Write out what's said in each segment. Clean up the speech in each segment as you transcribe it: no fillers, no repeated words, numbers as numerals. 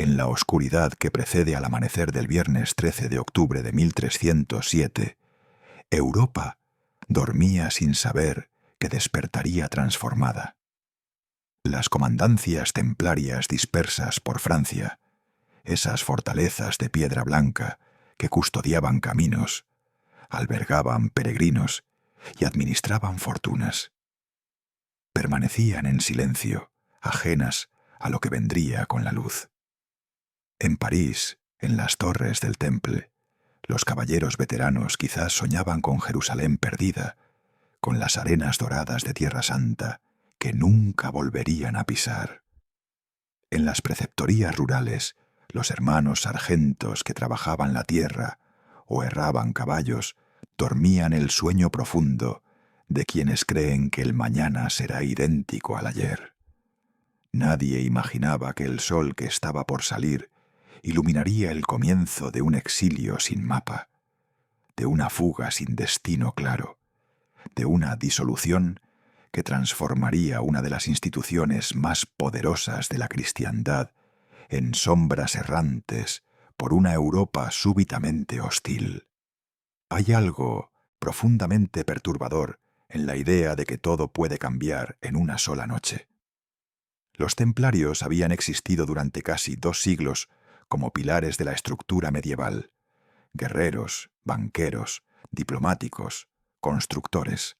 en la oscuridad que precede al amanecer del viernes 13 de octubre de 1307, Europa dormía sin saber que despertaría transformada. Las comandancias templarias dispersas por Francia, esas fortalezas de piedra blanca que custodiaban caminos, albergaban peregrinos y administraban fortunas, permanecían en silencio, ajenas a lo que vendría con la luz. En París, en las torres del Temple, los caballeros veteranos quizás soñaban con Jerusalén perdida, con las arenas doradas de Tierra Santa que nunca volverían a pisar. En las preceptorías rurales, los hermanos sargentos que trabajaban la tierra o herraban caballos dormían el sueño profundo de quienes creen que el mañana será idéntico al ayer. Nadie imaginaba que el sol que estaba por salir iluminaría el comienzo de un exilio sin mapa, de una fuga sin destino claro, de una disolución que transformaría una de las instituciones más poderosas de la cristiandad en sombras errantes por una Europa súbitamente hostil. Hay algo profundamente perturbador en la idea de que todo puede cambiar en una sola noche. Los templarios habían existido durante casi 2 siglos como pilares de la estructura medieval, guerreros, banqueros, diplomáticos, constructores.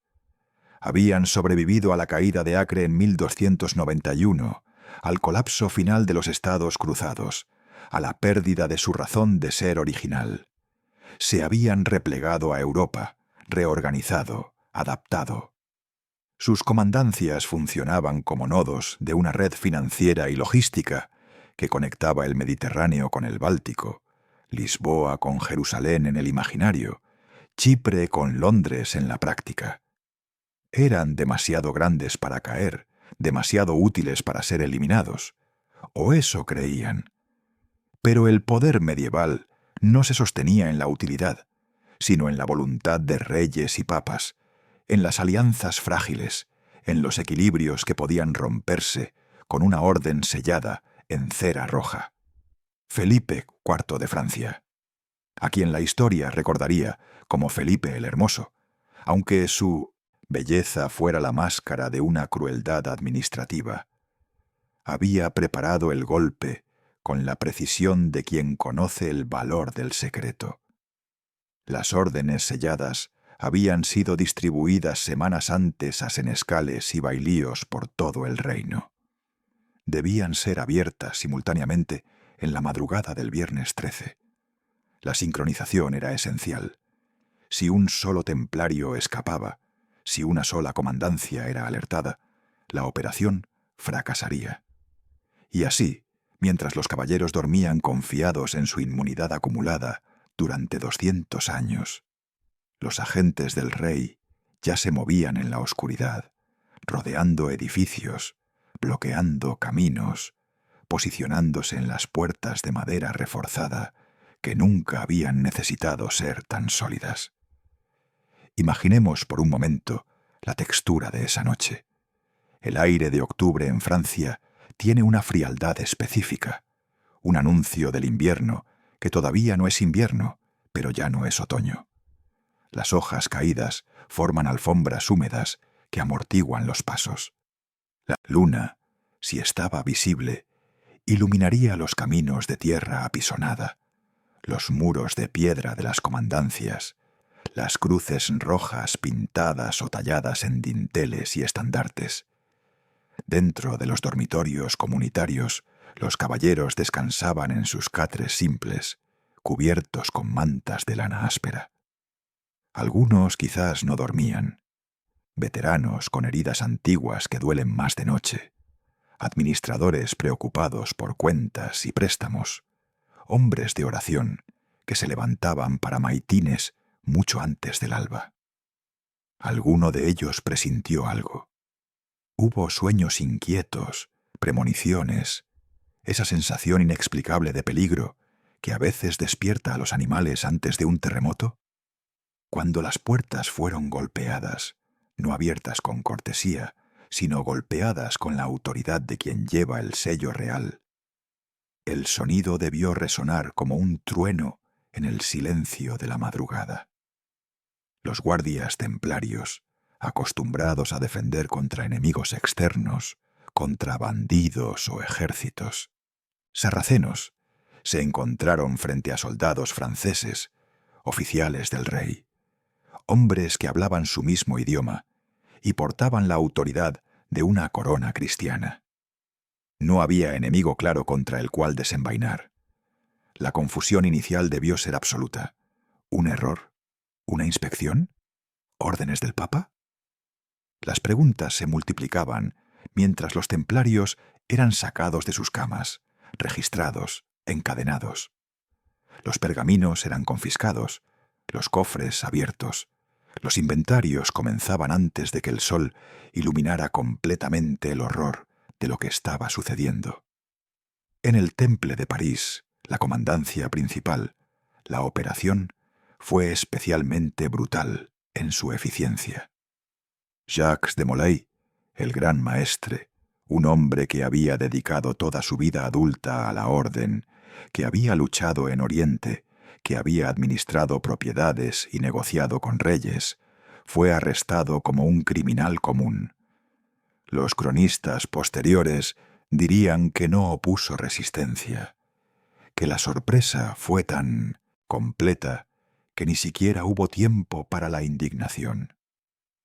Habían sobrevivido a la caída de Acre en 1291, al colapso final de los estados cruzados, a la pérdida de su razón de ser original. Se habían replegado a Europa, reorganizado, adaptado. Sus comandancias funcionaban como nodos de una red financiera y logística que conectaba el Mediterráneo con el Báltico, Lisboa con Jerusalén en el imaginario, Chipre con Londres en la práctica. Eran demasiado grandes para caer, demasiado útiles para ser eliminados, o eso creían. Pero el poder medieval no se sostenía en la utilidad, sino en la voluntad de reyes y papas, en las alianzas frágiles, en los equilibrios que podían romperse con una orden sellada en cera roja. Felipe IV de Francia, a quien la historia recordaría como Felipe el Hermoso, aunque su belleza fuera la máscara de una crueldad administrativa, había preparado el golpe con la precisión de quien conoce el valor del secreto. Las órdenes selladas habían sido distribuidas semanas antes a senescales y bailíos por todo el reino. Debían ser abiertas simultáneamente en la madrugada del viernes 13. La sincronización era esencial. Si un solo templario escapaba, si una sola comandancia era alertada, la operación fracasaría. Y así, mientras los caballeros dormían confiados en su inmunidad acumulada durante 200 años, los agentes del rey ya se movían en la oscuridad, rodeando edificios, bloqueando caminos, posicionándose en las puertas de madera reforzada que nunca habían necesitado ser tan sólidas. Imaginemos por un momento la textura de esa noche. El aire de octubre en Francia tiene una frialdad específica, un anuncio del invierno que todavía no es invierno, pero ya no es otoño. Las hojas caídas forman alfombras húmedas que amortiguan los pasos. La luna, si estaba visible, iluminaría los caminos de tierra apisonada, los muros de piedra de las comandancias, las cruces rojas pintadas o talladas en dinteles y estandartes. Dentro de los dormitorios comunitarios, los caballeros descansaban en sus catres simples, cubiertos con mantas de lana áspera. Algunos quizás no dormían. Veteranos con heridas antiguas que duelen más de noche, administradores preocupados por cuentas y préstamos, hombres de oración que se levantaban para maitines mucho antes del alba. Alguno de ellos presintió algo. Hubo sueños inquietos, premoniciones, esa sensación inexplicable de peligro que a veces despierta a los animales antes de un terremoto. Cuando las puertas fueron golpeadas, no abiertas con cortesía, sino golpeadas con la autoridad de quien lleva el sello real, El sonido debió resonar como un trueno en el silencio de la madrugada. Los guardias templarios, acostumbrados a defender contra enemigos externos, contra bandidos o ejércitos sarracenos, se encontraron frente a soldados franceses, oficiales del rey, hombres que hablaban su mismo idioma y portaban la autoridad de una corona cristiana. No había enemigo claro contra el cual desenvainar. La confusión inicial debió ser absoluta. ¿Un error? ¿Una inspección? ¿Órdenes del Papa? Las preguntas se multiplicaban mientras los templarios eran sacados de sus camas, registrados, encadenados. Los pergaminos eran confiscados, los cofres abiertos. Los inventarios comenzaban antes de que el sol iluminara completamente el horror de lo que estaba sucediendo. En el Temple de París, la comandancia principal, la operación fue especialmente brutal en su eficiencia. Jacques de Molay, el gran maestre, un hombre que había dedicado toda su vida adulta a la orden, que había luchado en Oriente, que había administrado propiedades y negociado con reyes, fue arrestado como un criminal común. Los cronistas posteriores dirían que no opuso resistencia, que la sorpresa fue tan completa que ni siquiera hubo tiempo para la indignación.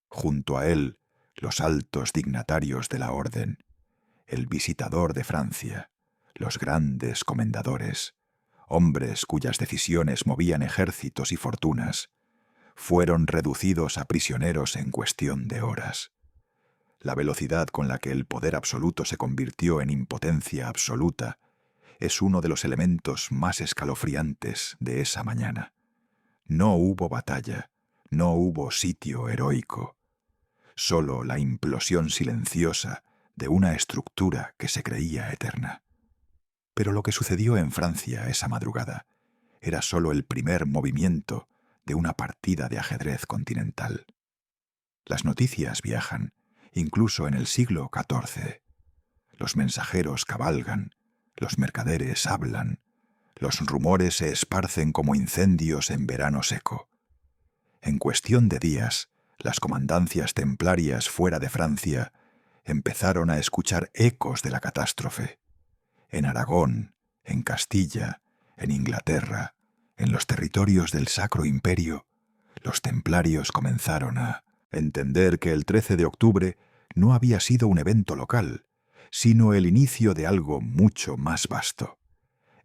Junto a él, los altos dignatarios de la orden, el visitador de Francia, los grandes comendadores, hombres cuyas decisiones movían ejércitos y fortunas, fueron reducidos a prisioneros en cuestión de horas. La velocidad con la que el poder absoluto se convirtió en impotencia absoluta es uno de los elementos más escalofriantes de esa mañana. No hubo batalla, no hubo sitio heroico, solo la implosión silenciosa de una estructura que se creía eterna. Pero lo que sucedió en Francia esa madrugada era solo el primer movimiento de una partida de ajedrez continental. Las noticias viajan, incluso en el siglo XIV. Los mensajeros cabalgan, los mercaderes hablan, los rumores se esparcen como incendios en verano seco. En cuestión de días, las comandancias templarias fuera de Francia empezaron a escuchar ecos de la catástrofe. En Aragón, en Castilla, en Inglaterra, en los territorios del Sacro Imperio, los templarios comenzaron a entender que el 13 de octubre no había sido un evento local, sino el inicio de algo mucho más vasto.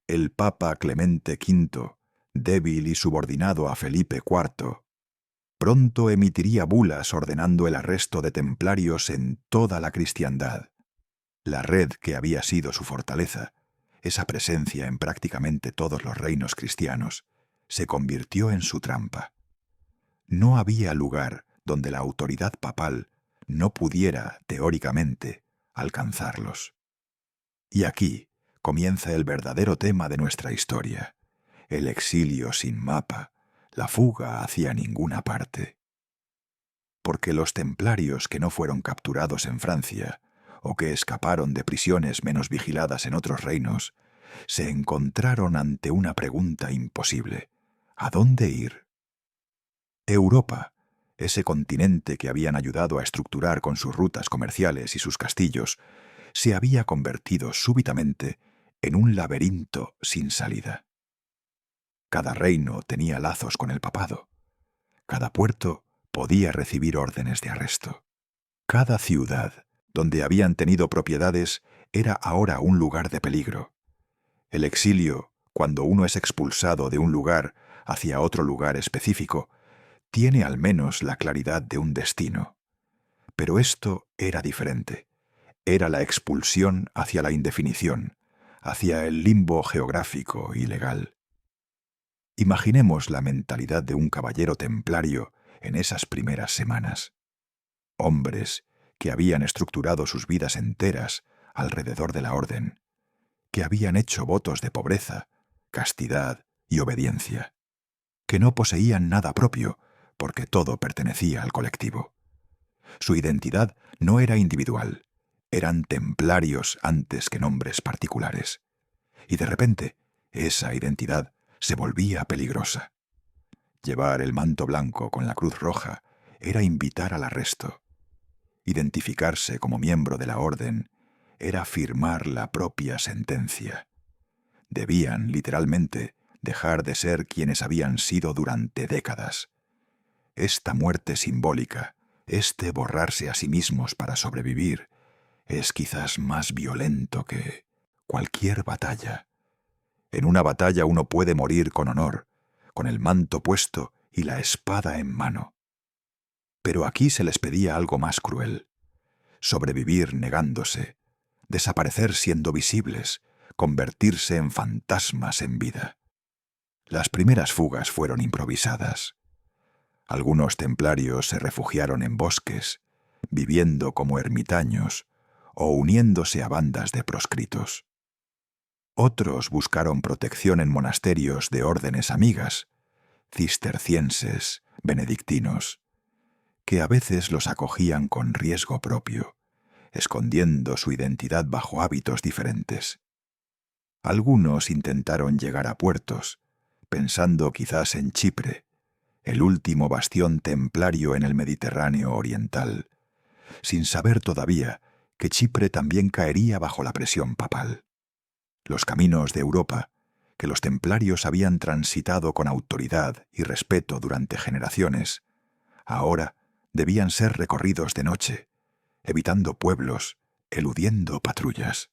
El Papa Clemente V, débil y subordinado a Felipe IV, pronto emitiría bulas ordenando el arresto de templarios en toda la cristiandad. La red que había sido su fortaleza, esa presencia en prácticamente todos los reinos cristianos, se convirtió en su trampa. No había lugar donde la autoridad papal no pudiera, teóricamente, alcanzarlos. Y aquí comienza el verdadero tema de nuestra historia, el exilio sin mapa, la fuga hacia ninguna parte. Porque los templarios que no fueron capturados en Francia, o que escaparon de prisiones menos vigiladas en otros reinos, se encontraron ante una pregunta imposible: ¿a dónde ir? Europa, ese continente que habían ayudado a estructurar con sus rutas comerciales y sus castillos, se había convertido súbitamente en un laberinto sin salida. Cada reino tenía lazos con el papado. Cada puerto podía recibir órdenes de arresto. Cada ciudad donde habían tenido propiedades era ahora un lugar de peligro. El exilio, cuando uno es expulsado de un lugar hacia otro lugar específico, tiene al menos la claridad de un destino. Pero esto era diferente. Era la expulsión hacia la indefinición, hacia el limbo geográfico y legal. Imaginemos la mentalidad de un caballero templario en esas primeras semanas. Hombres que habían estructurado sus vidas enteras alrededor de la orden, que habían hecho votos de pobreza, castidad y obediencia, que no poseían nada propio porque todo pertenecía al colectivo. Su identidad no era individual, eran templarios antes que nombres particulares. y de repente esa identidad se volvía peligrosa. Llevar el manto blanco con la cruz roja era invitar al arresto. Identificarse como miembro de la orden era firmar la propia sentencia. Debían, literalmente, dejar de ser quienes habían sido durante décadas. Esta muerte simbólica, este borrarse a sí mismos para sobrevivir, es quizás más violento que cualquier batalla. En una batalla uno puede morir con honor, con el manto puesto y la espada en mano. Pero aquí se les pedía algo más cruel: sobrevivir negándose, desaparecer siendo visibles, convertirse en fantasmas en vida. Las primeras fugas fueron improvisadas. Algunos templarios se refugiaron en bosques, viviendo como ermitaños o uniéndose a bandas de proscritos. Otros buscaron protección en monasterios de órdenes amigas, cistercienses, benedictinos, que a veces los acogían con riesgo propio, escondiendo su identidad bajo hábitos diferentes. Algunos intentaron llegar a puertos, pensando quizás en Chipre, el último bastión templario en el Mediterráneo oriental, sin saber todavía que Chipre también caería bajo la presión papal. Los caminos de Europa, que los templarios habían transitado con autoridad y respeto durante generaciones, ahora debían ser recorridos de noche, evitando pueblos, eludiendo patrullas.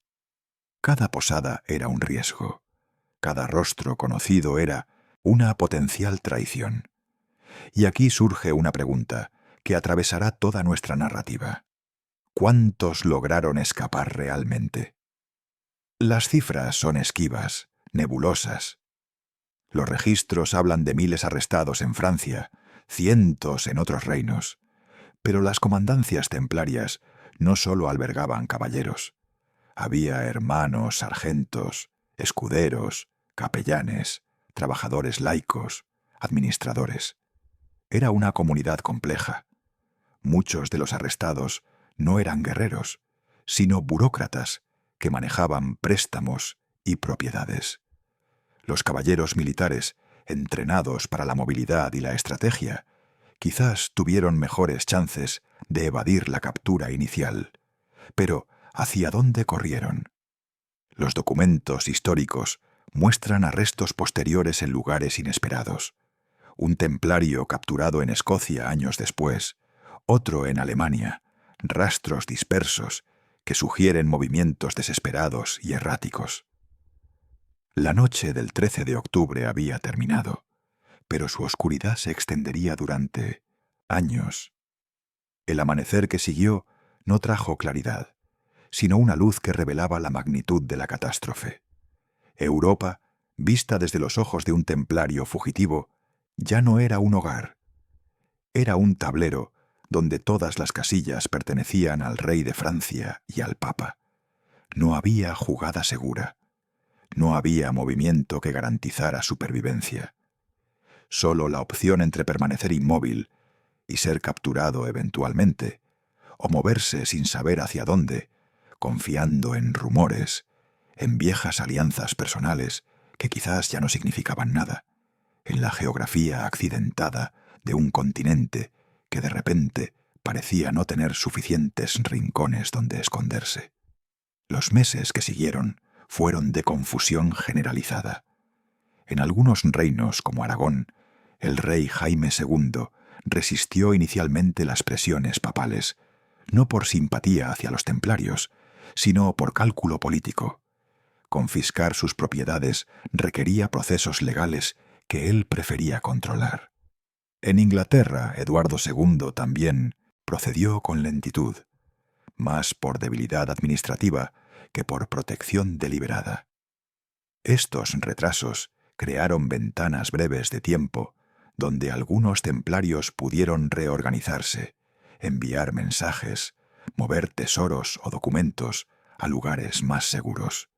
Cada posada era un riesgo, cada rostro conocido era una potencial traición. Y aquí surge una pregunta que atravesará toda nuestra narrativa. ¿Cuántos lograron escapar realmente? Las cifras son esquivas, nebulosas. Los registros hablan de miles arrestados en Francia, cientos en otros reinos. Pero las comandancias templarias no solo albergaban caballeros. Había hermanos, sargentos, escuderos, capellanes, trabajadores laicos, administradores. Era una comunidad compleja. Muchos de los arrestados no eran guerreros, sino burócratas que manejaban préstamos y propiedades. Los caballeros militares, entrenados para la movilidad y la estrategia, quizás tuvieron mejores chances de evadir la captura inicial. Pero, ¿hacia dónde corrieron? Los documentos históricos muestran arrestos posteriores en lugares inesperados. Un templario capturado en Escocia años después, otro en Alemania, rastros dispersos que sugieren movimientos desesperados y erráticos. La noche del 13 de octubre había terminado, pero su oscuridad se extendería durante años. El amanecer que siguió no trajo claridad, sino una luz que revelaba la magnitud de la catástrofe. Europa, vista desde los ojos de un templario fugitivo, ya no era un hogar. Era un tablero donde todas las casillas pertenecían al rey de Francia y al papa. No había jugada segura. No había movimiento que garantizara supervivencia. Solo la opción entre permanecer inmóvil y ser capturado eventualmente, o moverse sin saber hacia dónde, confiando en rumores, en viejas alianzas personales que quizás ya no significaban nada, en la geografía accidentada de un continente que de repente parecía no tener suficientes rincones donde esconderse. Los meses que siguieron fueron de confusión generalizada. En algunos reinos, como Aragón, el rey Jaime II resistió inicialmente las presiones papales, no por simpatía hacia los templarios, sino por cálculo político. Confiscar sus propiedades requería procesos legales que él prefería controlar. En Inglaterra, Eduardo II también procedió con lentitud, más por debilidad administrativa que por protección deliberada. Estos retrasos crearon ventanas breves de tiempo donde algunos templarios pudieron reorganizarse, enviar mensajes, mover tesoros o documentos a lugares más seguros.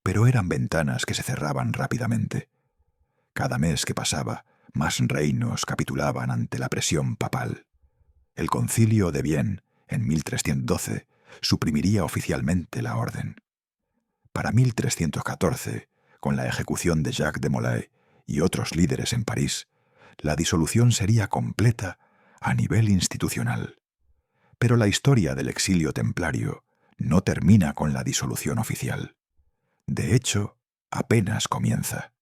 Pero eran ventanas que se cerraban rápidamente. Cada mes que pasaba, más reinos capitulaban ante la presión papal. El Concilio de Vienne, en 1312, suprimiría oficialmente la orden. Para 1314, con la ejecución de Jacques de Molay y otros líderes en París, la disolución sería completa a nivel institucional. Pero la historia del exilio templario no termina con la disolución oficial. De hecho, apenas comienza.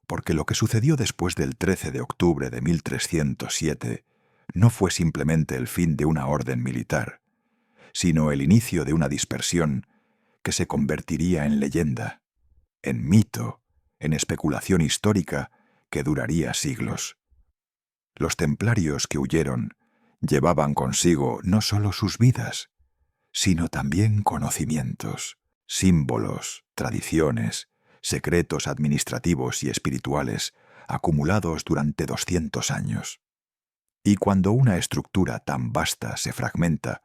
Porque lo que sucedió después del 13 de octubre de 1307 no fue simplemente el fin de una orden militar, sino el inicio de una dispersión que se convertiría en leyenda, en mito, en especulación histórica que duraría siglos. Los templarios que huyeron llevaban consigo no solo sus vidas, sino también conocimientos, símbolos, tradiciones, secretos administrativos y espirituales acumulados durante 200 años. Y cuando una estructura tan vasta se fragmenta,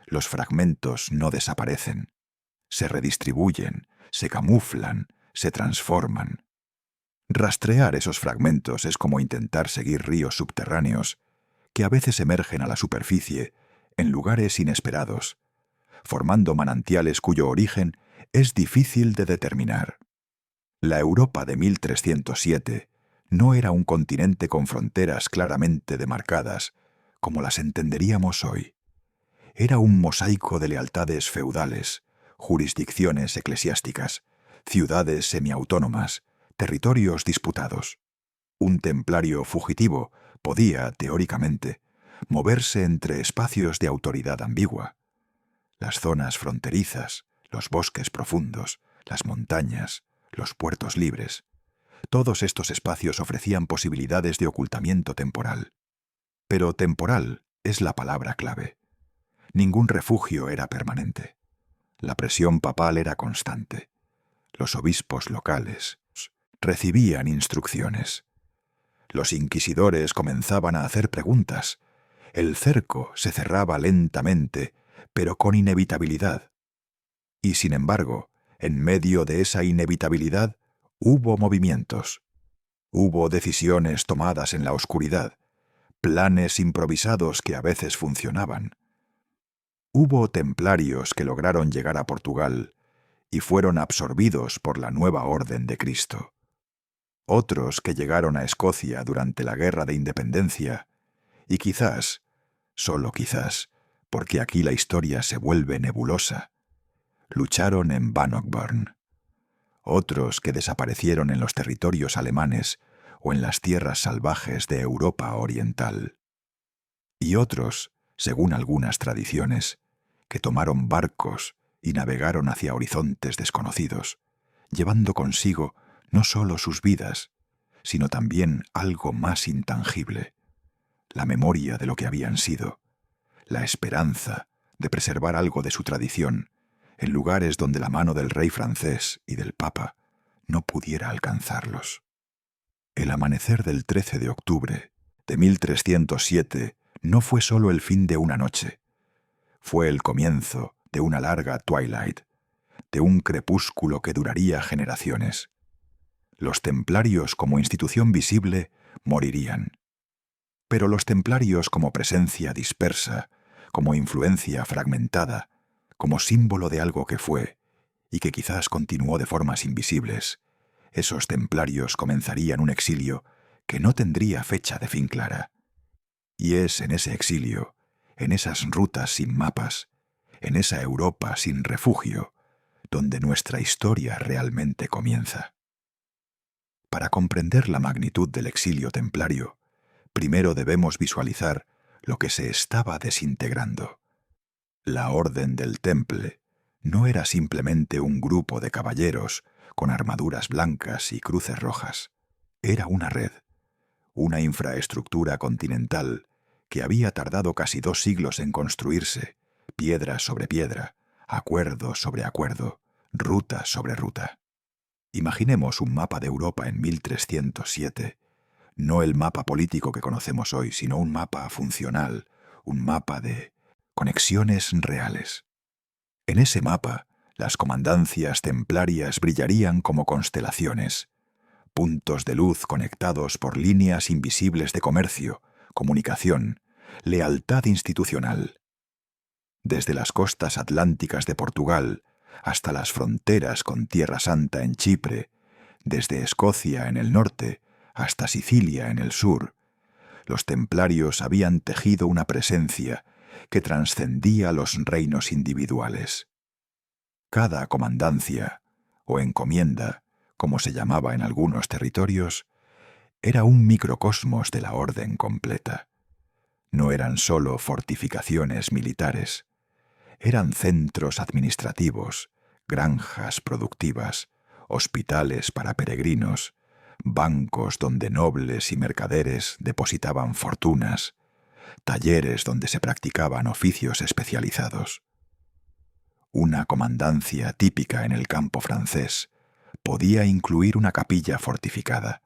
los fragmentos no desaparecen, se redistribuyen, se camuflan, se transforman. Rastrear esos fragmentos es como intentar seguir ríos subterráneos que a veces emergen a la superficie en lugares inesperados, formando manantiales cuyo origen es difícil de determinar. La Europa de 1307 no era un continente con fronteras claramente demarcadas, como las entenderíamos hoy. Era un mosaico de lealtades feudales, jurisdicciones eclesiásticas, ciudades semiautónomas, territorios disputados. Un templario fugitivo podía, teóricamente, moverse entre espacios de autoridad ambigua. Las zonas fronterizas, los bosques profundos, las montañas, los puertos libres. Todos estos espacios ofrecían posibilidades de ocultamiento temporal. Pero temporal es la palabra clave. Ningún refugio era permanente. La presión papal era constante. Los obispos locales recibían instrucciones. Los inquisidores comenzaban a hacer preguntas. El cerco se cerraba lentamente, pero con inevitabilidad. Y sin embargo, en medio de esa inevitabilidad, hubo movimientos. Hubo decisiones tomadas en la oscuridad, planes improvisados que a veces funcionaban. Hubo templarios que lograron llegar a Portugal y fueron absorbidos por la nueva orden de Cristo. Otros que llegaron a Escocia durante la Guerra de Independencia y quizás, solo quizás, porque aquí la historia se vuelve nebulosa, lucharon en Bannockburn. Otros que desaparecieron en los territorios alemanes o en las tierras salvajes de Europa Oriental. Y otros, según algunas tradiciones, que tomaron barcos y navegaron hacia horizontes desconocidos, llevando consigo no solo sus vidas, sino también algo más intangible, la memoria de lo que habían sido, la esperanza de preservar algo de su tradición en lugares donde la mano del rey francés y del papa no pudiera alcanzarlos. El amanecer del 13 de octubre de 1307 no fue solo el fin de una noche, fue el comienzo de una larga twilight, de un crepúsculo que duraría generaciones. Los templarios como institución visible morirían. Pero los templarios como presencia dispersa, como influencia fragmentada, como símbolo de algo que fue y que quizás continuó de formas invisibles, esos templarios comenzarían un exilio que no tendría fecha de fin clara. Y es en ese exilio, en esas rutas sin mapas, en esa Europa sin refugio, donde nuestra historia realmente comienza. Para comprender la magnitud del exilio templario, primero debemos visualizar lo que se estaba desintegrando. La Orden del Temple no era simplemente un grupo de caballeros con armaduras blancas y cruces rojas. Era una red, una infraestructura continental que había tardado casi 2 siglos en construirse, piedra sobre piedra, acuerdo sobre acuerdo, ruta sobre ruta. Imaginemos un mapa de Europa en 1307, no el mapa político que conocemos hoy, sino un mapa funcional, un mapa de conexiones reales. En ese mapa, las comandancias templarias brillarían como constelaciones, puntos de luz conectados por líneas invisibles de comercio, comunicación, lealtad institucional. Desde las costas atlánticas de Portugal hasta las fronteras con Tierra Santa en Chipre, desde Escocia en el norte hasta Sicilia en el sur, los templarios habían tejido una presencia que trascendía los reinos individuales. Cada comandancia, o encomienda, como se llamaba en algunos territorios, era un microcosmos de la orden completa. No eran sólo fortificaciones militares, eran centros administrativos, granjas productivas, hospitales para peregrinos, bancos donde nobles y mercaderes depositaban fortunas, talleres donde se practicaban oficios especializados. Una comandancia típica en el campo francés podía incluir una capilla fortificada,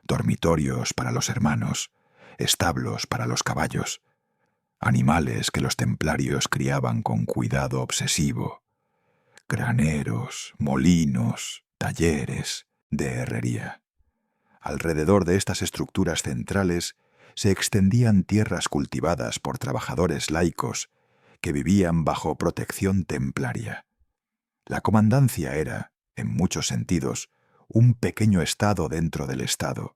dormitorios para los hermanos, establos para los caballos, animales que los templarios criaban con cuidado obsesivo, graneros, molinos, talleres de herrería. Alrededor de estas estructuras centrales se extendían tierras cultivadas por trabajadores laicos que vivían bajo protección templaria. La comandancia era, en muchos sentidos, un pequeño estado dentro del Estado,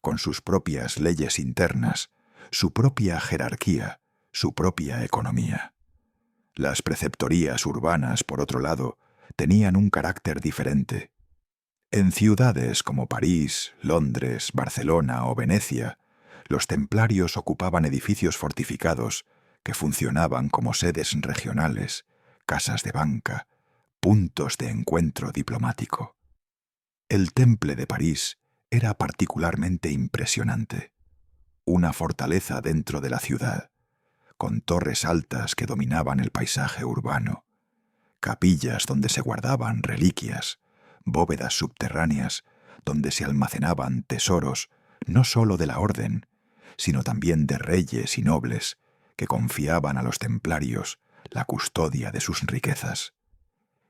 con sus propias leyes internas, su propia jerarquía, su propia economía. Las preceptorías urbanas, por otro lado, tenían un carácter diferente. En ciudades como París, Londres, Barcelona o Venecia, los templarios ocupaban edificios fortificados que funcionaban como sedes regionales, casas de banca, puntos de encuentro diplomático. El Temple de París era particularmente impresionante. Una fortaleza dentro de la ciudad, con torres altas que dominaban el paisaje urbano, capillas donde se guardaban reliquias, bóvedas subterráneas donde se almacenaban tesoros no sólo de la orden, sino también de reyes y nobles que confiaban a los templarios la custodia de sus riquezas.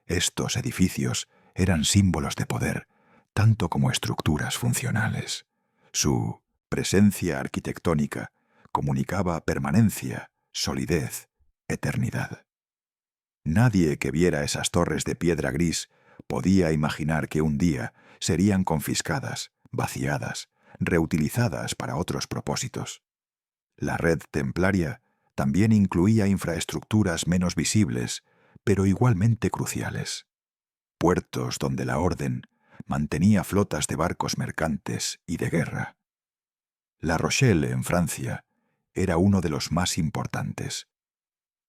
Estos edificios eran símbolos de poder, tanto como estructuras funcionales. Su presencia arquitectónica comunicaba permanencia, solidez, eternidad. Nadie que viera esas torres de piedra gris podía imaginar que un día serían confiscadas, vaciadas, reutilizadas para otros propósitos. La red templaria también incluía infraestructuras menos visibles, pero igualmente cruciales. Puertos donde la orden mantenía flotas de barcos mercantes y de guerra. La Rochelle, en Francia, era uno de los más importantes.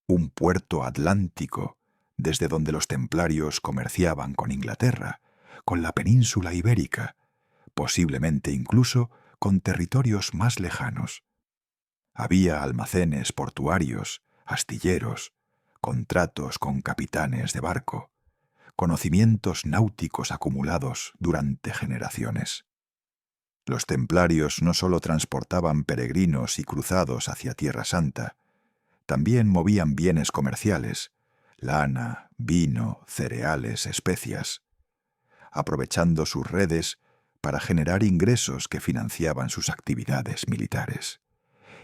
Un puerto atlántico desde donde los templarios comerciaban con Inglaterra, con la península ibérica, posiblemente incluso con territorios más lejanos. Había almacenes portuarios, astilleros, contratos con capitanes de barco, conocimientos náuticos acumulados durante generaciones. Los templarios no solo transportaban peregrinos y cruzados hacia Tierra Santa, también movían bienes comerciales, lana, vino, cereales, especias, aprovechando sus redes para generar ingresos que financiaban sus actividades militares.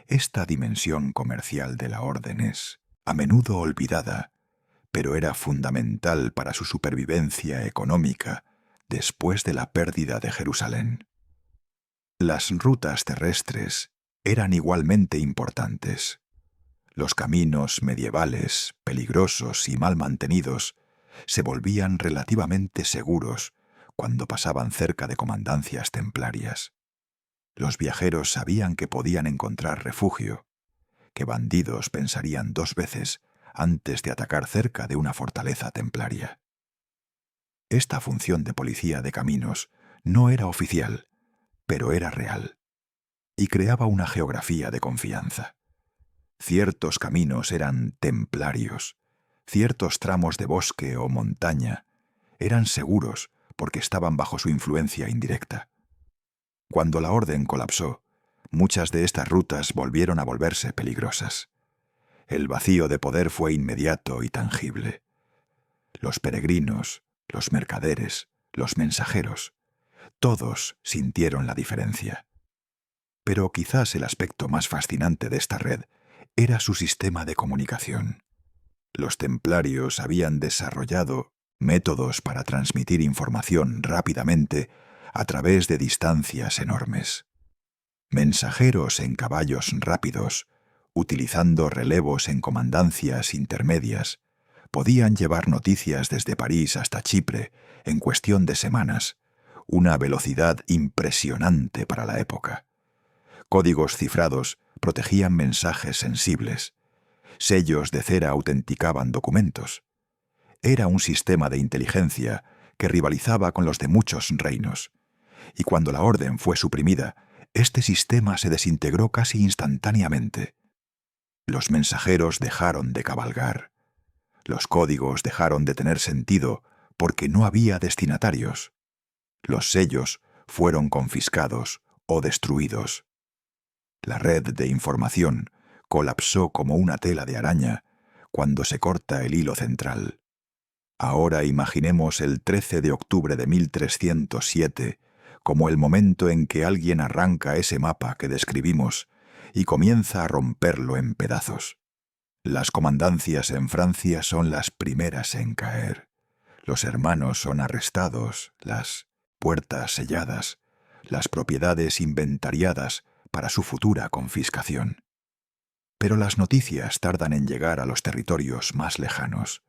Esta dimensión comercial de la orden es, a menudo olvidada, pero era fundamental para su supervivencia económica después de la pérdida de Jerusalén. Las rutas terrestres eran igualmente importantes. Los caminos medievales, peligrosos y mal mantenidos, se volvían relativamente seguros cuando pasaban cerca de comandancias templarias. Los viajeros sabían que podían encontrar refugio, que bandidos pensarían 2 veces antes de atacar cerca de una fortaleza templaria. Esta función de policía de caminos no era oficial, pero era real, y creaba una geografía de confianza. Ciertos caminos eran templarios, ciertos tramos de bosque o montaña eran seguros porque estaban bajo su influencia indirecta. Cuando la orden colapsó, muchas de estas rutas volvieron a volverse peligrosas. El vacío de poder fue inmediato y tangible. Los peregrinos, los mercaderes, los mensajeros, todos sintieron la diferencia. Pero quizás el aspecto más fascinante de esta red era su sistema de comunicación. Los templarios habían desarrollado métodos para transmitir información rápidamente a través de distancias enormes. Mensajeros en caballos rápidos, utilizando relevos en comandancias intermedias, podían llevar noticias desde París hasta Chipre en cuestión de semanas, una velocidad impresionante para la época. Códigos cifrados protegían mensajes sensibles. Sellos de cera autenticaban documentos. Era un sistema de inteligencia que rivalizaba con los de muchos reinos. Y cuando la orden fue suprimida, este sistema se desintegró casi instantáneamente. Los mensajeros dejaron de cabalgar. Los códigos dejaron de tener sentido porque no había destinatarios. Los sellos fueron confiscados o destruidos. La red de información colapsó como una tela de araña cuando se corta el hilo central. Ahora imaginemos el 13 de octubre de 1307 como el momento en que alguien arranca ese mapa que describimos y comienza a romperlo en pedazos. Las comandancias en Francia son las primeras en caer. Los hermanos son arrestados, las puertas selladas, las propiedades inventariadas para su futura confiscación. Pero las noticias tardan en llegar a los territorios más lejanos.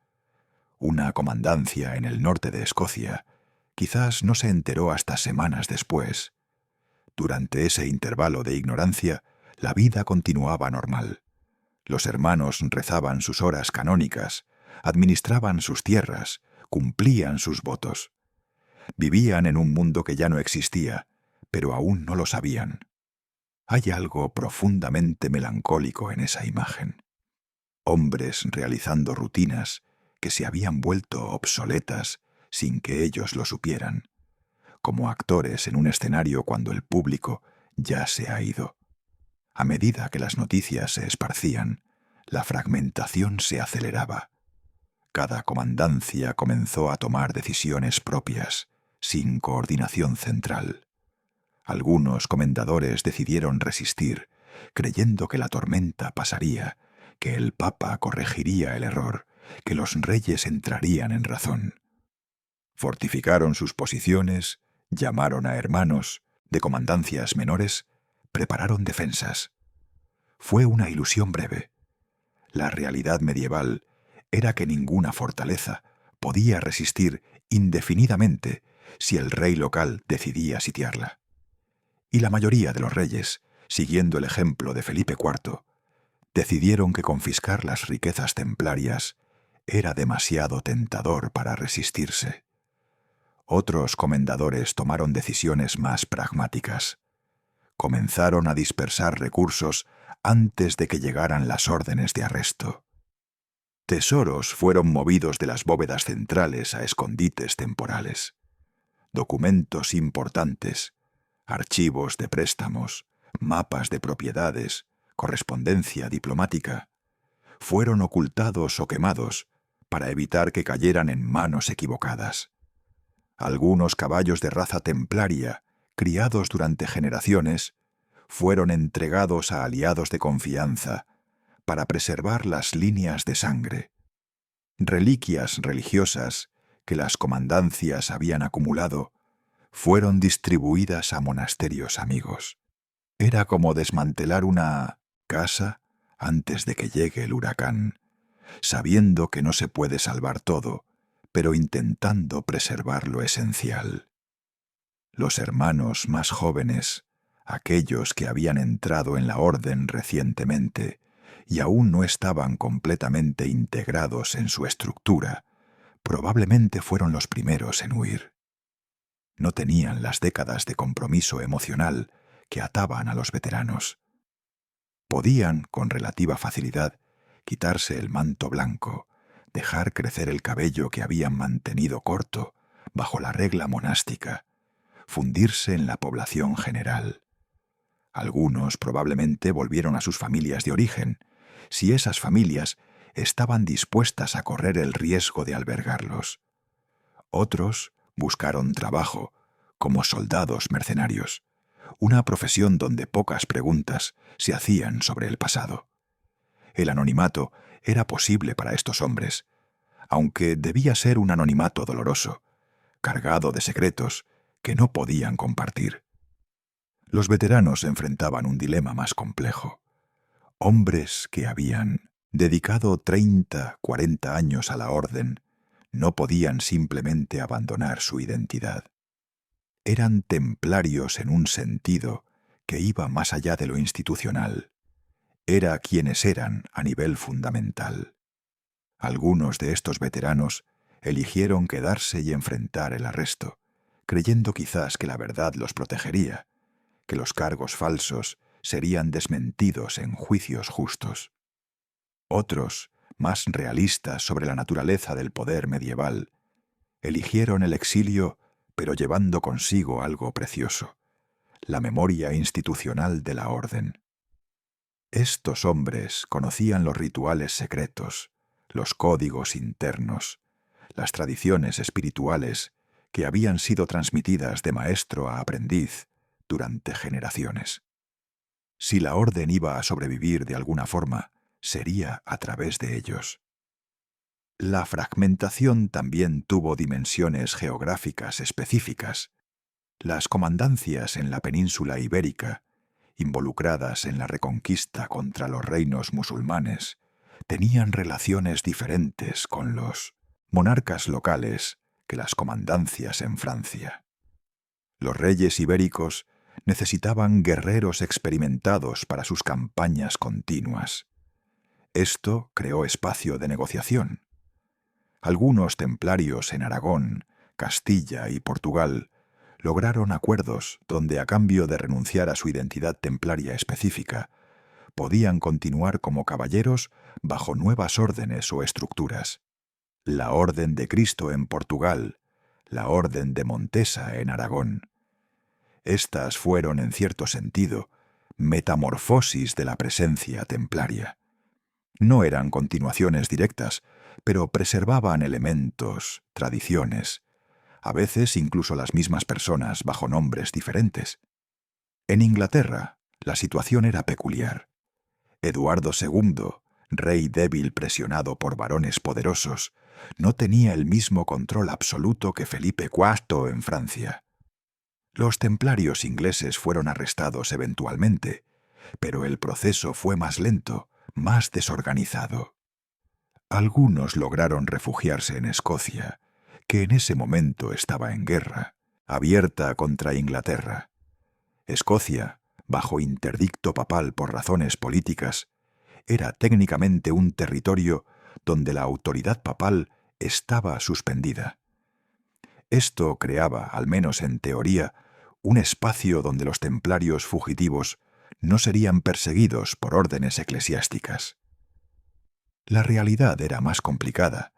Una comandancia en el norte de Escocia quizás no se enteró hasta semanas después. Durante ese intervalo de ignorancia, la vida continuaba normal. Los hermanos rezaban sus horas canónicas, administraban sus tierras, cumplían sus votos. Vivían en un mundo que ya no existía, pero aún no lo sabían. Hay algo profundamente melancólico en esa imagen. Hombres realizando rutinas que se habían vuelto obsoletas sin que ellos lo supieran, como actores en un escenario cuando el público ya se ha ido. A medida que las noticias se esparcían, la fragmentación se aceleraba. Cada comandancia comenzó a tomar decisiones propias, sin coordinación central. Algunos comendadores decidieron resistir, creyendo que la tormenta pasaría, que el Papa corregiría el error, que los reyes entrarían en razón. Fortificaron sus posiciones, llamaron a hermanos, de comandancias menores, prepararon defensas. Fue una ilusión breve. La realidad medieval era que ninguna fortaleza podía resistir indefinidamente si el rey local decidía sitiarla. Y la mayoría de los reyes, siguiendo el ejemplo de Felipe IV, decidieron que confiscar las riquezas templarias era demasiado tentador para resistirse. Otros comendadores tomaron decisiones más pragmáticas. Comenzaron a dispersar recursos antes de que llegaran las órdenes de arresto. Tesoros fueron movidos de las bóvedas centrales a escondites temporales. Documentos importantes, archivos de préstamos, mapas de propiedades, correspondencia diplomática, fueron ocultados o quemados para evitar que cayeran en manos equivocadas. Algunos caballos de raza templaria, criados durante generaciones, fueron entregados a aliados de confianza para preservar las líneas de sangre. Reliquias religiosas que las comandancias habían acumulado fueron distribuidas a monasterios amigos. Era como desmantelar una casa antes de que llegue el huracán, sabiendo que no se puede salvar todo, pero intentando preservar lo esencial. Los hermanos más jóvenes, aquellos que habían entrado en la orden recientemente y aún no estaban completamente integrados en su estructura, probablemente fueron los primeros en huir. No tenían las décadas de compromiso emocional que ataban a los veteranos. Podían, con relativa facilidad, quitarse el manto blanco, dejar crecer el cabello que habían mantenido corto bajo la regla monástica, fundirse en la población general. Algunos probablemente volvieron a sus familias de origen, si esas familias estaban dispuestas a correr el riesgo de albergarlos. Otros buscaron trabajo, como soldados mercenarios, una profesión donde pocas preguntas se hacían sobre el pasado. El anonimato era posible para estos hombres, aunque debía ser un anonimato doloroso, cargado de secretos que no podían compartir. Los veteranos enfrentaban un dilema más complejo. Hombres que habían dedicado 30, 40 años a la orden no podían simplemente abandonar su identidad. Eran templarios en un sentido que iba más allá de lo institucional. Era quienes eran a nivel fundamental. Algunos de estos veteranos eligieron quedarse y enfrentar el arresto, creyendo quizás que la verdad los protegería, que los cargos falsos serían desmentidos en juicios justos. Otros, más realistas sobre la naturaleza del poder medieval, eligieron el exilio, pero llevando consigo algo precioso: la memoria institucional de la orden. Estos hombres conocían los rituales secretos, los códigos internos, las tradiciones espirituales que habían sido transmitidas de maestro a aprendiz durante generaciones. Si la orden iba a sobrevivir de alguna forma, sería a través de ellos. La fragmentación también tuvo dimensiones geográficas específicas. Las comandancias en la península ibérica, involucradas en la reconquista contra los reinos musulmanes, tenían relaciones diferentes con los monarcas locales que las comandancias en Francia. Los reyes ibéricos necesitaban guerreros experimentados para sus campañas continuas. Esto creó espacio de negociación. Algunos templarios en Aragón, Castilla y Portugal lograron acuerdos donde, a cambio de renunciar a su identidad templaria específica, podían continuar como caballeros bajo nuevas órdenes o estructuras. La Orden de Cristo en Portugal, la Orden de Montesa en Aragón. Estas fueron, en cierto sentido, metamorfosis de la presencia templaria. No eran continuaciones directas, pero preservaban elementos, tradiciones, a veces incluso las mismas personas bajo nombres diferentes. En Inglaterra, la situación era peculiar. Eduardo II, rey débil presionado por varones poderosos, no tenía el mismo control absoluto que Felipe IV en Francia. Los templarios ingleses fueron arrestados eventualmente, pero el proceso fue más lento, más desorganizado. Algunos lograron refugiarse en Escocia, que en ese momento estaba en guerra, abierta contra Inglaterra. Escocia, bajo interdicto papal por razones políticas, era técnicamente un territorio donde la autoridad papal estaba suspendida. Esto creaba, al menos en teoría, un espacio donde los templarios fugitivos no serían perseguidos por órdenes eclesiásticas. La realidad era más complicada,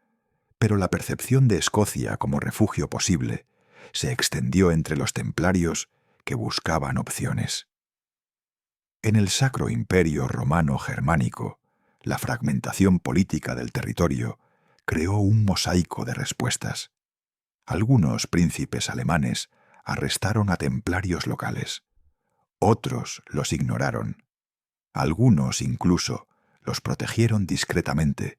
pero la percepción de Escocia como refugio posible se extendió entre los templarios que buscaban opciones. En el Sacro Imperio Romano Germánico, la fragmentación política del territorio creó un mosaico de respuestas. Algunos príncipes alemanes arrestaron a templarios locales. Otros los ignoraron. Algunos incluso los protegieron discretamente,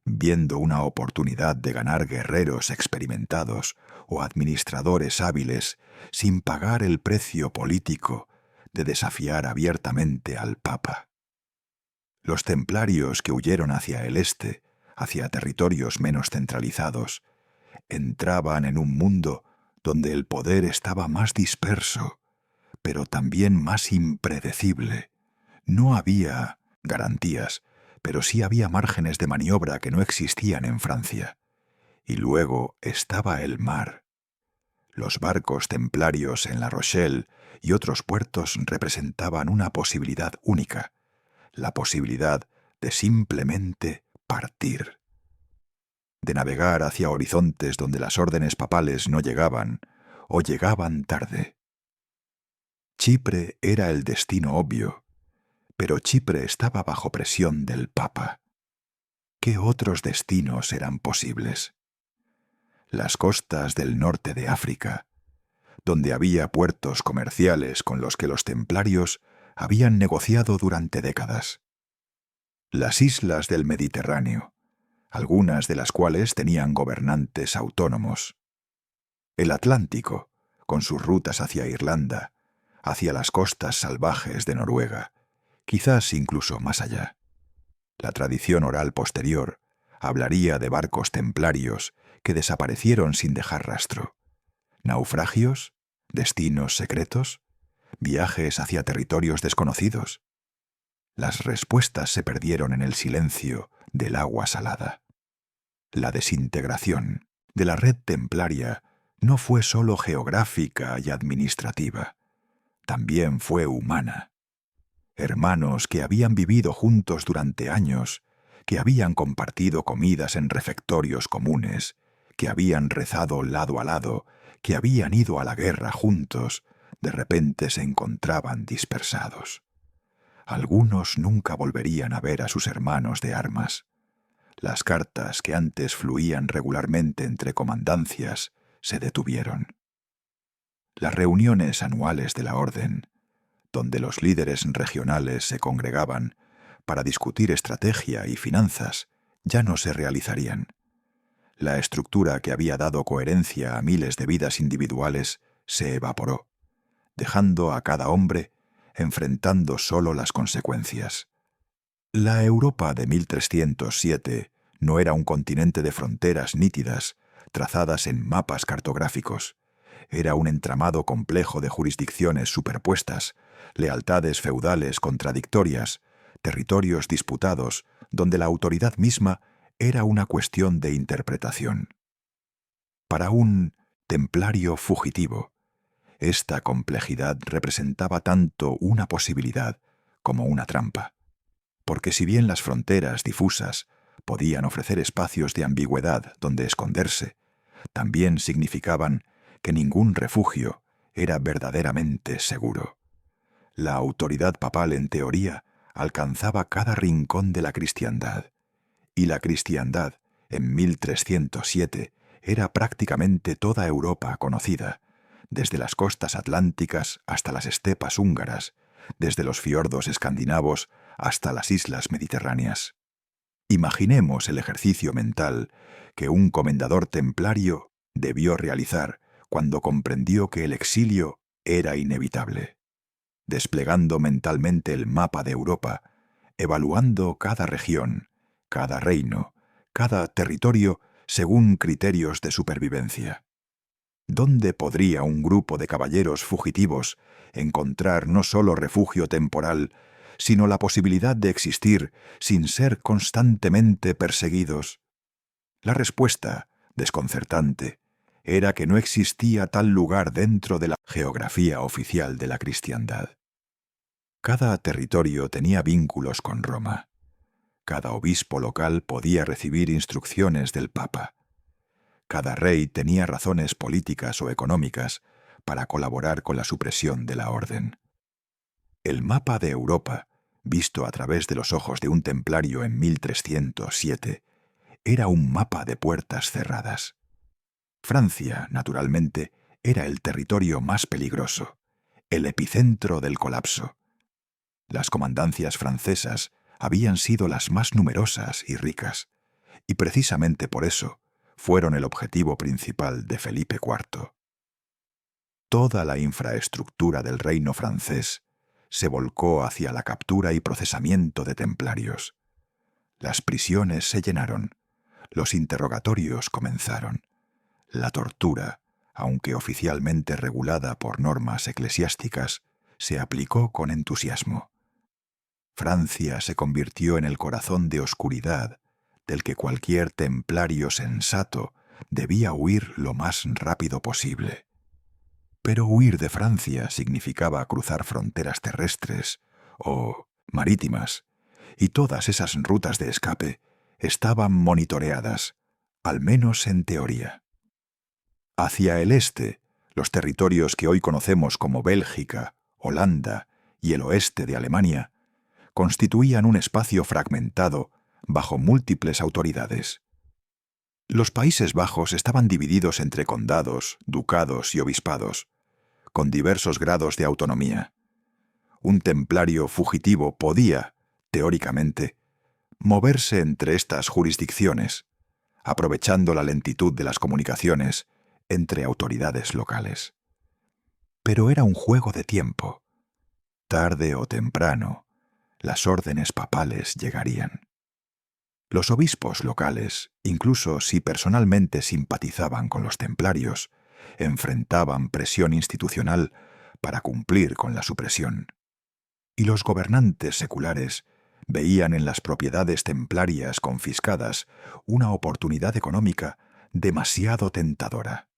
viendo una oportunidad de ganar guerreros experimentados o administradores hábiles sin pagar el precio político de desafiar abiertamente al Papa. Los templarios que huyeron hacia el este, hacia territorios menos centralizados, entraban en un mundo donde el poder estaba más disperso, pero también más impredecible. No había garantías, pero sí había márgenes de maniobra que no existían en Francia. Y luego estaba el mar. Los barcos templarios en La Rochelle y otros puertos representaban una posibilidad única, la posibilidad de simplemente partir, de navegar hacia horizontes donde las órdenes papales no llegaban o llegaban tarde. Chipre era el destino obvio, pero Chipre estaba bajo presión del Papa. ¿Qué otros destinos eran posibles? Las costas del norte de África, donde había puertos comerciales con los que los templarios habían negociado durante décadas. Las islas del Mediterráneo, algunas de las cuales tenían gobernantes autónomos. El Atlántico, con sus rutas hacia Irlanda, hacia las costas salvajes de Noruega, quizás incluso más allá. La tradición oral posterior hablaría de barcos templarios que desaparecieron sin dejar rastro. ¿Naufragios? ¿Destinos secretos? ¿Viajes hacia territorios desconocidos? Las respuestas se perdieron en el silencio del agua salada. La desintegración de la red templaria no fue solo geográfica y administrativa, también fue humana. Hermanos que habían vivido juntos durante años, que habían compartido comidas en refectorios comunes, que habían rezado lado a lado, que habían ido a la guerra juntos, de repente se encontraban dispersados. Algunos nunca volverían a ver a sus hermanos de armas. Las cartas que antes fluían regularmente entre comandancias se detuvieron. Las reuniones anuales de la Orden, donde los líderes regionales se congregaban para discutir estrategia y finanzas, ya no se realizarían. La estructura que había dado coherencia a miles de vidas individuales se evaporó, dejando a cada hombre enfrentando solo las consecuencias. La Europa de 1307 no era un continente de fronteras nítidas, trazadas en mapas cartográficos. Era un entramado complejo de jurisdicciones superpuestas, lealtades feudales contradictorias, territorios disputados, donde la autoridad misma era una cuestión de interpretación. Para un templario fugitivo, esta complejidad representaba tanto una posibilidad como una trampa, porque si bien las fronteras difusas podían ofrecer espacios de ambigüedad donde esconderse, también significaban que ningún refugio era verdaderamente seguro. La autoridad papal, en teoría, alcanzaba cada rincón de la cristiandad, y la cristiandad, en 1307, era prácticamente toda Europa conocida, desde las costas atlánticas hasta las estepas húngaras, desde los fiordos escandinavos hasta las islas mediterráneas. Imaginemos el ejercicio mental que un comendador templario debió realizar cuando comprendió que el exilio era inevitable. Desplegando mentalmente el mapa de Europa, evaluando cada región, cada reino, cada territorio según criterios de supervivencia. ¿Dónde podría un grupo de caballeros fugitivos encontrar no solo refugio temporal, sino la posibilidad de existir sin ser constantemente perseguidos? La respuesta, desconcertante, era que no existía tal lugar dentro de la geografía oficial de la cristiandad. Cada territorio tenía vínculos con Roma. Cada obispo local podía recibir instrucciones del Papa. Cada rey tenía razones políticas o económicas para colaborar con la supresión de la orden. El mapa de Europa, visto a través de los ojos de un templario en 1307, era un mapa de puertas cerradas. Francia, naturalmente, era el territorio más peligroso, el epicentro del colapso. Las comandancias francesas habían sido las más numerosas y ricas, y precisamente por eso fueron el objetivo principal de Felipe IV. Toda la infraestructura del reino francés se volcó hacia la captura y procesamiento de templarios. Las prisiones se llenaron, los interrogatorios comenzaron. La tortura, aunque oficialmente regulada por normas eclesiásticas, se aplicó con entusiasmo. Francia se convirtió en el corazón de oscuridad del que cualquier templario sensato debía huir lo más rápido posible. Pero huir de Francia significaba cruzar fronteras terrestres o marítimas, y todas esas rutas de escape estaban monitoreadas, al menos en teoría. Hacia el este, los territorios que hoy conocemos como Bélgica, Holanda y el oeste de Alemania constituían un espacio fragmentado bajo múltiples autoridades. Los Países Bajos estaban divididos entre condados, ducados y obispados, con diversos grados de autonomía. Un templario fugitivo podía, teóricamente, moverse entre estas jurisdicciones, aprovechando la lentitud de las comunicaciones entre autoridades locales. Pero era un juego de tiempo. Tarde o temprano, las órdenes papales llegarían. Los obispos locales, incluso si personalmente simpatizaban con los templarios, enfrentaban presión institucional para cumplir con la supresión. Y los gobernantes seculares veían en las propiedades templarias confiscadas una oportunidad económica demasiado tentadora.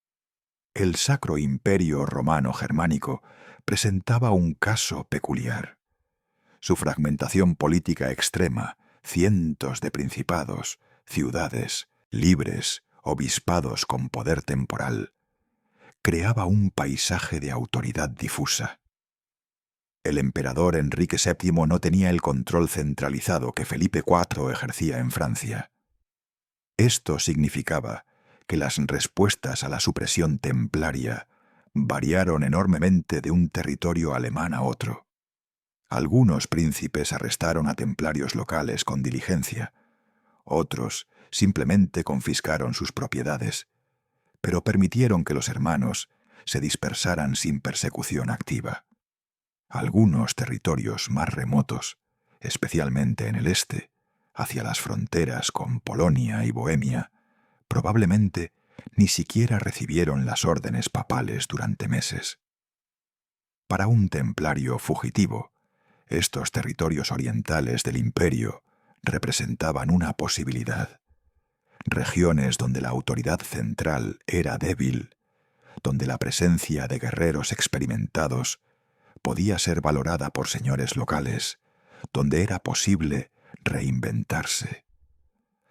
El Sacro Imperio Romano Germánico presentaba un caso peculiar. Su fragmentación política extrema, cientos de principados, ciudades, libres, obispados con poder temporal, creaba un paisaje de autoridad difusa. El emperador Enrique VII no tenía el control centralizado que Felipe IV ejercía en Francia. Esto significaba que las respuestas a la supresión templaria variaron enormemente de un territorio alemán a otro. Algunos príncipes arrestaron a templarios locales con diligencia, otros simplemente confiscaron sus propiedades, pero permitieron que los hermanos se dispersaran sin persecución activa. Algunos territorios más remotos, especialmente en el este, hacia las fronteras con Polonia y Bohemia, probablemente ni siquiera recibieron las órdenes papales durante meses. Para un templario fugitivo, estos territorios orientales del imperio representaban una posibilidad. Regiones donde la autoridad central era débil, donde la presencia de guerreros experimentados podía ser valorada por señores locales, donde era posible reinventarse.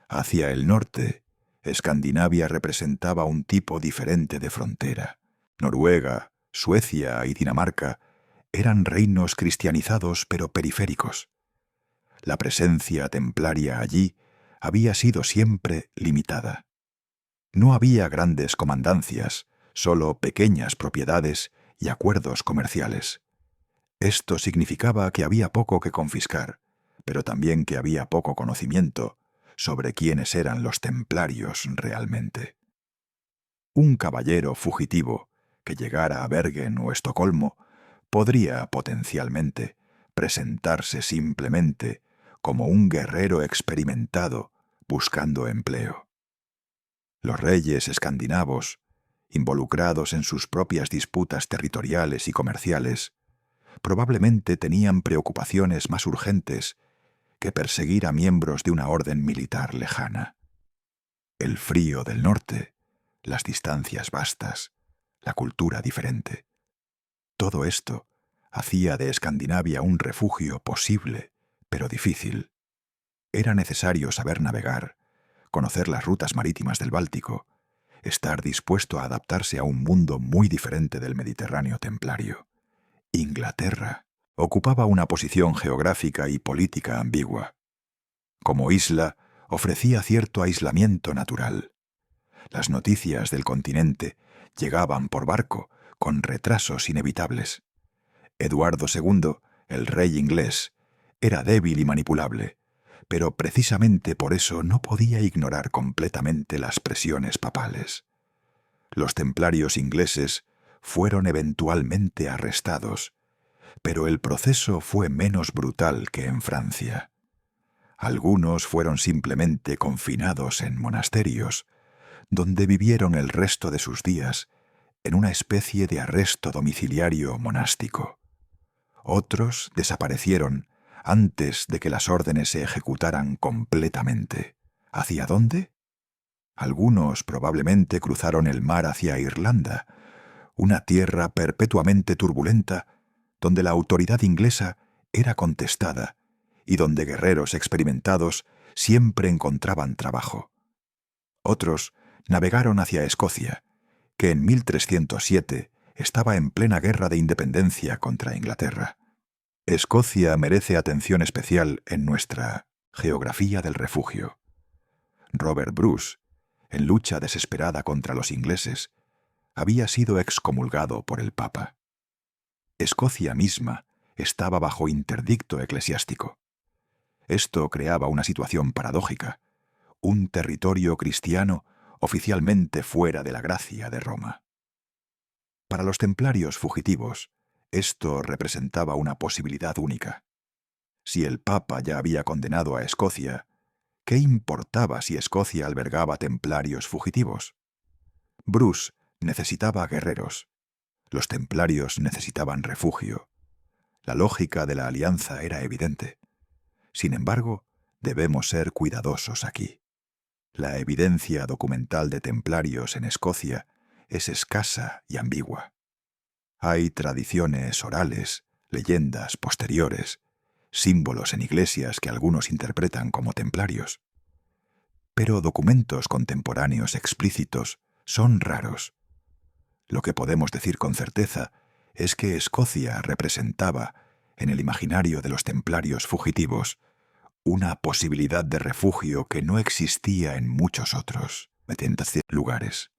Hacia el norte, Escandinavia representaba un tipo diferente de frontera. Noruega, Suecia y Dinamarca eran reinos cristianizados pero periféricos. La presencia templaria allí había sido siempre limitada. No había grandes comandancias, solo pequeñas propiedades y acuerdos comerciales. Esto significaba que había poco que confiscar, pero también que había poco conocimiento sobre quiénes eran los templarios realmente. Un caballero fugitivo que llegara a Bergen o Estocolmo podría potencialmente presentarse simplemente como un guerrero experimentado buscando empleo. Los reyes escandinavos, involucrados en sus propias disputas territoriales y comerciales, probablemente tenían preocupaciones más urgentes que perseguir a miembros de una orden militar lejana. El frío del norte, las distancias vastas, la cultura diferente. Todo esto hacía de Escandinavia un refugio posible, pero difícil. Era necesario saber navegar, conocer las rutas marítimas del Báltico, estar dispuesto a adaptarse a un mundo muy diferente del Mediterráneo templario. Inglaterra ocupaba una posición geográfica y política ambigua. Como isla, ofrecía cierto aislamiento natural. Las noticias del continente llegaban por barco, con retrasos inevitables. Eduardo II, el rey inglés, era débil y manipulable, pero precisamente por eso no podía ignorar completamente las presiones papales. Los templarios ingleses fueron eventualmente arrestados, pero el proceso fue menos brutal que en Francia. Algunos fueron simplemente confinados en monasterios, donde vivieron el resto de sus días en una especie de arresto domiciliario monástico. Otros desaparecieron antes de que las órdenes se ejecutaran completamente. ¿Hacia dónde? Algunos probablemente cruzaron el mar hacia Irlanda, una tierra perpetuamente turbulenta donde la autoridad inglesa era contestada y donde guerreros experimentados siempre encontraban trabajo. Otros navegaron hacia Escocia, que en 1307 estaba en plena guerra de independencia contra Inglaterra. Escocia merece atención especial en nuestra geografía del refugio. Robert Bruce, en lucha desesperada contra los ingleses, había sido excomulgado por el Papa. Escocia misma estaba bajo interdicto eclesiástico. Esto creaba una situación paradójica: un territorio cristiano oficialmente fuera de la gracia de Roma. Para los templarios fugitivos, esto representaba una posibilidad única. Si el Papa ya había condenado a Escocia, ¿qué importaba si Escocia albergaba templarios fugitivos? Bruce necesitaba guerreros. Los templarios necesitaban refugio. La lógica de la alianza era evidente. Sin embargo, debemos ser cuidadosos aquí. La evidencia documental de templarios en Escocia es escasa y ambigua. Hay tradiciones orales, leyendas posteriores, símbolos en iglesias que algunos interpretan como templarios. Pero documentos contemporáneos explícitos son raros. Lo que podemos decir con certeza es que Escocia representaba, en el imaginario de los templarios fugitivos, una posibilidad de refugio que no existía en muchos otros lugares.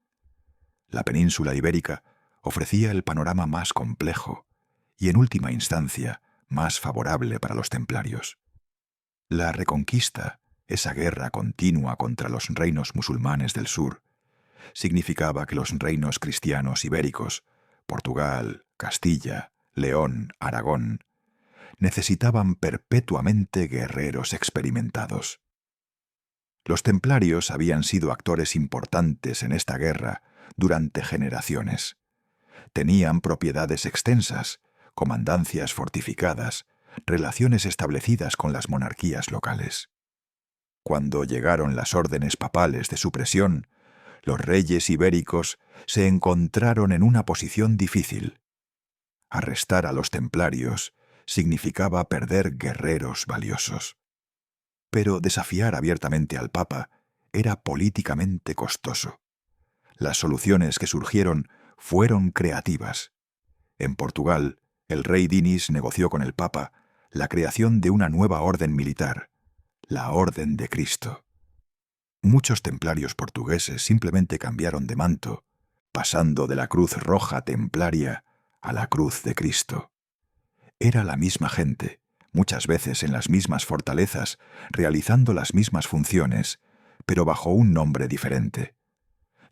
La península ibérica ofrecía el panorama más complejo y, en última instancia, más favorable para los templarios. La Reconquista, esa guerra continua contra los reinos musulmanes del sur, significaba que los reinos cristianos ibéricos, Portugal, Castilla, León, Aragón, necesitaban perpetuamente guerreros experimentados. Los templarios habían sido actores importantes en esta guerra durante generaciones. Tenían propiedades extensas, comandancias fortificadas, relaciones establecidas con las monarquías locales. Cuando llegaron las órdenes papales de supresión, los reyes ibéricos se encontraron en una posición difícil. Arrestar a los templarios significaba perder guerreros valiosos. Pero desafiar abiertamente al Papa era políticamente costoso. Las soluciones que surgieron fueron creativas. En Portugal, el rey Dinis negoció con el Papa la creación de una nueva orden militar, la Orden de Cristo. Muchos templarios portugueses simplemente cambiaron de manto, pasando de la cruz roja templaria a la cruz de Cristo. Era la misma gente, muchas veces en las mismas fortalezas, realizando las mismas funciones, pero bajo un nombre diferente.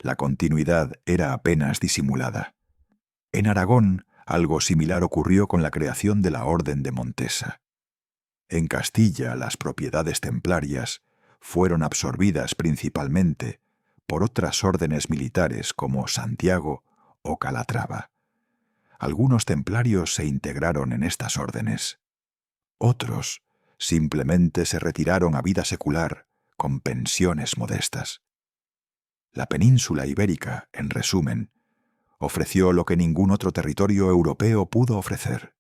La continuidad era apenas disimulada. En Aragón, algo similar ocurrió con la creación de la Orden de Montesa. En Castilla, las propiedades templarias fueron absorbidas principalmente por otras órdenes militares como Santiago o Calatrava. Algunos templarios se integraron en estas órdenes. Otros simplemente se retiraron a vida secular con pensiones modestas. La península ibérica, en resumen, ofreció lo que ningún otro territorio europeo pudo ofrecer: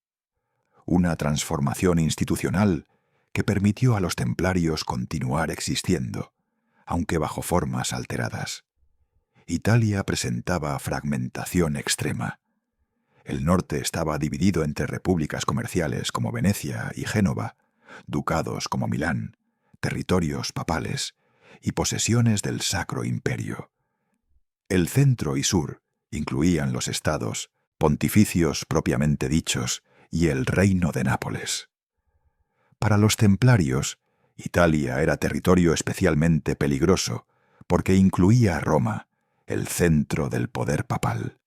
una transformación institucional que permitió a los templarios continuar existiendo, aunque bajo formas alteradas. Italia presentaba fragmentación extrema. El norte estaba dividido entre repúblicas comerciales como Venecia y Génova, ducados como Milán, territorios papales y posesiones del Sacro Imperio. El centro y sur incluían los estados pontificios propiamente dichos y el reino de Nápoles. Para los templarios, Italia era territorio especialmente peligroso porque incluía a Roma, el centro del poder papal.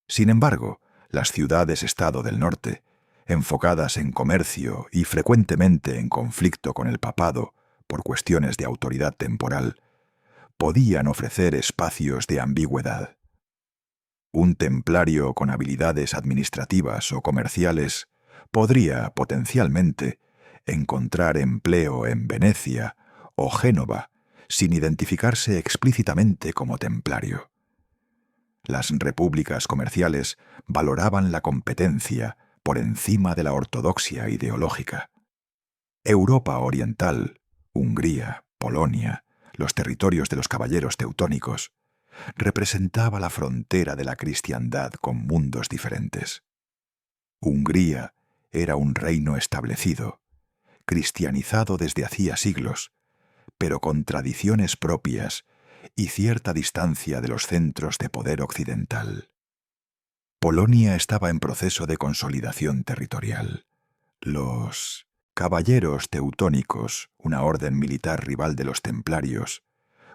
Sin embargo, las ciudades-estado del norte, enfocadas en comercio y frecuentemente en conflicto con el papado por cuestiones de autoridad temporal, podían ofrecer espacios de ambigüedad. Un templario con habilidades administrativas o comerciales podría, potencialmente, encontrar empleo en Venecia o Génova sin identificarse explícitamente como templario. Las repúblicas comerciales valoraban la competencia por encima de la ortodoxia ideológica. Europa oriental, Hungría, Polonia, los territorios de los caballeros teutónicos, representaba la frontera de la cristiandad con mundos diferentes. Hungría era un reino establecido, cristianizado desde hacía siglos, pero con tradiciones propias y cierta distancia de los centros de poder occidental. Polonia estaba en proceso de consolidación territorial. Los Caballeros teutónicos, una orden militar rival de los templarios,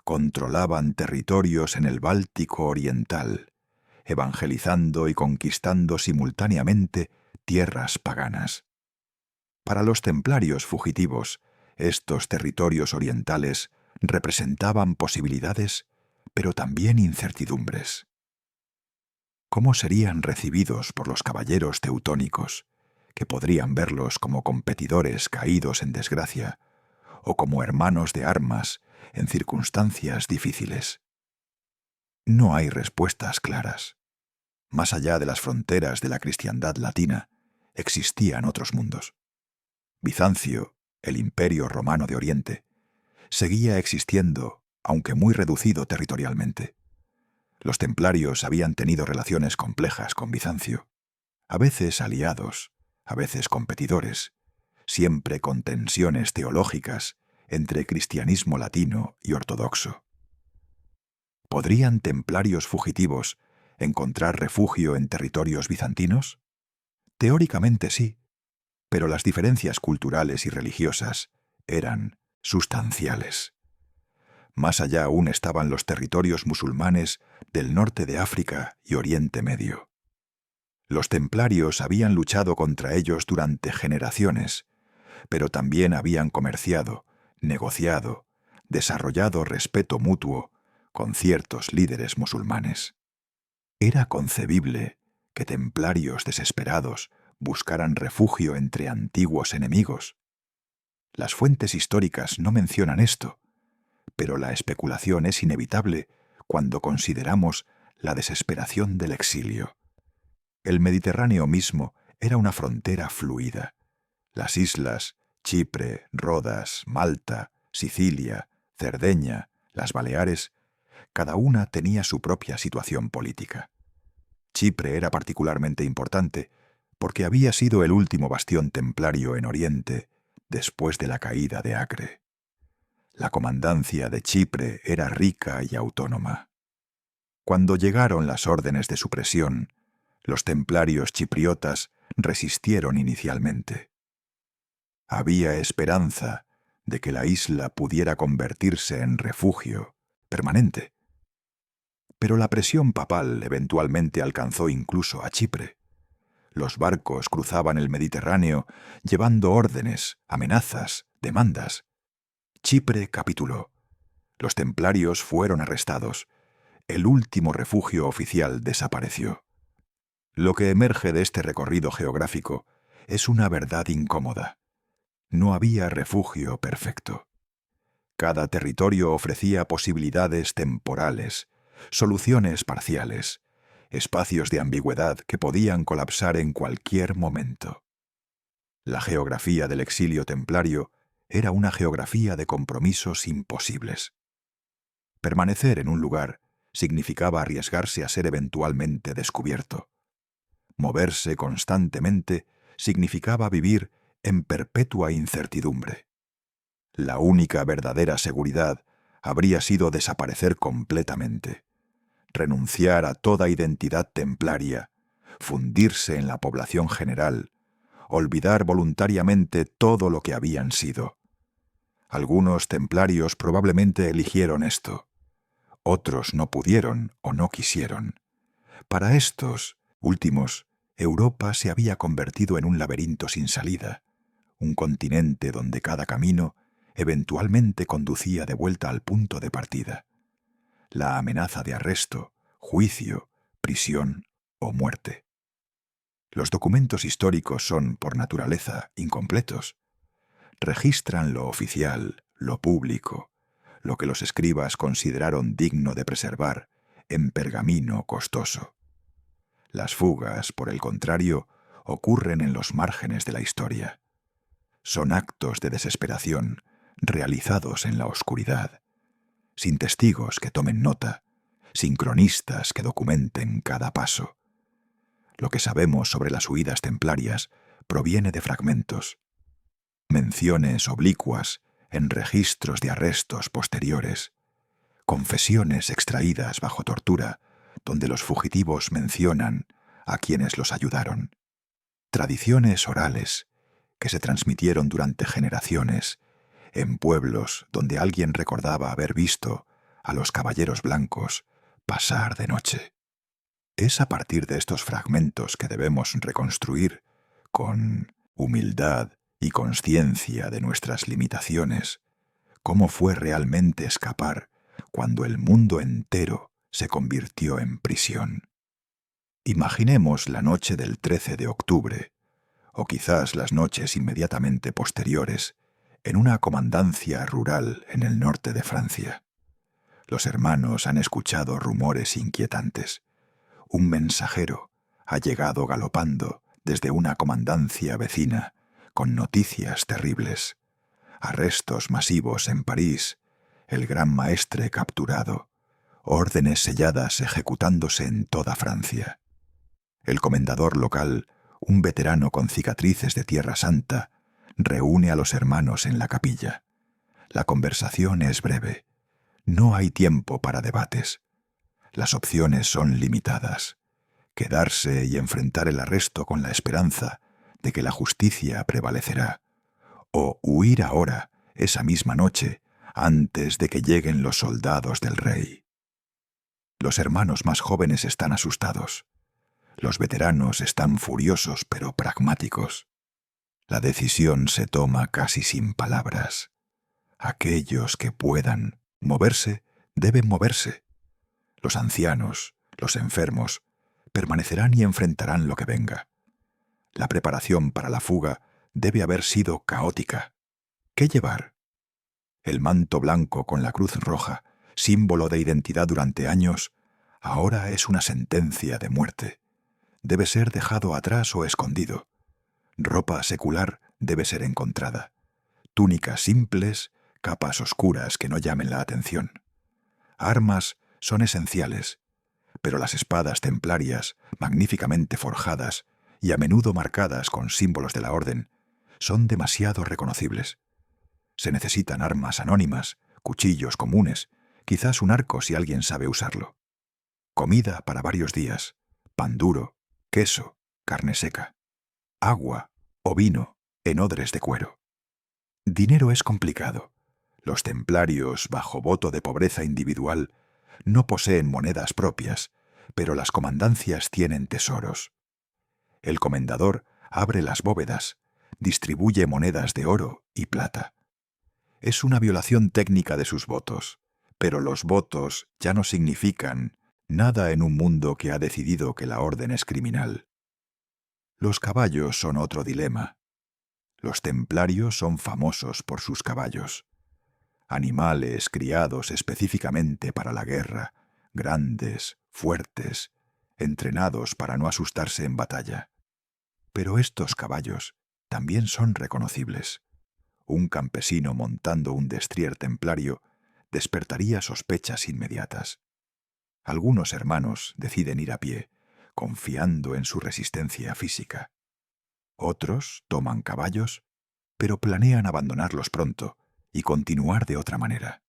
controlaban territorios en el Báltico oriental, evangelizando y conquistando simultáneamente tierras paganas. Para los templarios fugitivos, estos territorios orientales representaban posibilidades, pero también incertidumbres. ¿Cómo serían recibidos por los caballeros teutónicos, que podrían verlos como competidores caídos en desgracia o como hermanos de armas en circunstancias difíciles? No hay respuestas claras. Más allá de las fronteras de la cristiandad latina, existían otros mundos. Bizancio, el Imperio Romano de Oriente, seguía existiendo, aunque muy reducido territorialmente. Los templarios habían tenido relaciones complejas con Bizancio, a veces aliados, a veces competidores, siempre con tensiones teológicas entre cristianismo latino y ortodoxo. ¿Podrían templarios fugitivos encontrar refugio en territorios bizantinos? Teóricamente sí, pero las diferencias culturales y religiosas eran sustanciales. Más allá aún estaban los territorios musulmanes del norte de África y Oriente Medio. Los templarios habían luchado contra ellos durante generaciones, pero también habían comerciado, negociado, desarrollado respeto mutuo con ciertos líderes musulmanes. ¿Era concebible que templarios desesperados buscaran refugio entre antiguos enemigos? Las fuentes históricas no mencionan esto, pero la especulación es inevitable cuando consideramos la desesperación del exilio. El Mediterráneo mismo era una frontera fluida. Las islas, Chipre, Rodas, Malta, Sicilia, Cerdeña, las Baleares, cada una tenía su propia situación política. Chipre era particularmente importante porque había sido el último bastión templario en Oriente después de la caída de Acre. La comandancia de Chipre era rica y autónoma. Cuando llegaron las órdenes de supresión, los templarios chipriotas resistieron inicialmente. Había esperanza de que la isla pudiera convertirse en refugio permanente. Pero la presión papal eventualmente alcanzó incluso a Chipre. Los barcos cruzaban el Mediterráneo llevando órdenes, amenazas, demandas. Chipre capituló. Los templarios fueron arrestados. El último refugio oficial desapareció. Lo que emerge de este recorrido geográfico es una verdad incómoda. No había refugio perfecto. Cada territorio ofrecía posibilidades temporales, soluciones parciales, espacios de ambigüedad que podían colapsar en cualquier momento. La geografía del exilio templario era una geografía de compromisos imposibles. Permanecer en un lugar significaba arriesgarse a ser eventualmente descubierto. Moverse constantemente significaba vivir en perpetua incertidumbre. La única verdadera seguridad habría sido desaparecer completamente, renunciar a toda identidad templaria, fundirse en la población general, olvidar voluntariamente todo lo que habían sido. Algunos templarios probablemente eligieron esto. Otros no pudieron o no quisieron. Para estos últimos, Europa se había convertido en un laberinto sin salida, un continente donde cada camino eventualmente conducía de vuelta al punto de partida. La amenaza de arresto, juicio, prisión o muerte. Los documentos históricos son, por naturaleza, incompletos. Registran lo oficial, lo público, lo que los escribas consideraron digno de preservar en pergamino costoso. Las fugas, por el contrario, ocurren en los márgenes de la historia. Son actos de desesperación realizados en la oscuridad, sin testigos que tomen nota, sin cronistas que documenten cada paso. Lo que sabemos sobre las huidas templarias proviene de fragmentos, menciones oblicuas en registros de arrestos posteriores, confesiones extraídas bajo tortura, donde los fugitivos mencionan a quienes los ayudaron, tradiciones orales que se transmitieron durante generaciones en pueblos donde alguien recordaba haber visto a los caballeros blancos pasar de noche. Es a partir de estos fragmentos que debemos reconstruir, con humildad y conciencia de nuestras limitaciones, cómo fue realmente escapar cuando el mundo entero se convirtió en prisión. Imaginemos la noche del 13 de octubre, o quizás las noches inmediatamente posteriores, en una comandancia rural en el norte de Francia. Los hermanos han escuchado rumores inquietantes. Un mensajero ha llegado galopando desde una comandancia vecina con noticias terribles. Arrestos masivos en París, el gran maestre capturado, órdenes selladas ejecutándose en toda Francia. El comendador local, un veterano con cicatrices de Tierra Santa, reúne a los hermanos en la capilla. La conversación es breve. No hay tiempo para debates. Las opciones son limitadas. Quedarse y enfrentar el arresto con la esperanza de que la justicia prevalecerá, o huir ahora, esa misma noche, antes de que lleguen los soldados del rey. Los hermanos más jóvenes están asustados. Los veteranos están furiosos pero pragmáticos. La decisión se toma casi sin palabras. Aquellos que puedan moverse deben moverse. Los ancianos, los enfermos, permanecerán y enfrentarán lo que venga. La preparación para la fuga debe haber sido caótica. ¿Qué llevar? El manto blanco con la cruz roja, símbolo de identidad durante años, ahora es una sentencia de muerte. Debe ser dejado atrás o escondido. Ropa secular debe ser encontrada. Túnicas simples, capas oscuras que no llamen la atención. Armas son esenciales, pero las espadas templarias, magníficamente forjadas y a menudo marcadas con símbolos de la orden, son demasiado reconocibles. Se necesitan armas anónimas, cuchillos comunes, quizás un arco si alguien sabe usarlo. Comida para varios días, pan duro, queso, carne seca, agua o vino en odres de cuero. Dinero es complicado. Los templarios, bajo voto de pobreza individual, no poseen monedas propias, pero las comandancias tienen tesoros. El comendador abre las bóvedas, distribuye monedas de oro y plata. Es una violación técnica de sus votos, pero los votos ya no significan nada en un mundo que ha decidido que la orden es criminal. Los caballos son otro dilema. Los templarios son famosos por sus caballos. Animales criados específicamente para la guerra, grandes, fuertes, entrenados para no asustarse en batalla. Pero estos caballos también son reconocibles. Un campesino montando un destrier templario despertaría sospechas inmediatas. Algunos hermanos deciden ir a pie, confiando en su resistencia física. Otros toman caballos, pero planean abandonarlos pronto y continuar de otra manera.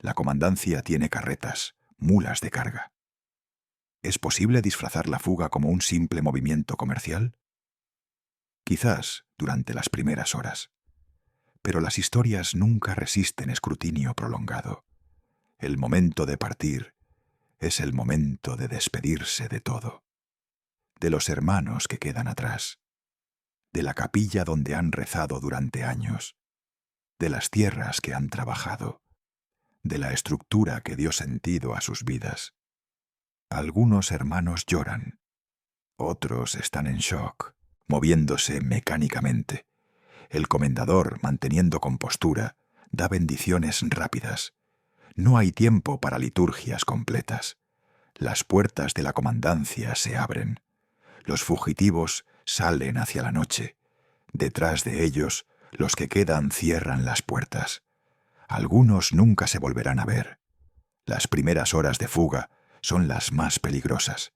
La comandancia tiene carretas, mulas de carga. ¿Es posible disfrazar la fuga como un simple movimiento comercial? Quizás durante las primeras horas. Pero las historias nunca resisten escrutinio prolongado. El momento de partir es el momento de despedirse de todo. De los hermanos que quedan atrás. De la capilla donde han rezado durante años. De las tierras que han trabajado. De la estructura que dio sentido a sus vidas. Algunos hermanos lloran. Otros están en shock, moviéndose mecánicamente. El comendador, manteniendo compostura, da bendiciones rápidas. No hay tiempo para liturgias completas. Las puertas de la comandancia se abren. Los fugitivos salen hacia la noche. Detrás de ellos, los que quedan cierran las puertas. Algunos nunca se volverán a ver. Las primeras horas de fuga son las más peligrosas.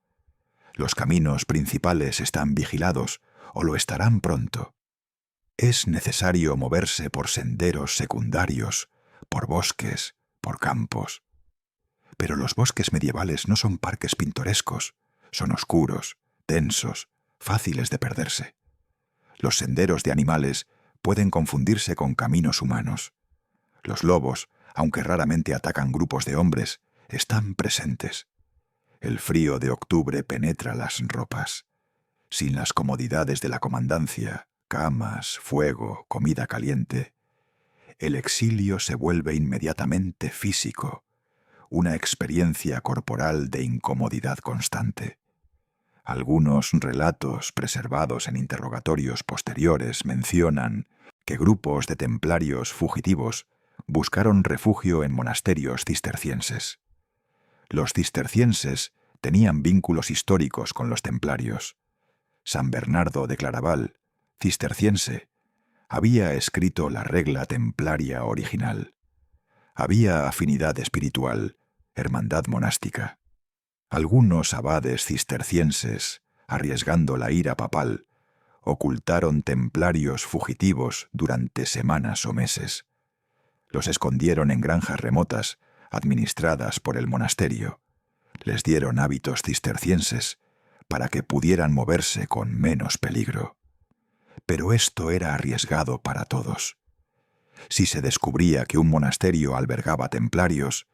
Los caminos principales están vigilados o lo estarán pronto. Es necesario moverse por senderos secundarios, por bosques, por campos. Pero los bosques medievales no son parques pintorescos, son oscuros, densos, fáciles de perderse. Los senderos de animales pueden confundirse con caminos humanos. Los lobos, aunque raramente atacan grupos de hombres, están presentes. El frío de octubre penetra las ropas. Sin las comodidades de la comandancia, camas, fuego, comida caliente, el exilio se vuelve inmediatamente físico, una experiencia corporal de incomodidad constante. Algunos relatos preservados en interrogatorios posteriores mencionan que grupos de templarios fugitivos buscaron refugio en monasterios cistercienses. Los cistercienses tenían vínculos históricos con los templarios. San Bernardo de Claraval, cisterciense, había escrito la regla templaria original. Había afinidad espiritual, hermandad monástica. Algunos abades cistercienses, arriesgando la ira papal, ocultaron templarios fugitivos durante semanas o meses. Los escondieron en granjas remotas, administradas por el monasterio. Les dieron hábitos cistercienses para que pudieran moverse con menos peligro. Pero esto era arriesgado para todos. Si se descubría que un monasterio albergaba templarios,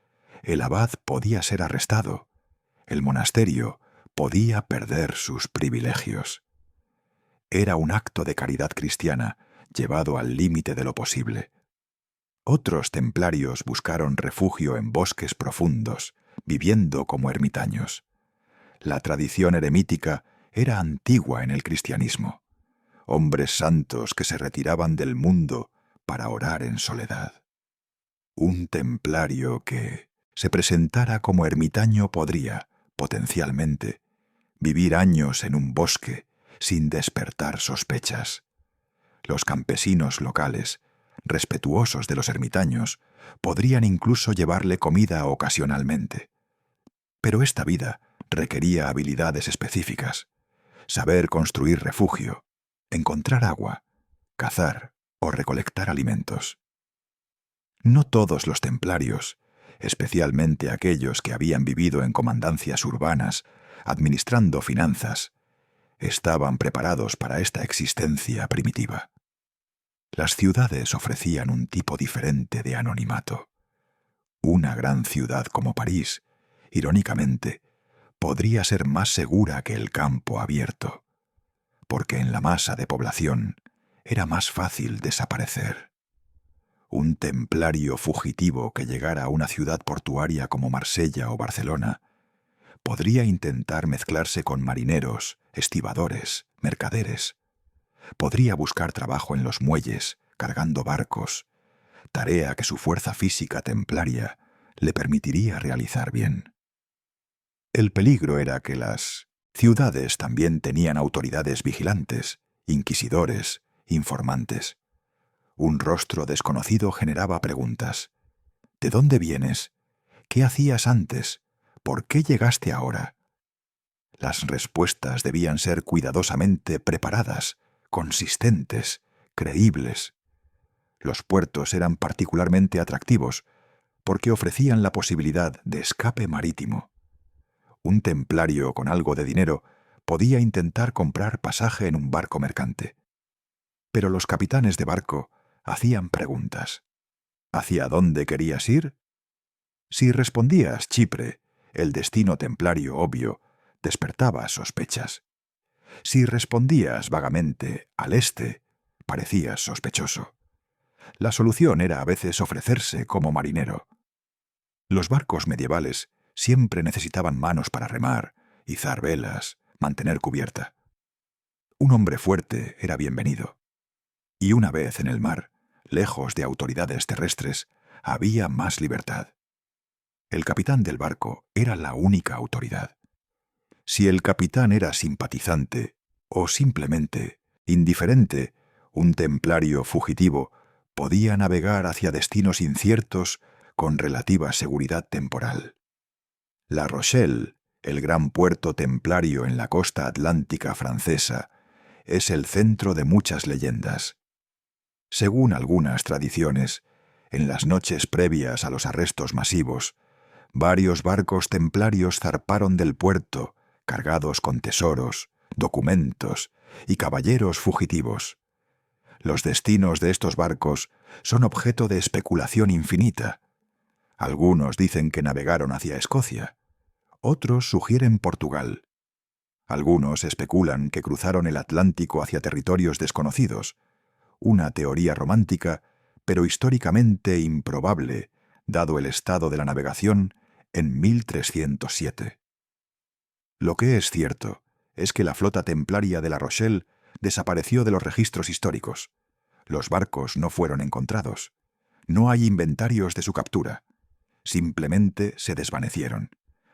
el abad podía ser arrestado. El monasterio podía perder sus privilegios. Era un acto de caridad cristiana llevado al límite de lo posible. Otros templarios buscaron refugio en bosques profundos, viviendo como ermitaños. La tradición eremítica era antigua en el cristianismo. Hombres santos que se retiraban del mundo para orar en soledad. Un templario que se presentara como ermitaño podría, potencialmente, vivir años en un bosque sin despertar sospechas. Los campesinos locales, respetuosos de los ermitaños, podrían incluso llevarle comida ocasionalmente. Pero esta vida requería habilidades específicas: saber construir refugio, encontrar agua, cazar o recolectar alimentos. No todos los templarios, especialmente aquellos que habían vivido en comandancias urbanas, administrando finanzas, estaban preparados para esta existencia primitiva. Las ciudades ofrecían un tipo diferente de anonimato. Una gran ciudad como París, irónicamente, podría ser más segura que el campo abierto, porque en la masa de población era más fácil desaparecer. Un templario fugitivo que llegara a una ciudad portuaria como Marsella o Barcelona podría intentar mezclarse con marineros, estibadores, mercaderes. Podría buscar trabajo en los muelles, cargando barcos, tarea que su fuerza física templaria le permitiría realizar bien. El peligro era que las ciudades también tenían autoridades vigilantes, inquisidores, informantes. Un rostro desconocido generaba preguntas. ¿De dónde vienes? ¿Qué hacías antes? ¿Por qué llegaste ahora? Las respuestas debían ser cuidadosamente preparadas, consistentes, creíbles. Los puertos eran particularmente atractivos porque ofrecían la posibilidad de escape marítimo. Un templario con algo de dinero podía intentar comprar pasaje en un barco mercante. Pero los capitanes de barco hacían preguntas. ¿Hacia dónde querías ir? Si respondías Chipre, el destino templario obvio, despertaba sospechas. Si respondías vagamente al este, parecías sospechoso. La solución era a veces ofrecerse como marinero. Los barcos medievales siempre necesitaban manos para remar, izar velas, mantener cubierta. Un hombre fuerte era bienvenido. Y una vez en el mar, lejos de autoridades terrestres, había más libertad. El capitán del barco era la única autoridad. Si el capitán era simpatizante o simplemente indiferente, un templario fugitivo podía navegar hacia destinos inciertos con relativa seguridad temporal. La Rochelle, el gran puerto templario en la costa atlántica francesa, es el centro de muchas leyendas. Según algunas tradiciones, en las noches previas a los arrestos masivos, varios barcos templarios zarparon del puerto, cargados con tesoros, documentos y caballeros fugitivos. Los destinos de estos barcos son objeto de especulación infinita. Algunos dicen que navegaron hacia Escocia, otros sugieren Portugal. Algunos especulan que cruzaron el Atlántico hacia territorios desconocidos, una teoría romántica, pero históricamente improbable, dado el estado de la navegación en 1307. Lo que es cierto es que la flota templaria de La Rochelle desapareció de los registros históricos. Los barcos no fueron encontrados. No hay inventarios de su captura. Simplemente se desvanecieron.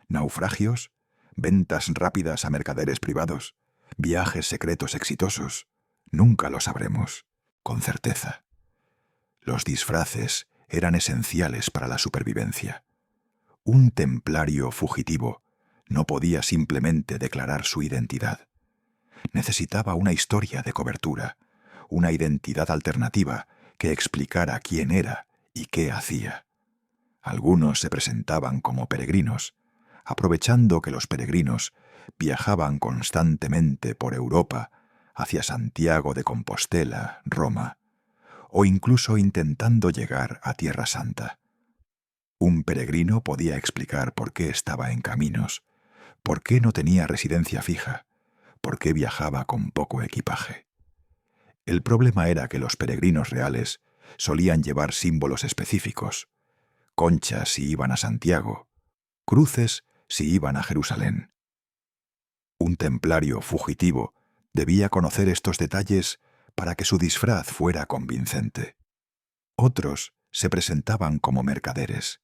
Naufragios, ventas rápidas a mercaderes privados, viajes secretos exitosos. Nunca lo sabremos, con certeza. Los disfraces eran esenciales para la supervivencia. Un templario fugitivo no podía simplemente declarar su identidad. Necesitaba una historia de cobertura, una identidad alternativa que explicara quién era y qué hacía. Algunos se presentaban como peregrinos, aprovechando que los peregrinos viajaban constantemente por Europa hacia Santiago de Compostela, Roma, o incluso intentando llegar a Tierra Santa. Un peregrino podía explicar por qué estaba en caminos, por qué no tenía residencia fija, por qué viajaba con poco equipaje. El problema era que los peregrinos reales solían llevar símbolos específicos: conchas si iban a Santiago, cruces si iban a Jerusalén. Un templario fugitivo debía conocer estos detalles para que su disfraz fuera convincente. Otros se presentaban como mercaderes.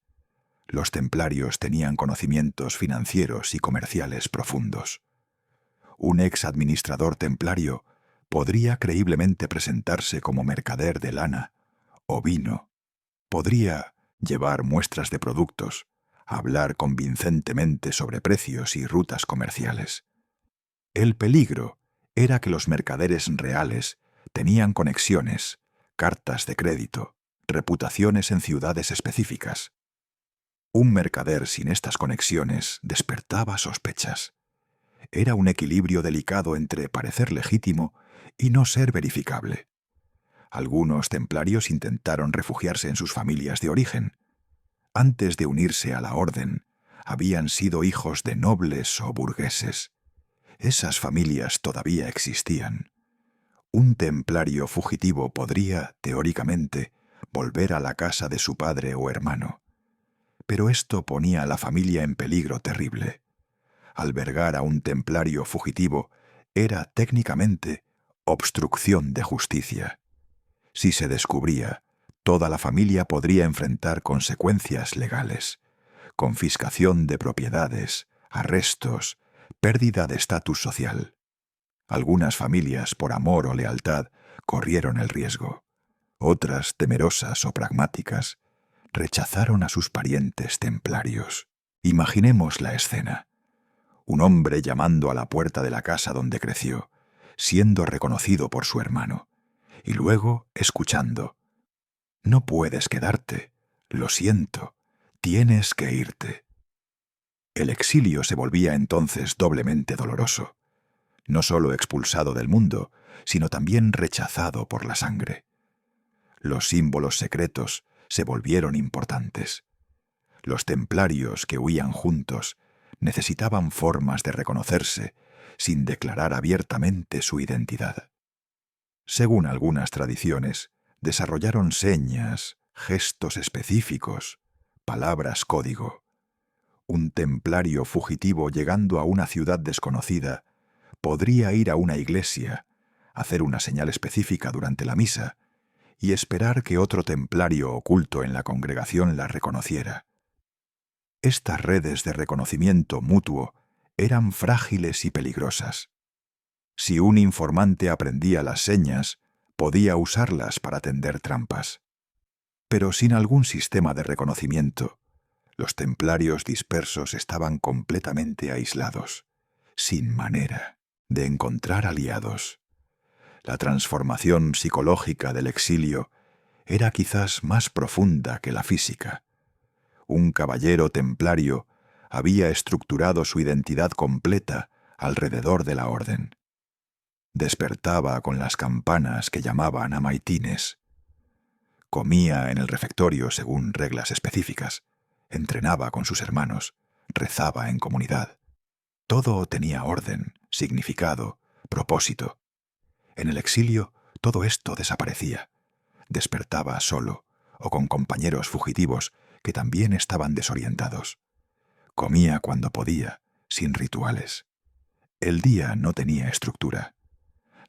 Los templarios tenían conocimientos financieros y comerciales profundos. Un ex administrador templario podría creíblemente presentarse como mercader de lana o vino. Podría llevar muestras de productos, hablar convincentemente sobre precios y rutas comerciales. El peligro era que los mercaderes reales tenían conexiones, cartas de crédito, reputaciones en ciudades específicas. Un mercader sin estas conexiones despertaba sospechas. Era un equilibrio delicado entre parecer legítimo y no ser verificable. Algunos templarios intentaron refugiarse en sus familias de origen. Antes de unirse a la orden, habían sido hijos de nobles o burgueses. Esas familias todavía existían. Un templario fugitivo podría, teóricamente, volver a la casa de su padre o hermano. Pero esto ponía a la familia en peligro terrible. Albergar a un templario fugitivo era técnicamente obstrucción de justicia. Si se descubría, toda la familia podría enfrentar consecuencias legales: confiscación de propiedades, arrestos, pérdida de estatus social. Algunas familias, por amor o lealtad, corrieron el riesgo. Otras, temerosas o pragmáticas, rechazaron a sus parientes templarios. Imaginemos la escena: un hombre llamando a la puerta de la casa donde creció, siendo reconocido por su hermano, y luego escuchando: «No puedes quedarte, lo siento, tienes que irte». El exilio se volvía entonces doblemente doloroso. No solo expulsado del mundo, sino también rechazado por la sangre. Los símbolos secretos se volvieron importantes. Los templarios que huían juntos necesitaban formas de reconocerse sin declarar abiertamente su identidad. Según algunas tradiciones, desarrollaron señas, gestos específicos, palabras código. Un templario fugitivo llegando a una ciudad desconocida podría ir a una iglesia, hacer una señal específica durante la misa y esperar que otro templario oculto en la congregación la reconociera. Estas redes de reconocimiento mutuo eran frágiles y peligrosas. Si un informante aprendía las señas, podía usarlas para tender trampas. Pero sin algún sistema de reconocimiento, los templarios dispersos estaban completamente aislados, sin manera de encontrar aliados. La transformación psicológica del exilio era quizás más profunda que la física. Un caballero templario había estructurado su identidad completa alrededor de la orden. despertaba con las campanas que llamaban a maitines. Comía en el refectorio según reglas específicas, entrenaba con sus hermanos, rezaba en comunidad. Todo tenía orden, significado, propósito. En el exilio todo esto desaparecía. Despertaba solo o con compañeros fugitivos que también estaban desorientados. Comía cuando podía, sin rituales. El día no tenía estructura.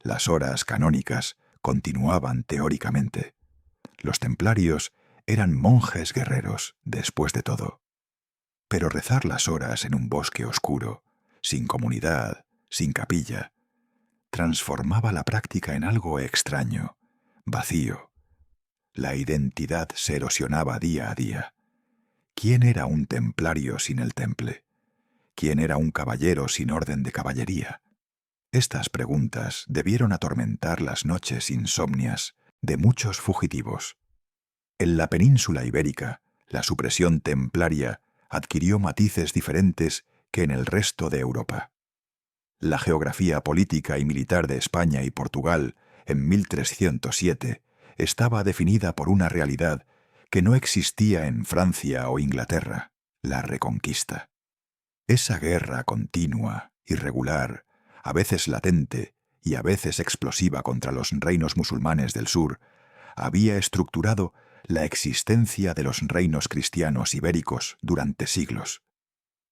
Las horas canónicas continuaban teóricamente. Los templarios eran monjes guerreros, después de todo. Pero rezar las horas en un bosque oscuro, sin comunidad, sin capilla, transformaba la práctica en algo extraño, vacío. La identidad se erosionaba día a día. ¿Quién era un templario sin el temple? ¿Quién era un caballero sin orden de caballería? Estas preguntas debieron atormentar las noches insomnias de muchos fugitivos. En la península ibérica, la supresión templaria adquirió matices diferentes que en el resto de Europa. La geografía política y militar de España y Portugal en 1307 estaba definida por una realidad que no existía en Francia o Inglaterra, la Reconquista. Esa guerra continua, irregular, a veces latente y a veces explosiva contra los reinos musulmanes del sur, había estructurado la existencia de los reinos cristianos ibéricos durante siglos.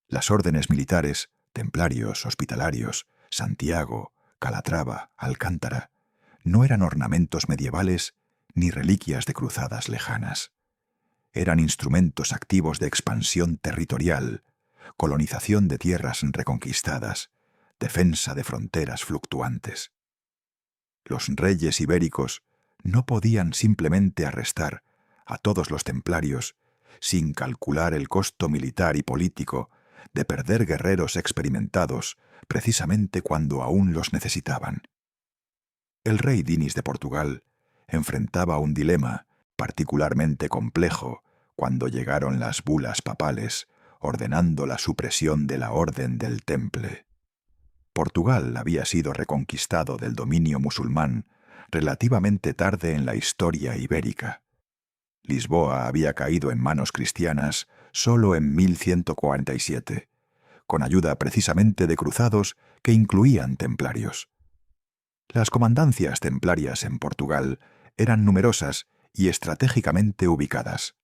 Las órdenes militares, templarios, hospitalarios, Santiago, Calatrava, Alcántara, no eran ornamentos medievales ni reliquias de cruzadas lejanas. Eran instrumentos activos de expansión territorial, colonización de tierras reconquistadas, defensa de fronteras fluctuantes. Los reyes ibéricos no podían simplemente arrestar a todos los templarios sin calcular el costo militar y político de perder guerreros experimentados precisamente cuando aún los necesitaban. El rey Dinis de Portugal enfrentaba un dilema particularmente complejo cuando llegaron las bulas papales ordenando la supresión de la Orden del Temple. Portugal había sido reconquistado del dominio musulmán relativamente tarde en la historia ibérica. Lisboa había caído en manos cristianas solo en 1147, con ayuda precisamente de cruzados que incluían templarios. Las comandancias templarias en Portugal eran numerosas y estratégicamente ubicadas.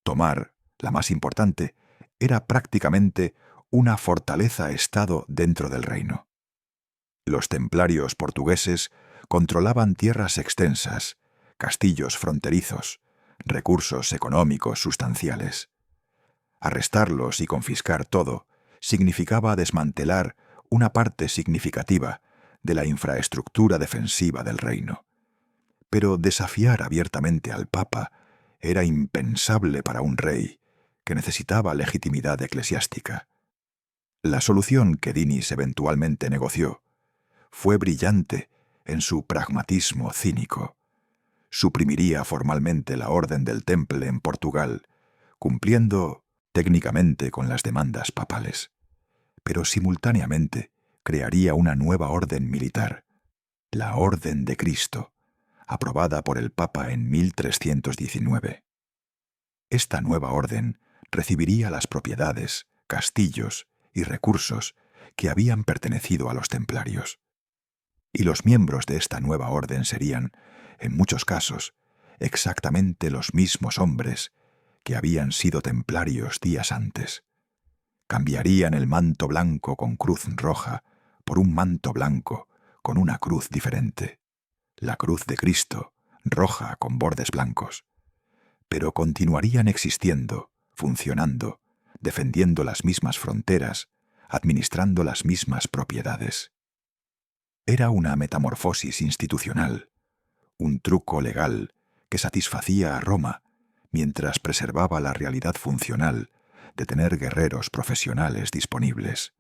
Tomar, la más importante, era prácticamente una fortaleza-estado dentro del reino. Los templarios portugueses controlaban tierras extensas, castillos fronterizos, recursos económicos sustanciales. Arrestarlos y confiscar todo significaba desmantelar una parte significativa de la infraestructura defensiva del reino. Pero desafiar abiertamente al Papa era impensable para un rey que necesitaba legitimidad eclesiástica. La solución que Dinis eventualmente negoció fue brillante en su pragmatismo cínico. Suprimiría formalmente la Orden del Temple en Portugal, cumpliendo técnicamente con las demandas papales, pero simultáneamente crearía una nueva orden militar, la Orden de Cristo, aprobada por el Papa en 1319. Esta nueva orden recibiría las propiedades, castillos y recursos que habían pertenecido a los templarios. Y los miembros de esta nueva orden serían, en muchos casos, exactamente los mismos hombres que habían sido templarios días antes. Cambiarían el manto blanco con cruz roja por un manto blanco con una cruz diferente, la cruz de Cristo, roja con bordes blancos. Pero continuarían existiendo, funcionando, defendiendo las mismas fronteras, administrando las mismas propiedades. Era una metamorfosis institucional, un truco legal que satisfacía a Roma mientras preservaba la realidad funcional de tener guerreros profesionales disponibles.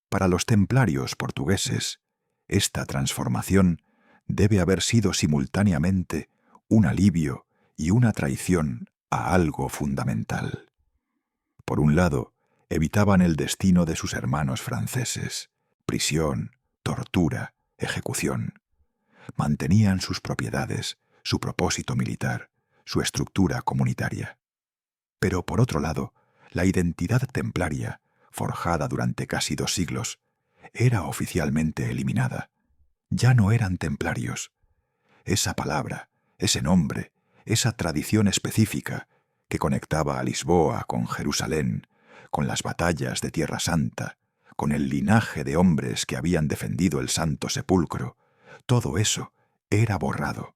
Para los templarios portugueses, esta transformación debe haber sido simultáneamente un alivio y una traición a algo fundamental. Por un lado, evitaban el destino de sus hermanos franceses, prisión, tortura, ejecución. Mantenían sus propiedades, su propósito militar, su estructura comunitaria. Pero, por otro lado, la identidad templaria, forjada durante casi 2 siglos, era oficialmente eliminada. Ya no eran templarios. Esa palabra, ese nombre, esa tradición específica que conectaba a Lisboa con Jerusalén, con las batallas de Tierra Santa, con el linaje de hombres que habían defendido el Santo Sepulcro, todo eso era borrado.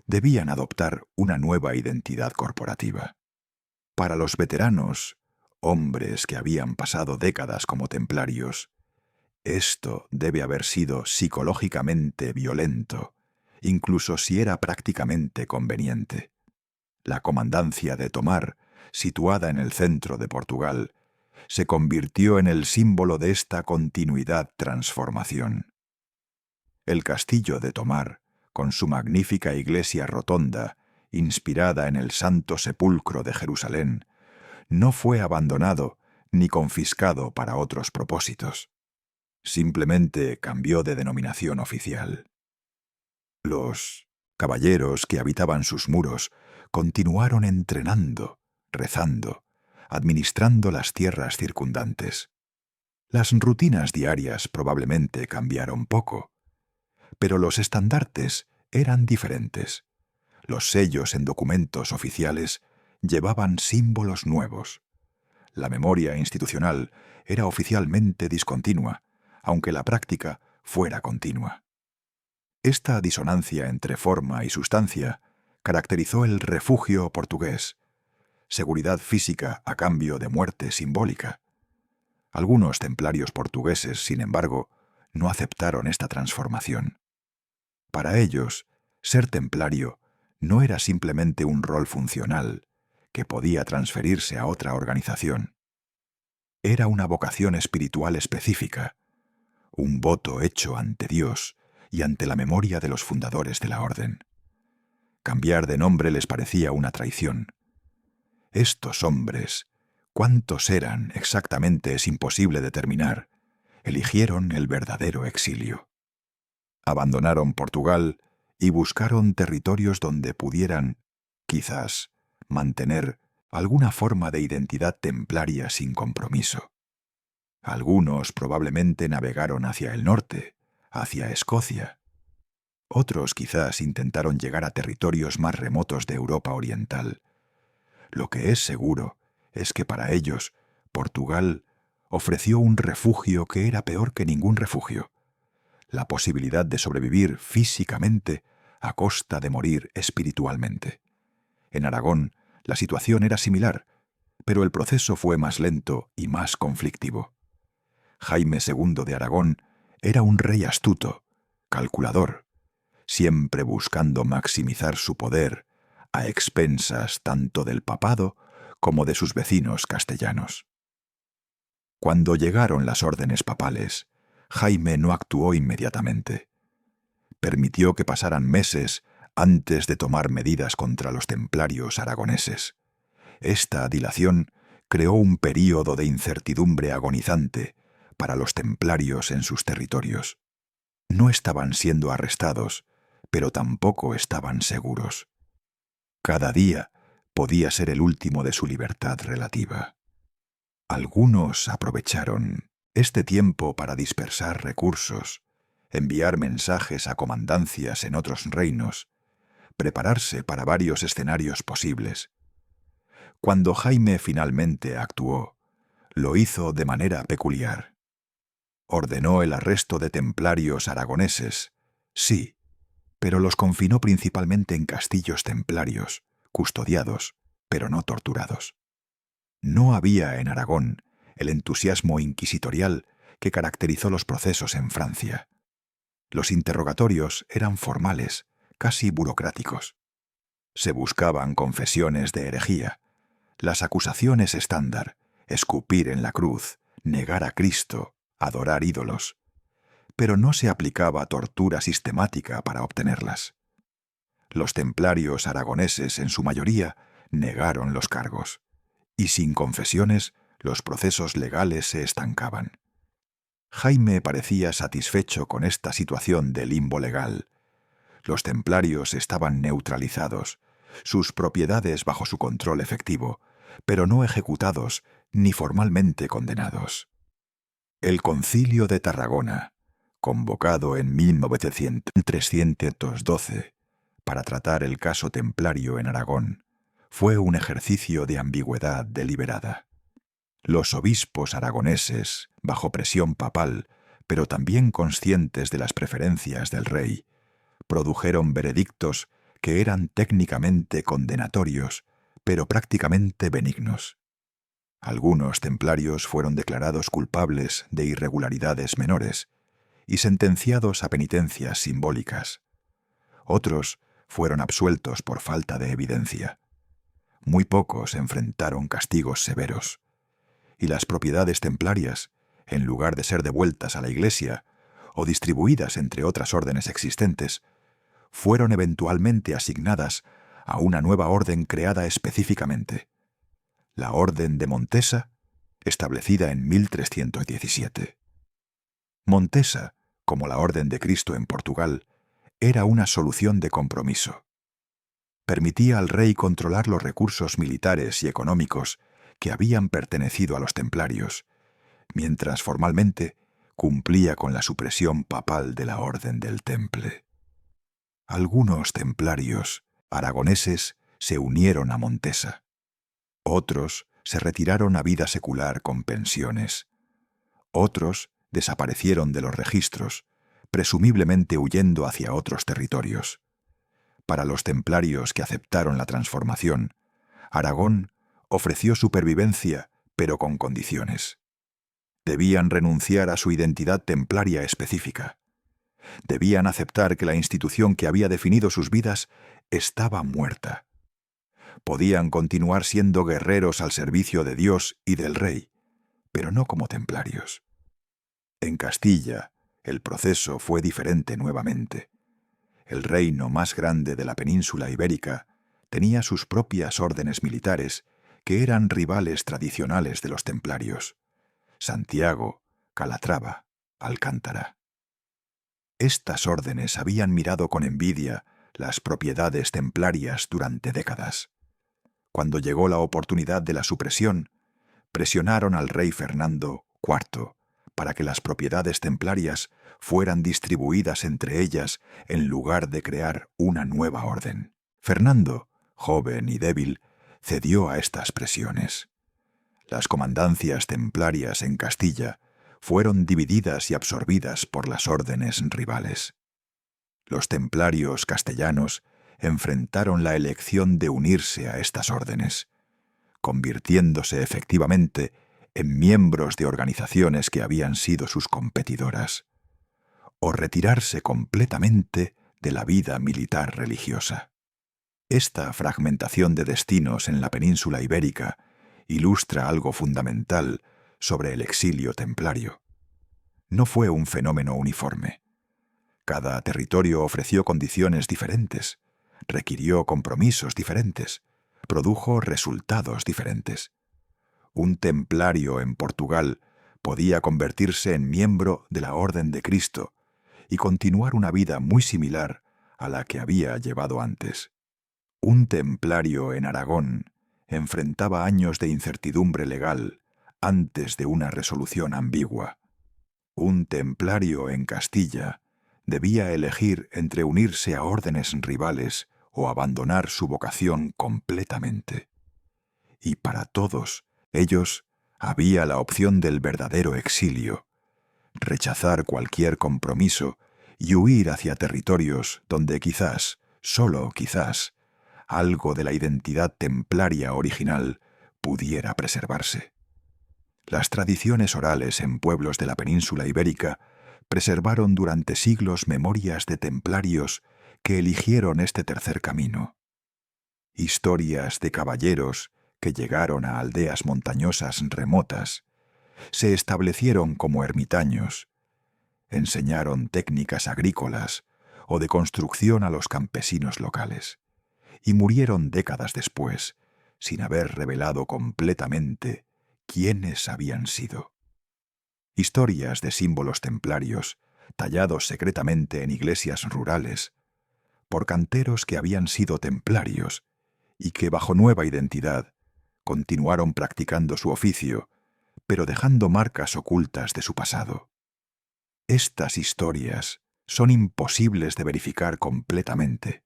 Debían adoptar una nueva identidad corporativa. Para los veteranos, hombres que habían pasado décadas como templarios, esto debe haber sido psicológicamente violento, incluso si era prácticamente conveniente. La comandancia de Tomar, situada en el centro de Portugal, se convirtió en el símbolo de esta continuidad-transformación. El castillo de Tomar, con su magnífica iglesia rotonda, inspirada en el Santo Sepulcro de Jerusalén, no fue abandonado ni confiscado para otros propósitos. Simplemente cambió de denominación oficial. Los caballeros que habitaban sus muros continuaron entrenando, rezando, administrando las tierras circundantes. Las rutinas diarias probablemente cambiaron poco, pero los estandartes eran diferentes. Los sellos en documentos oficiales llevaban símbolos nuevos. La memoria institucional era oficialmente discontinua, aunque la práctica fuera continua. Esta disonancia entre forma y sustancia caracterizó el refugio portugués, seguridad física a cambio de muerte simbólica. Algunos templarios portugueses, sin embargo, no aceptaron esta transformación. Para ellos, ser templario no era simplemente un rol funcional que podía transferirse a otra organización. Era una vocación espiritual específica, un voto hecho ante Dios y ante la memoria de los fundadores de la orden. Cambiar de nombre les parecía una traición. Estos hombres, ¿cuántos eran exactamente es imposible determinar? Eligieron el verdadero exilio. Abandonaron Portugal y buscaron territorios donde pudieran, quizás, mantener alguna forma de identidad templaria sin compromiso. Algunos probablemente navegaron hacia el norte, hacia Escocia. Otros quizás intentaron llegar a territorios más remotos de Europa Oriental. Lo que es seguro es que para ellos Portugal ofreció un refugio que era peor que ningún refugio: la posibilidad de sobrevivir físicamente a costa de morir espiritualmente. En Aragón la situación era similar, pero el proceso fue más lento y más conflictivo. Jaime II de Aragón era un rey astuto, calculador, siempre buscando maximizar su poder a expensas tanto del papado como de sus vecinos castellanos. Cuando llegaron las órdenes papales, Jaime no actuó inmediatamente. Permitió que pasaran meses antes de tomar medidas contra los templarios aragoneses. Esta dilación creó un período de incertidumbre agonizante para los templarios en sus territorios. No estaban siendo arrestados, pero tampoco estaban seguros. Cada día podía ser el último de su libertad relativa. Algunos aprovecharon este tiempo para dispersar recursos, enviar mensajes a comandancias en otros reinos, prepararse para varios escenarios posibles. Cuando Jaime finalmente actuó, lo hizo de manera peculiar. Ordenó el arresto de templarios aragoneses, sí, pero los confinó principalmente en castillos templarios, custodiados, pero no torturados. No había en Aragón el entusiasmo inquisitorial que caracterizó los procesos en Francia. Los interrogatorios eran formales, casi burocráticos. Se buscaban confesiones de herejía, las acusaciones estándar: escupir en la cruz, negar a Cristo, adorar ídolos. Pero no se aplicaba tortura sistemática para obtenerlas. Los templarios aragoneses, en su mayoría, negaron los cargos, y sin confesiones los procesos legales se estancaban. Jaime parecía satisfecho con esta situación de limbo legal. Los templarios estaban neutralizados, sus propiedades bajo su control efectivo, pero no ejecutados ni formalmente condenados. El Concilio de Tarragona, convocado en 1312 para tratar el caso templario en Aragón, fue un ejercicio de ambigüedad deliberada. Los obispos aragoneses, bajo presión papal, pero también conscientes de las preferencias del rey, produjeron veredictos que eran técnicamente condenatorios, pero prácticamente benignos. Algunos templarios fueron declarados culpables de irregularidades menores y sentenciados a penitencias simbólicas. Otros fueron absueltos por falta de evidencia. Muy pocos enfrentaron castigos severos. Y las propiedades templarias, en lugar de ser devueltas a la Iglesia o distribuidas entre otras órdenes existentes, fueron eventualmente asignadas a una nueva orden creada específicamente, la Orden de Montesa, establecida en 1317. Montesa, como la Orden de Cristo en Portugal, era una solución de compromiso. Permitía al rey controlar los recursos militares y económicos que habían pertenecido a los templarios, mientras formalmente cumplía con la supresión papal de la Orden del Temple. Algunos templarios aragoneses se unieron a Montesa. Otros se retiraron a vida secular con pensiones. Otros desaparecieron de los registros, presumiblemente huyendo hacia otros territorios. Para los templarios que aceptaron la transformación, Aragón ofreció supervivencia, pero con condiciones. Debían renunciar a su identidad templaria específica. Debían aceptar que la institución que había definido sus vidas estaba muerta. Podían continuar siendo guerreros al servicio de Dios y del rey, pero no como templarios. En Castilla, el proceso fue diferente nuevamente. El reino más grande de la península ibérica tenía sus propias órdenes militares que eran rivales tradicionales de los templarios: Santiago, Calatrava, Alcántara. Estas órdenes habían mirado con envidia las propiedades templarias durante décadas. Cuando llegó la oportunidad de la supresión, presionaron al rey Fernando IV para que las propiedades templarias fueran distribuidas entre ellas en lugar de crear una nueva orden. Fernando, joven y débil, cedió a estas presiones. Las comandancias templarias en Castilla fueron divididas y absorbidas por las órdenes rivales. Los templarios castellanos enfrentaron la elección de unirse a estas órdenes, convirtiéndose efectivamente en miembros de organizaciones que habían sido sus competidoras, o retirarse completamente de la vida militar religiosa. Esta fragmentación de destinos en la península ibérica ilustra algo fundamental sobre el exilio templario. No fue un fenómeno uniforme. Cada territorio ofreció condiciones diferentes, requirió compromisos diferentes, produjo resultados diferentes. Un templario en Portugal podía convertirse en miembro de la Orden de Cristo y continuar una vida muy similar a la que había llevado antes. Un templario en Aragón enfrentaba años de incertidumbre legal antes de una resolución ambigua. Un templario en Castilla debía elegir entre unirse a órdenes rivales o abandonar su vocación completamente. Y para todos ellos había la opción del verdadero exilio, rechazar cualquier compromiso y huir hacia territorios donde quizás, solo quizás, algo de la identidad templaria original pudiera preservarse. Las tradiciones orales en pueblos de la península ibérica preservaron durante siglos memorias de templarios que eligieron este tercer camino. Historias de caballeros que llegaron a aldeas montañosas remotas, se establecieron como ermitaños, enseñaron técnicas agrícolas o de construcción a los campesinos locales, y murieron décadas después, sin haber revelado completamente quiénes habían sido. historias de símbolos templarios, tallados secretamente en iglesias rurales, por canteros que habían sido templarios y que, bajo nueva identidad, continuaron practicando su oficio, pero dejando marcas ocultas de su pasado. Estas historias son imposibles de verificar completamente,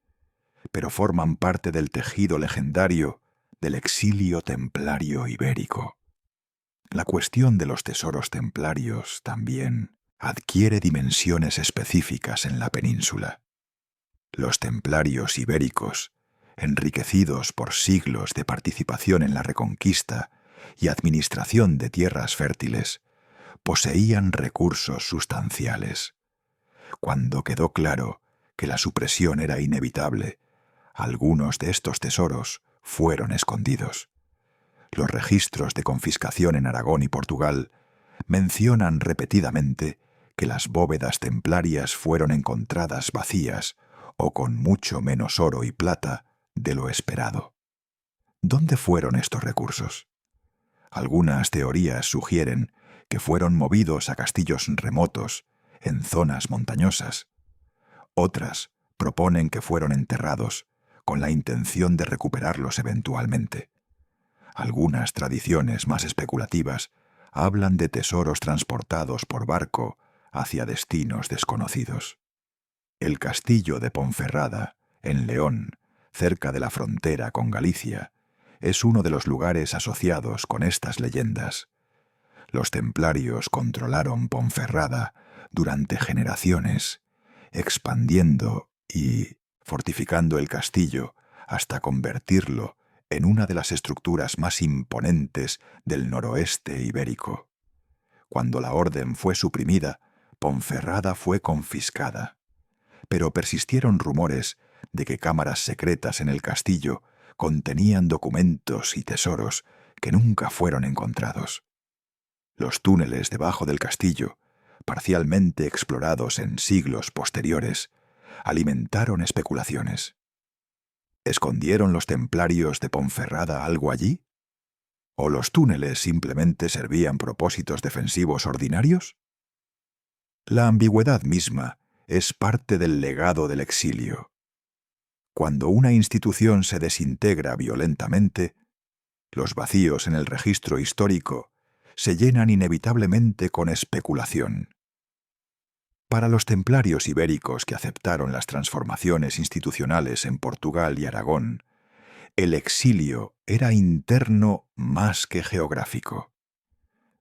pero forman parte del tejido legendario del exilio templario ibérico. La cuestión de los tesoros templarios también adquiere dimensiones específicas en la península. Los templarios ibéricos, enriquecidos por siglos de participación en la reconquista y administración de tierras fértiles, poseían recursos sustanciales. Cuando quedó claro que la supresión era inevitable, algunos de estos tesoros fueron escondidos. Los registros de confiscación en Aragón y Portugal mencionan repetidamente que las bóvedas templarias fueron encontradas vacías o con mucho menos oro y plata de lo esperado. ¿Dónde fueron estos recursos? Algunas teorías sugieren que fueron movidos a castillos remotos, en zonas montañosas. Otras proponen que fueron enterrados, con la intención de recuperarlos eventualmente. Algunas tradiciones más especulativas hablan de tesoros transportados por barco hacia destinos desconocidos. El castillo de Ponferrada, en León, cerca de la frontera con Galicia, es uno de los lugares asociados con estas leyendas. Los templarios controlaron Ponferrada durante generaciones, expandiendo y fortificando el castillo hasta convertirlo en una de las estructuras más imponentes del noroeste ibérico. Cuando la orden fue suprimida, Ponferrada fue confiscada, pero persistieron rumores de que cámaras secretas en el castillo contenían documentos y tesoros que nunca fueron encontrados. Los túneles debajo del castillo, parcialmente explorados en siglos posteriores, alimentaron especulaciones. ¿Escondieron los templarios de Ponferrada algo allí? ¿O los túneles simplemente servían propósitos defensivos ordinarios? La ambigüedad misma es parte del legado del exilio. Cuando una institución se desintegra violentamente, los vacíos en el registro histórico se llenan inevitablemente con especulación. Para los templarios ibéricos que aceptaron las transformaciones institucionales en Portugal y Aragón, el exilio era interno más que geográfico.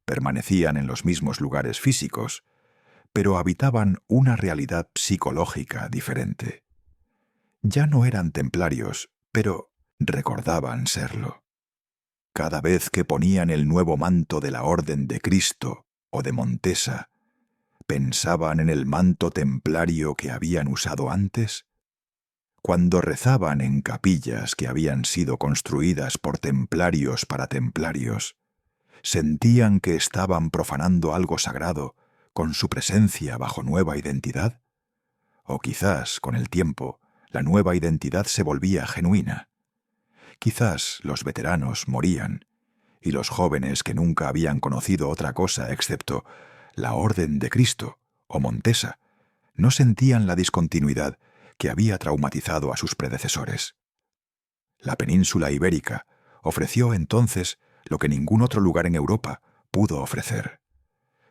Permanecían en los mismos lugares físicos, pero habitaban una realidad psicológica diferente. Ya no eran templarios, pero recordaban serlo. Cada vez que ponían el nuevo manto de la Orden de Cristo o de Montesa, ¿pensaban en el manto templario que habían usado antes? Cuando rezaban en capillas que habían sido construidas por templarios para templarios, ¿sentían que estaban profanando algo sagrado con su presencia bajo nueva identidad? O quizás, con el tiempo, la nueva identidad se volvía genuina. Quizás los veteranos morían, y los jóvenes que nunca habían conocido otra cosa excepto la Orden de Cristo o Montesa, no sentían la discontinuidad que había traumatizado a sus predecesores. La península ibérica ofreció entonces lo que ningún otro lugar en Europa pudo ofrecer: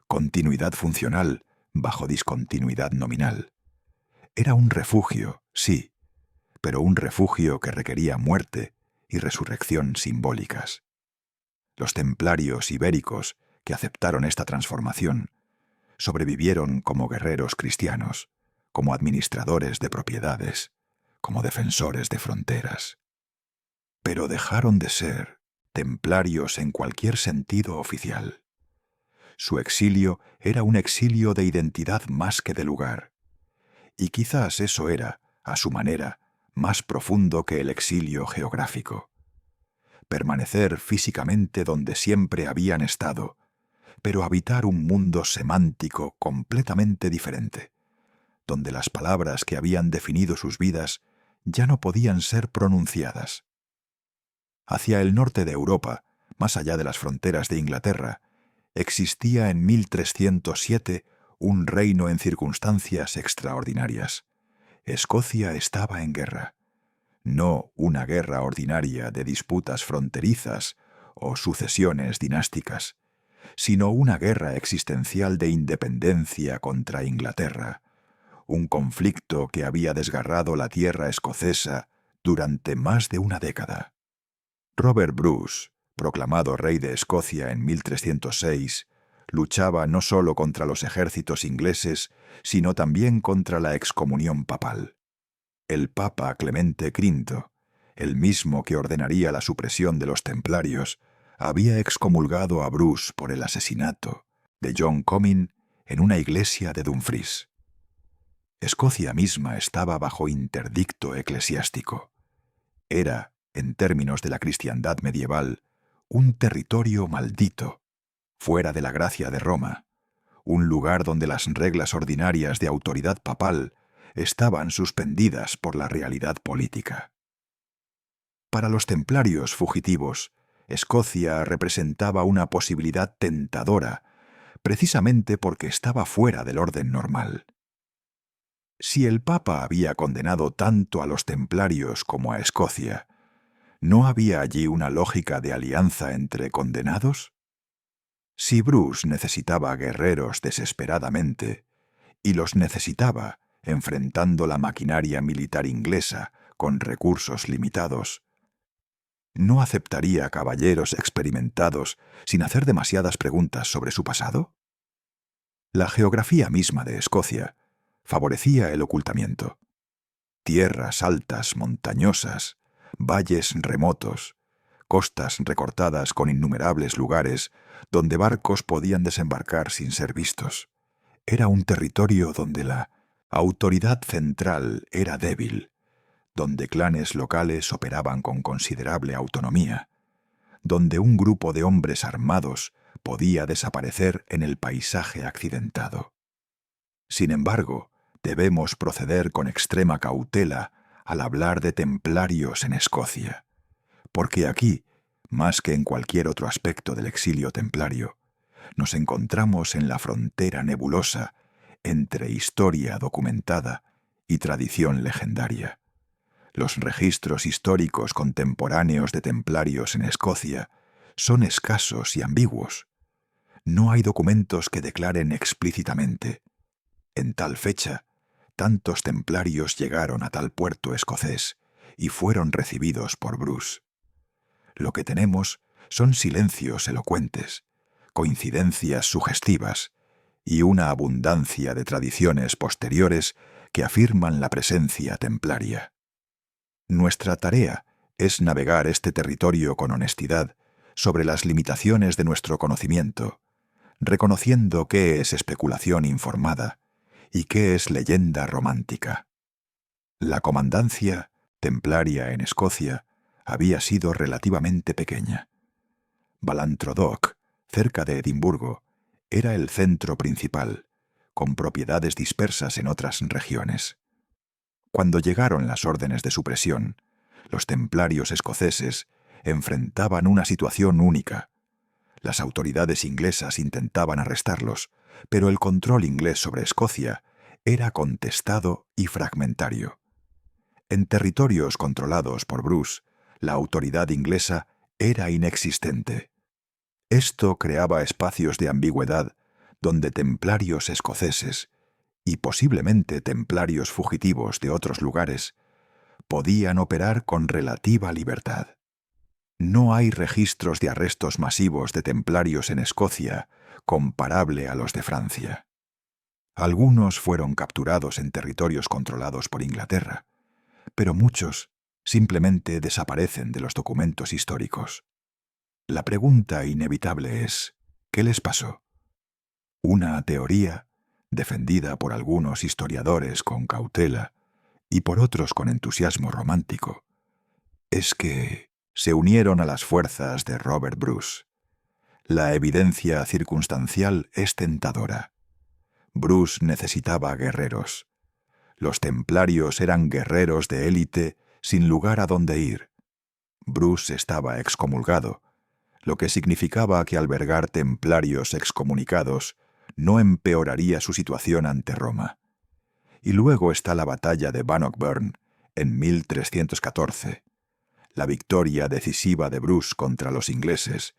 continuidad funcional bajo discontinuidad nominal. Era un refugio, sí, pero un refugio que requería muerte y resurrección simbólicas. Los templarios ibéricos que aceptaron esta transformación sobrevivieron como guerreros cristianos, como administradores de propiedades, como defensores de fronteras. Pero dejaron de ser templarios en cualquier sentido oficial. Su exilio era un exilio de identidad más que de lugar, y quizás eso era, a su manera, más profundo que el exilio geográfico. Permanecer físicamente donde siempre habían estado, pero habitar un mundo semántico completamente diferente, donde las palabras que habían definido sus vidas ya no podían ser pronunciadas. Hacia el norte de Europa, más allá de las fronteras de Inglaterra, existía en 1307 un reino en circunstancias extraordinarias. Escocia estaba en guerra. No una guerra ordinaria de disputas fronterizas o sucesiones dinásticas, sino una guerra existencial de independencia contra Inglaterra, un conflicto que había desgarrado la tierra escocesa durante más de una década. Robert Bruce, proclamado rey de Escocia en 1306, luchaba no solo contra los ejércitos ingleses, sino también contra la excomunión papal. El Papa Clemente V, el mismo que ordenaría la supresión de los templarios, había excomulgado a Bruce por el asesinato de John Comyn en una iglesia de Dumfries. Escocia misma estaba bajo interdicto eclesiástico. Era, en términos de la cristiandad medieval, un territorio maldito, fuera de la gracia de Roma, un lugar donde las reglas ordinarias de autoridad papal estaban suspendidas por la realidad política. Para los templarios fugitivos, Escocia representaba una posibilidad tentadora, precisamente porque estaba fuera del orden normal. Si el Papa había condenado tanto a los templarios como a Escocia, ¿no había allí una lógica de alianza entre condenados? Si Bruce necesitaba guerreros desesperadamente, y los necesitaba enfrentando la maquinaria militar inglesa con recursos limitados, ¿no aceptaría caballeros experimentados sin hacer demasiadas preguntas sobre su pasado? La geografía misma de Escocia favorecía el ocultamiento. Tierras altas, montañosas, valles remotos, costas recortadas con innumerables lugares donde barcos podían desembarcar sin ser vistos. Era un territorio donde la autoridad central era débil, donde clanes locales operaban con considerable autonomía, donde un grupo de hombres armados podía desaparecer en el paisaje accidentado. Sin embargo, debemos proceder con extrema cautela al hablar de templarios en Escocia, porque aquí, más que en cualquier otro aspecto del exilio templario, nos encontramos en la frontera nebulosa entre historia documentada y tradición legendaria. Los registros históricos contemporáneos de templarios en Escocia son escasos y ambiguos. No hay documentos que declaren explícitamente: en tal fecha, tantos templarios llegaron a tal puerto escocés y fueron recibidos por Bruce. Lo que tenemos son silencios elocuentes, coincidencias sugestivas y una abundancia de tradiciones posteriores que afirman la presencia templaria. Nuestra tarea es navegar este territorio con honestidad sobre las limitaciones de nuestro conocimiento, reconociendo qué es especulación informada y qué es leyenda romántica. La comandancia templaria en Escocia había sido relativamente pequeña. Ballantradock, cerca de Edimburgo, era el centro principal, con propiedades dispersas en otras regiones. Cuando llegaron las órdenes de supresión, los templarios escoceses enfrentaban una situación única. Las autoridades inglesas intentaban arrestarlos, pero el control inglés sobre Escocia era contestado y fragmentario. En territorios controlados por Bruce, la autoridad inglesa era inexistente. Esto creaba espacios de ambigüedad donde templarios escoceses, y posiblemente templarios fugitivos de otros lugares, podían operar con relativa libertad. No hay registros de arrestos masivos de templarios en Escocia comparable a los de Francia. Algunos fueron capturados en territorios controlados por Inglaterra, pero muchos simplemente desaparecen de los documentos históricos. La pregunta inevitable es: ¿qué les pasó? Una teoría, defendida por algunos historiadores con cautela y por otros con entusiasmo romántico, es que se unieron a las fuerzas de Robert Bruce. La evidencia circunstancial es tentadora. Bruce necesitaba guerreros. Los templarios eran guerreros de élite sin lugar a donde ir. Bruce estaba excomulgado. lo que significaba que albergar templarios excomunicados no empeoraría su situación ante Roma. Y luego está la batalla de Bannockburn en 1314, la victoria decisiva de Bruce contra los ingleses,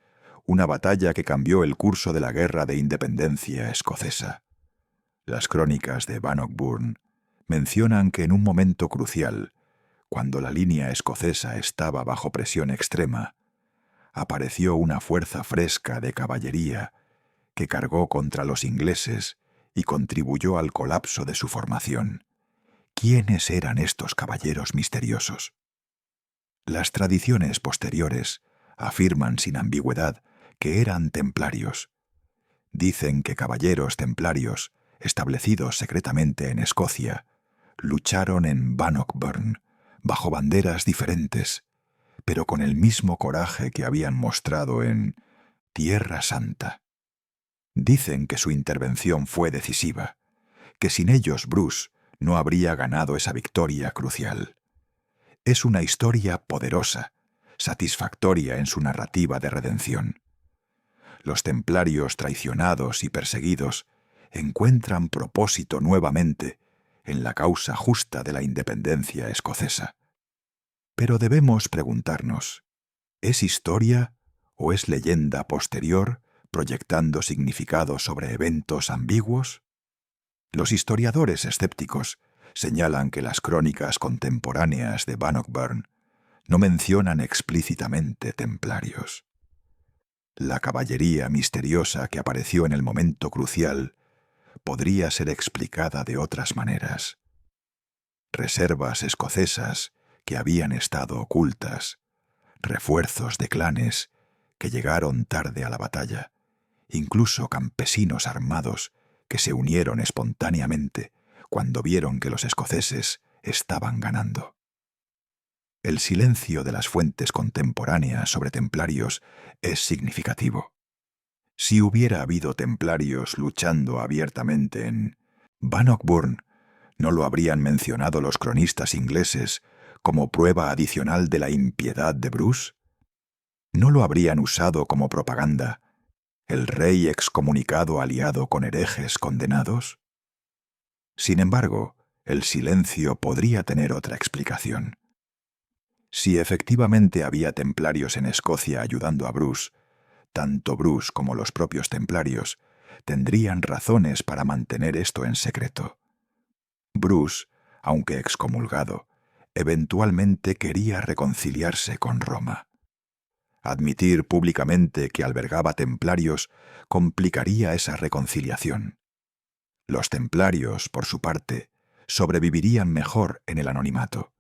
una batalla que cambió el curso de la Guerra de Independencia escocesa. Las crónicas de Bannockburn mencionan que en un momento crucial, cuando la línea escocesa estaba bajo presión extrema, apareció una fuerza fresca de caballería que cargó contra los ingleses y contribuyó al colapso de su formación. ¿Quiénes eran estos caballeros misteriosos? Las tradiciones posteriores afirman sin ambigüedad que eran templarios. Dicen que caballeros templarios, establecidos secretamente en Escocia, lucharon en Bannockburn bajo banderas diferentes, pero con el mismo coraje que habían mostrado en Tierra Santa. Dicen que su intervención fue decisiva, que sin ellos Bruce no habría ganado esa victoria crucial. Es una historia poderosa, satisfactoria en su narrativa de redención. Los templarios traicionados y perseguidos encuentran propósito nuevamente en la causa justa de la independencia escocesa. Pero debemos preguntarnos, ¿es historia o es leyenda posterior proyectando significados sobre eventos ambiguos? Los historiadores escépticos señalan que las crónicas contemporáneas de Bannockburn no mencionan explícitamente templarios. La caballería misteriosa que apareció en el momento crucial podría ser explicada de otras maneras. Reservas escocesas que habían estado ocultas, refuerzos de clanes que llegaron tarde a la batalla, incluso campesinos armados que se unieron espontáneamente cuando vieron que los escoceses estaban ganando. El silencio de las fuentes contemporáneas sobre templarios es significativo. Si hubiera habido templarios luchando abiertamente en Bannockburn, ¿no lo habrían mencionado los cronistas ingleses como prueba adicional de la impiedad de Bruce? ¿No lo habrían usado como propaganda, el rey excomunicado aliado con herejes condenados? Sin embargo, el silencio podría tener otra explicación. Si efectivamente había templarios en Escocia ayudando a Bruce, tanto Bruce como los propios templarios tendrían razones para mantener esto en secreto. Bruce, aunque excomulgado, eventualmente quería reconciliarse con Roma. Admitir públicamente que albergaba templarios complicaría esa reconciliación. Los templarios, por su parte, sobrevivirían mejor en el anonimato.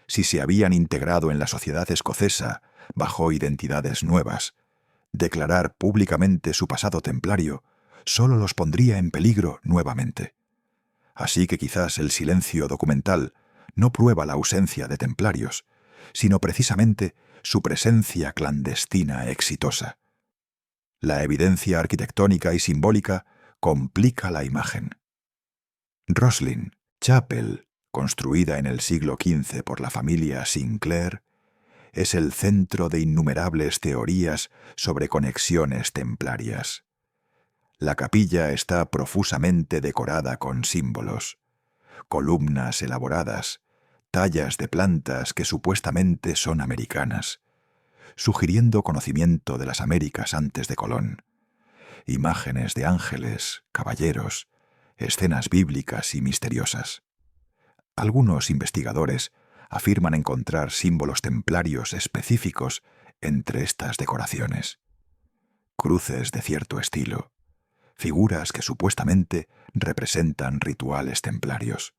Si se habían integrado en la sociedad escocesa bajo identidades nuevas, declarar públicamente su pasado templario solo los pondría en peligro nuevamente. Así que quizás el silencio documental no prueba la ausencia de templarios, sino precisamente su presencia clandestina exitosa. La evidencia arquitectónica y simbólica complica la imagen. Roslin Chapel, construida en el siglo XV por la familia Sinclair, es el centro de innumerables teorías sobre conexiones templarias. La capilla está profusamente decorada con símbolos, columnas elaboradas, tallas de plantas que supuestamente son americanas, sugiriendo conocimiento de las Américas antes de Colón, imágenes de ángeles, caballeros, escenas bíblicas y misteriosas. Algunos investigadores afirman encontrar símbolos templarios específicos entre estas decoraciones. Cruces de cierto estilo, figuras que supuestamente representan rituales templarios.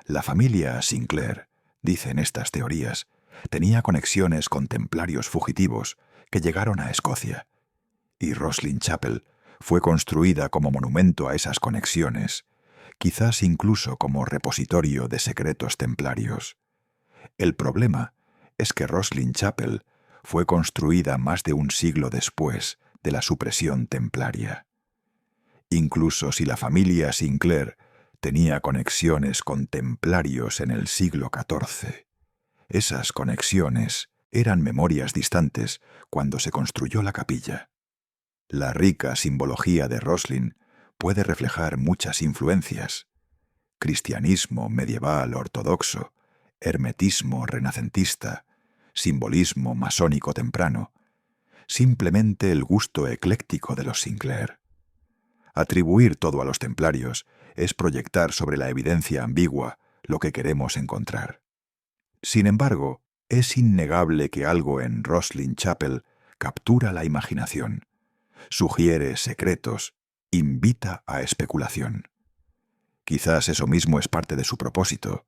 La familia Sinclair, dicen estas teorías, tenía conexiones con templarios fugitivos que llegaron a Escocia, y Roslin Chapel fue construida como monumento a esas conexiones, quizás incluso como repositorio de secretos templarios. El problema es que Roslin Chapel fue construida más de un siglo después de la supresión templaria. Incluso si la familia Sinclair tenía conexiones con templarios en el siglo XIV, esas conexiones eran memorias distantes cuando se construyó la capilla. La rica simbología de Roslin puede reflejar muchas influencias: cristianismo medieval ortodoxo, hermetismo renacentista, simbolismo masónico temprano, simplemente el gusto ecléctico de los Sinclair. Atribuir todo a los templarios es proyectar sobre la evidencia ambigua lo que queremos encontrar. Sin embargo, es innegable que algo en Roslin Chapel captura la imaginación, sugiere secretos, invita a especulación. Quizás eso mismo es parte de su propósito: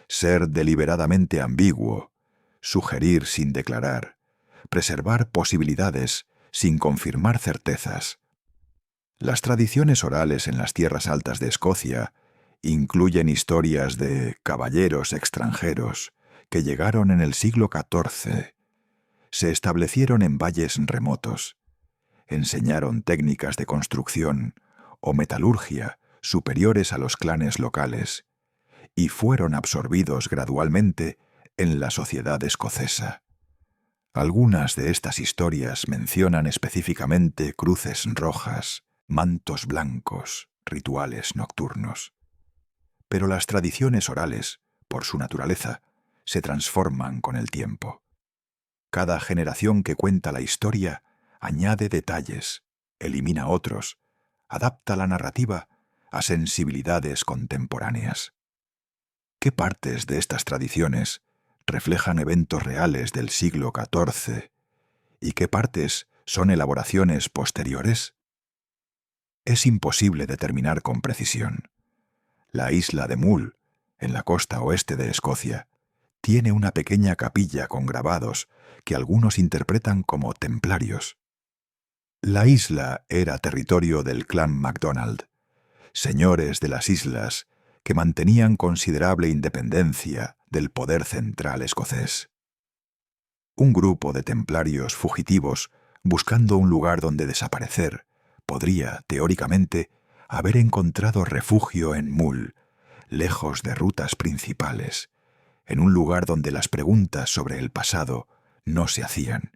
ser deliberadamente ambiguo, sugerir sin declarar, preservar posibilidades sin confirmar certezas. Las tradiciones orales en las tierras altas de Escocia incluyen historias de caballeros extranjeros que llegaron en el siglo XIV, se establecieron en valles remotos, enseñaron técnicas de construcción o metalurgia superiores a los clanes locales y fueron absorbidos gradualmente en la sociedad escocesa. Algunas de estas historias mencionan específicamente cruces rojas, mantos blancos, rituales nocturnos. Pero las tradiciones orales, por su naturaleza, se transforman con el tiempo. Cada generación que cuenta la historia añade detalles, elimina otros, adapta la narrativa a sensibilidades contemporáneas. ¿Qué partes de estas tradiciones reflejan eventos reales del siglo XIV y qué partes son elaboraciones posteriores? Es imposible determinar con precisión. La isla de Mull, en la costa oeste de Escocia, tiene una pequeña capilla con grabados que algunos interpretan como templarios. La isla era territorio del clan MacDonald, señores de las islas que mantenían considerable independencia del poder central escocés. Un grupo de templarios fugitivos buscando un lugar donde desaparecer podría, teóricamente, haber encontrado refugio en Mull, lejos de rutas principales, en un lugar donde las preguntas sobre el pasado no se hacían.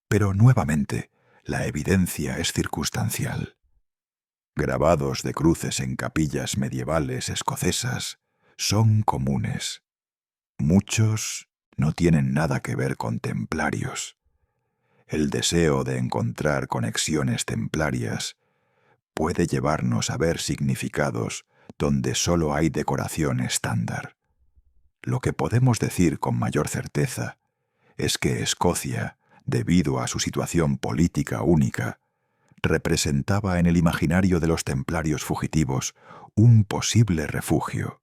Pero nuevamente, la evidencia es circunstancial. Grabados de cruces en capillas medievales escocesas son comunes. Muchos no tienen nada que ver con templarios. El deseo de encontrar conexiones templarias puede llevarnos a ver significados donde solo hay decoración estándar. Lo que podemos decir con mayor certeza es que Escocia, debido a su situación política única, representaba en el imaginario de los templarios fugitivos un posible refugio.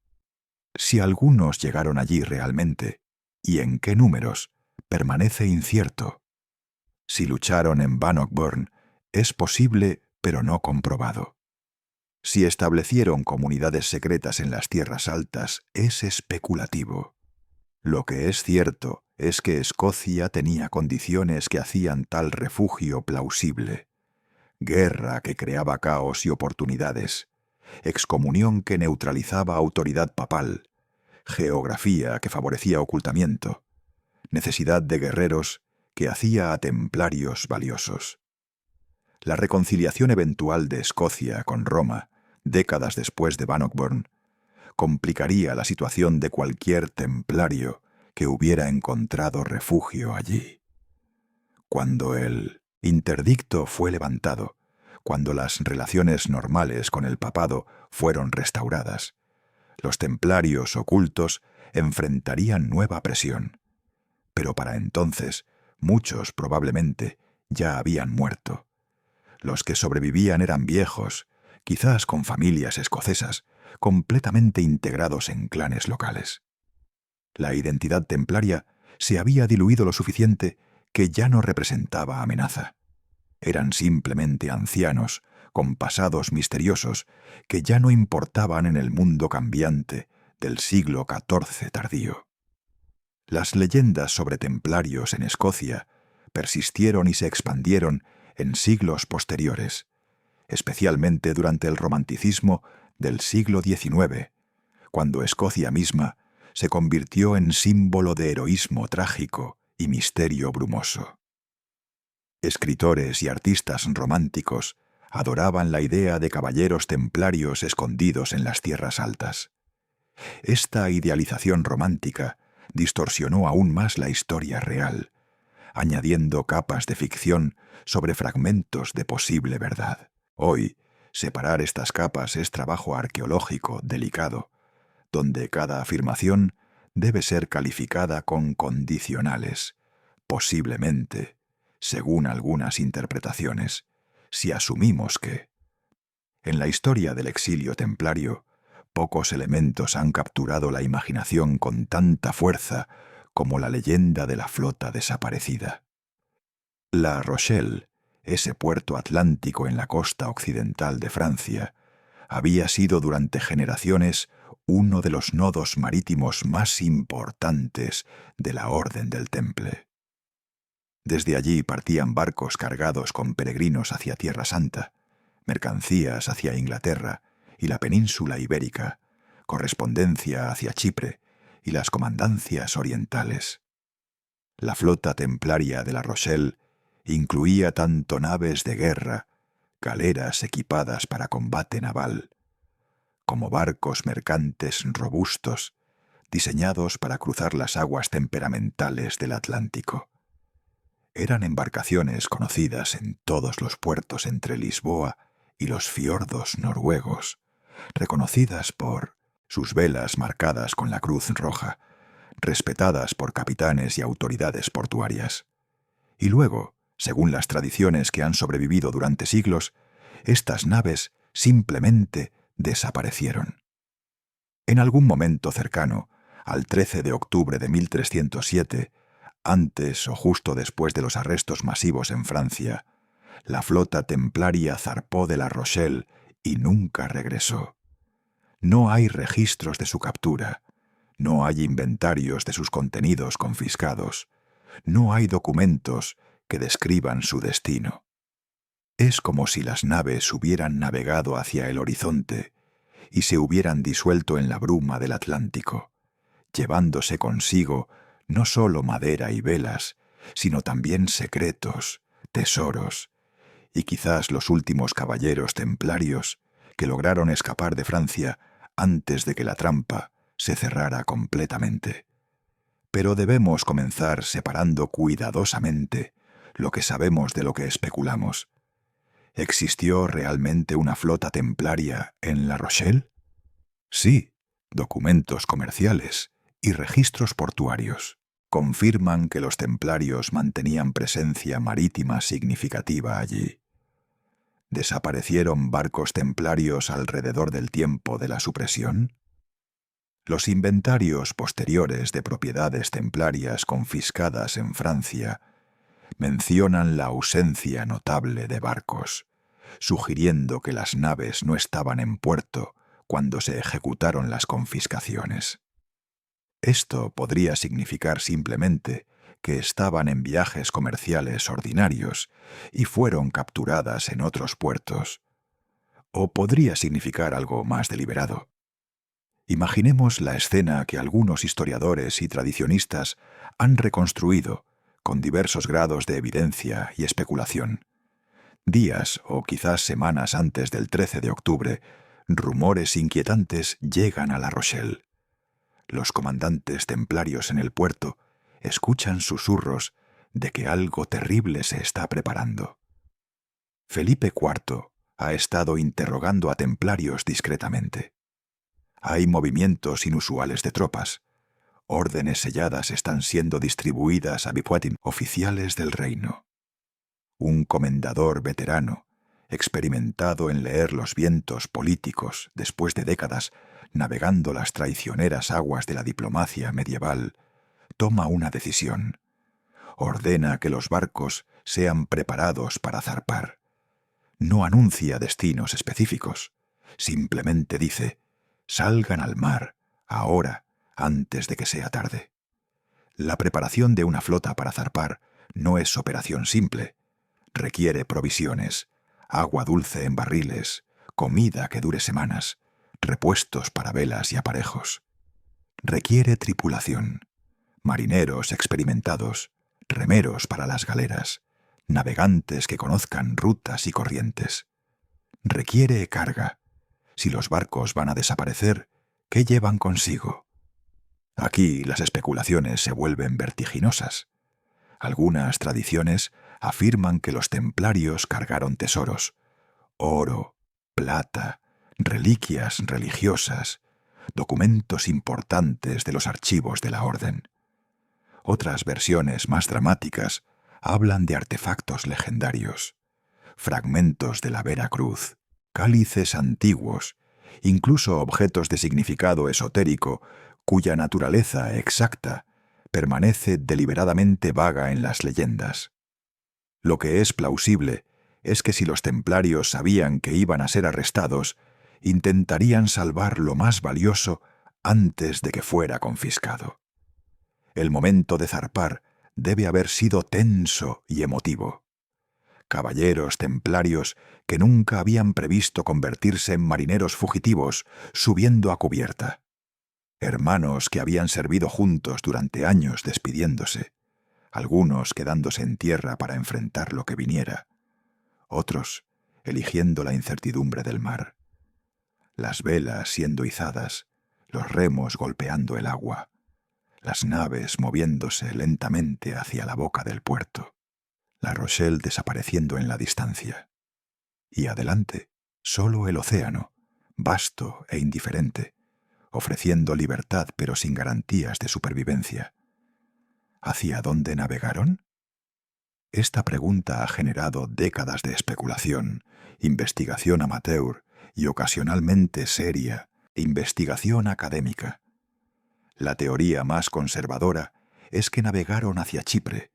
Si algunos llegaron allí realmente, y en qué números, permanece incierto. Si lucharon en Bannockburn, es posible pero no comprobado. Si establecieron comunidades secretas en las tierras altas, es especulativo. Lo que es cierto es que Escocia tenía condiciones que hacían tal refugio plausible: guerra que creaba caos y oportunidades, excomunión que neutralizaba autoridad papal, geografía que favorecía ocultamiento, necesidad de guerreros que hacía a templarios valiosos. La reconciliación eventual de Escocia con Roma, décadas después de Bannockburn, complicaría la situación de cualquier templario que hubiera encontrado refugio allí. Cuando el interdicto fue levantado, cuando las relaciones normales con el papado fueron restauradas, los templarios ocultos enfrentarían nueva presión. Pero para entonces, muchos probablemente ya habían muerto. Los que sobrevivían eran viejos, quizás con familias escocesas, completamente integrados en clanes locales. La identidad templaria se había diluido lo suficiente que ya no representaba amenaza. Eran simplemente ancianos, con pasados misteriosos, que ya no importaban en el mundo cambiante del siglo XIV tardío. Las leyendas sobre templarios en Escocia persistieron y se expandieron en siglos posteriores, especialmente durante el romanticismo del siglo XIX, cuando Escocia misma se convirtió en símbolo de heroísmo trágico y misterio brumoso. Escritores y artistas románticos adoraban la idea de caballeros templarios escondidos en las tierras altas. Esta idealización romántica distorsionó aún más la historia real, añadiendo capas de ficción sobre fragmentos de posible verdad. Hoy, separar estas capas es trabajo arqueológico delicado, donde cada afirmación debe ser calificada con condicionales, posiblemente, según algunas interpretaciones, si asumimos que, en la historia del exilio templario, pocos elementos han capturado la imaginación con tanta fuerza como la leyenda de la flota desaparecida. La Rochelle, ese puerto atlántico en la costa occidental de Francia, había sido durante generaciones uno de los nodos marítimos más importantes de la Orden del Temple. Desde allí partían barcos cargados con peregrinos hacia Tierra Santa, mercancías hacia Inglaterra y la península ibérica, correspondencia hacia Chipre y las comandancias orientales. La flota templaria de la Rochelle incluía tanto naves de guerra, galeras equipadas para combate naval, como barcos mercantes robustos, diseñados para cruzar las aguas temperamentales del Atlántico. Eran embarcaciones conocidas en todos los puertos entre Lisboa y los fiordos noruegos, reconocidas por sus velas marcadas con la cruz roja, respetadas por capitanes y autoridades portuarias. Y luego, según las tradiciones que han sobrevivido durante siglos, estas naves simplemente desaparecieron. En algún momento cercano, al 13 de octubre de 1307, antes o justo después de los arrestos masivos en Francia, la flota templaria zarpó de La Rochelle y nunca regresó. No hay registros de su captura, no hay inventarios de sus contenidos confiscados, no hay documentos que describan su destino. Es como si las naves hubieran navegado hacia el horizonte y se hubieran disuelto en la bruma del Atlántico, llevándose consigo no solo madera y velas, sino también secretos, tesoros, y quizás los últimos caballeros templarios que lograron escapar de Francia antes de que la trampa se cerrara completamente. Pero debemos comenzar separando cuidadosamente lo que sabemos de lo que especulamos. ¿Existió realmente una flota templaria en La Rochelle? Sí, documentos comerciales y registros portuarios confirman que los templarios mantenían presencia marítima significativa allí. ¿Desaparecieron barcos templarios alrededor del tiempo de la supresión? Los inventarios posteriores de propiedades templarias confiscadas en Francia mencionan la ausencia notable de barcos, sugiriendo que las naves no estaban en puerto cuando se ejecutaron las confiscaciones. Esto podría significar simplemente que estaban en viajes comerciales ordinarios y fueron capturadas en otros puertos. O podría significar algo más deliberado. Imaginemos la escena que algunos historiadores y tradicionistas han reconstruido con diversos grados de evidencia y especulación. Días o quizás semanas antes del 13 de octubre, rumores inquietantes llegan a La Rochelle. Los comandantes templarios en el puerto escuchan susurros de que algo terrible se está preparando. Felipe IV ha estado interrogando a templarios discretamente. Hay movimientos inusuales de tropas. Órdenes selladas están siendo distribuidas a bivouacs oficiales del reino. Un comendador veterano, experimentado en leer los vientos políticos después de décadas navegando las traicioneras aguas de la diplomacia medieval, toma una decisión. Ordena que los barcos sean preparados para zarpar. No anuncia destinos específicos. Simplemente dice: salgan al mar, ahora, antes de que sea tarde. La preparación de una flota para zarpar no es operación simple. Requiere provisiones, agua dulce en barriles, comida que dure semanas, repuestos para velas y aparejos. Requiere tripulación, marineros experimentados, remeros para las galeras, navegantes que conozcan rutas y corrientes. Requiere carga. Si los barcos van a desaparecer, ¿qué llevan consigo? Aquí las especulaciones se vuelven vertiginosas. Algunas tradiciones afirman que los templarios cargaron tesoros, oro, plata, reliquias religiosas, documentos importantes de los archivos de la orden. Otras versiones más dramáticas hablan de artefactos legendarios, fragmentos de la Vera Cruz, cálices antiguos, incluso objetos de significado esotérico cuya naturaleza exacta permanece deliberadamente vaga en las leyendas. Lo que es plausible es que si los templarios sabían que iban a ser arrestados, intentarían salvar lo más valioso antes de que fuera confiscado. El momento de zarpar debe haber sido tenso y emotivo. Caballeros templarios que nunca habían previsto convertirse en marineros fugitivos subiendo a cubierta. Hermanos que habían servido juntos durante años despidiéndose, algunos quedándose en tierra para enfrentar lo que viniera, otros eligiendo la incertidumbre del mar. Las velas siendo izadas, los remos golpeando el agua, las naves moviéndose lentamente hacia la boca del puerto, La Rochelle desapareciendo en la distancia. Y adelante, solo el océano, vasto e indiferente, ofreciendo libertad pero sin garantías de supervivencia. ¿Hacia dónde navegaron? Esta pregunta ha generado décadas de especulación, investigación amateur y ocasionalmente seria investigación académica. La teoría más conservadora es que navegaron hacia Chipre,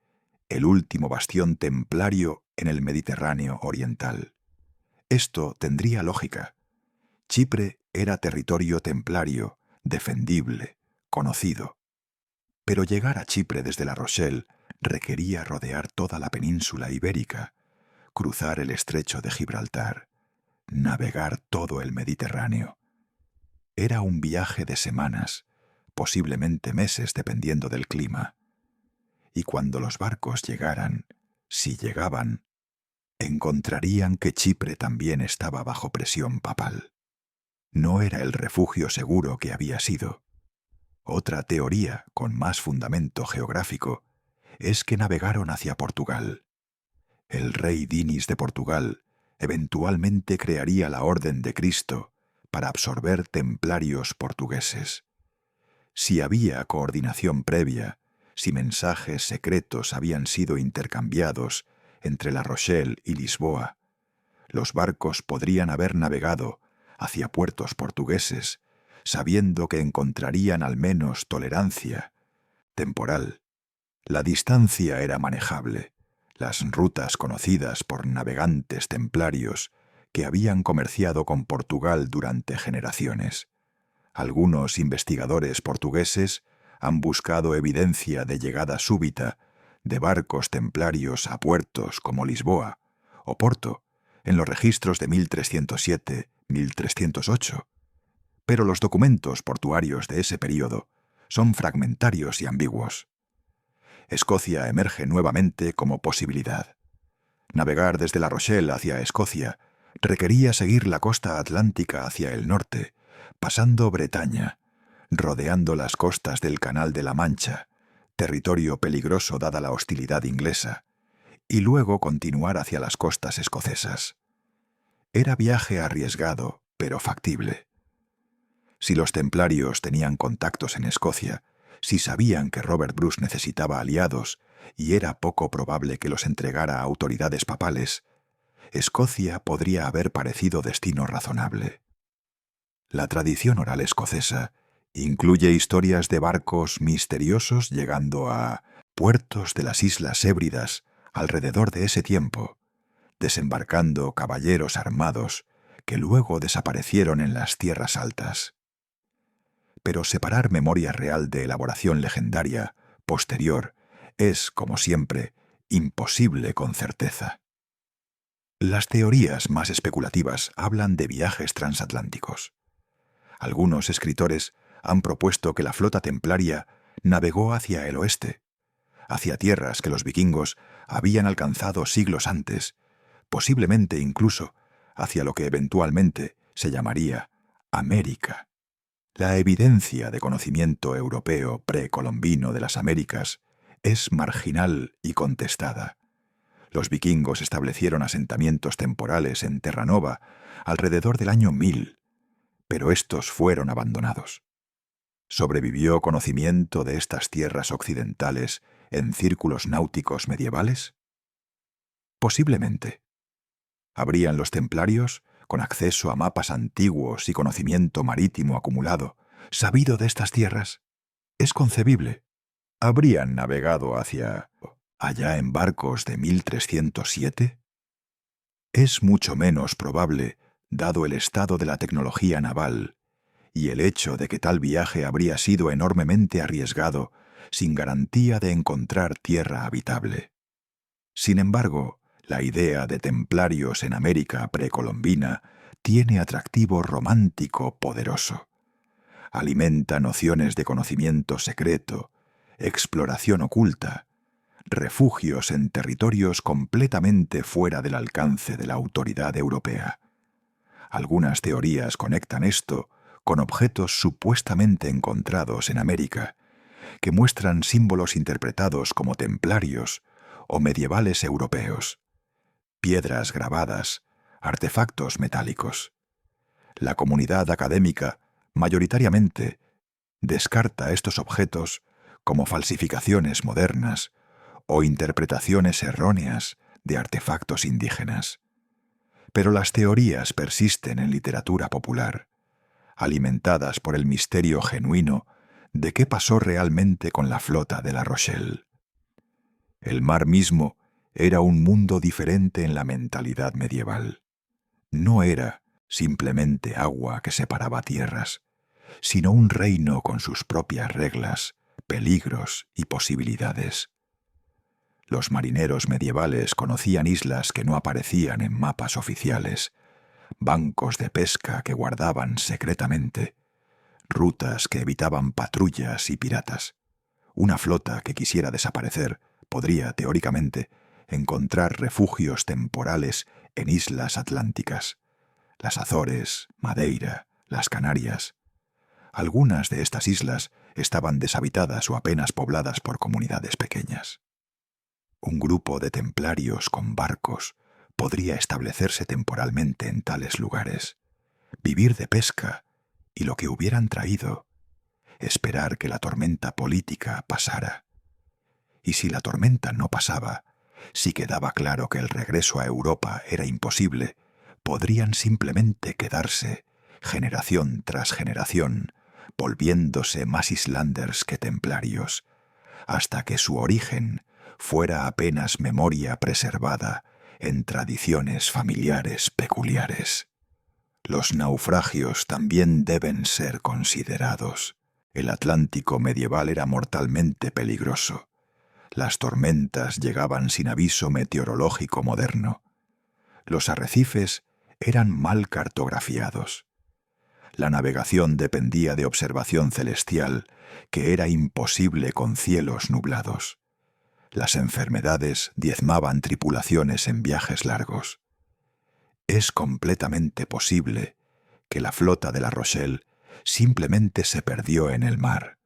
el último bastión templario en el Mediterráneo oriental. Esto tendría lógica. Chipre era territorio templario, defendible, conocido. Pero llegar a Chipre desde La Rochelle requería rodear toda la península ibérica, cruzar el estrecho de Gibraltar, navegar todo el Mediterráneo. Era un viaje de semanas, posiblemente meses dependiendo del clima. Y cuando los barcos llegaran, si llegaban, encontrarían que Chipre también estaba bajo presión papal. No era el refugio seguro que había sido. Otra teoría, con más fundamento geográfico, es que navegaron hacia Portugal. El rey Dinis de Portugal eventualmente crearía la Orden de Cristo para absorber templarios portugueses. Si había coordinación previa, si mensajes secretos habían sido intercambiados entre La Rochelle y Lisboa, los barcos podrían haber navegado hacia puertos portugueses, sabiendo que encontrarían al menos tolerancia temporal. La distancia era manejable, las rutas conocidas por navegantes templarios que habían comerciado con Portugal durante generaciones. Algunos investigadores portugueses han buscado evidencia de llegada súbita de barcos templarios a puertos como Lisboa o Porto en los registros de 1307-1308, pero los documentos portuarios de ese período son fragmentarios y ambiguos. Escocia emerge nuevamente como posibilidad. Navegar desde La Rochelle hacia Escocia requería seguir la costa atlántica hacia el norte, pasando Bretaña, rodeando las costas del Canal de la Mancha, territorio peligroso dada la hostilidad inglesa, y luego continuar hacia las costas escocesas. Era viaje arriesgado, pero factible. Si los templarios tenían contactos en Escocia, si sabían que Robert Bruce necesitaba aliados y era poco probable que los entregara a autoridades papales, Escocia podría haber parecido destino razonable. La tradición oral escocesa incluye historias de barcos misteriosos llegando a puertos de las Islas Hébridas alrededor de ese tiempo, desembarcando caballeros armados que luego desaparecieron en las tierras altas. Pero separar memoria real de elaboración legendaria, posterior, es, como siempre, imposible con certeza. Las teorías más especulativas hablan de viajes transatlánticos. Algunos escritores han propuesto que la flota templaria navegó hacia el oeste, hacia tierras que los vikingos habían alcanzado siglos antes, posiblemente incluso hacia lo que eventualmente se llamaría América. La evidencia de conocimiento europeo precolombino de las Américas es marginal y contestada. Los vikingos establecieron asentamientos temporales en Terranova alrededor del año 1000, pero estos fueron abandonados. ¿Sobrevivió conocimiento de estas tierras occidentales en círculos náuticos medievales? Posiblemente. ¿Habrían los templarios, con acceso a mapas antiguos y conocimiento marítimo acumulado, sabido de estas tierras? Es concebible. ¿Habrían navegado hacia allá en barcos de 1307? Es mucho menos probable, dado el estado de la tecnología naval y el hecho de que tal viaje habría sido enormemente arriesgado, sin garantía de encontrar tierra habitable. Sin embargo, la idea de templarios en América precolombina tiene atractivo romántico poderoso. Alimenta nociones de conocimiento secreto, exploración oculta, refugios en territorios completamente fuera del alcance de la autoridad europea. Algunas teorías conectan esto con objetos supuestamente encontrados en América, que muestran símbolos interpretados como templarios o medievales europeos, piedras grabadas, artefactos metálicos. La comunidad académica, mayoritariamente, descarta estos objetos como falsificaciones modernas o interpretaciones erróneas de artefactos indígenas. Pero las teorías persisten en literatura popular, alimentadas por el misterio genuino de qué pasó realmente con la flota de La Rochelle. El mar mismo era un mundo diferente en la mentalidad medieval. No era simplemente agua que separaba tierras, sino un reino con sus propias reglas, peligros y posibilidades. Los marineros medievales conocían islas que no aparecían en mapas oficiales, bancos de pesca que guardaban secretamente, rutas que evitaban patrullas y piratas. Una flota que quisiera desaparecer podría, teóricamente, encontrar refugios temporales en islas atlánticas, las Azores, Madeira, las Canarias. Algunas de estas islas estaban deshabitadas o apenas pobladas por comunidades pequeñas. Un grupo de templarios con barcos podría establecerse temporalmente en tales lugares, vivir de pesca y lo que hubieran traído, esperar que la tormenta política pasara. Y si la tormenta no pasaba, si quedaba claro que el regreso a Europa era imposible, podrían simplemente quedarse, generación tras generación, volviéndose más islanders que templarios, hasta que su origen fuera apenas memoria preservada en tradiciones familiares peculiares. Los naufragios también deben ser considerados. El Atlántico medieval era mortalmente peligroso. Las tormentas llegaban sin aviso meteorológico moderno. Los arrecifes eran mal cartografiados. La navegación dependía de observación celestial, que era imposible con cielos nublados. Las enfermedades diezmaban tripulaciones en viajes largos. Es completamente posible que la flota de La Rochelle simplemente se perdió en el mar,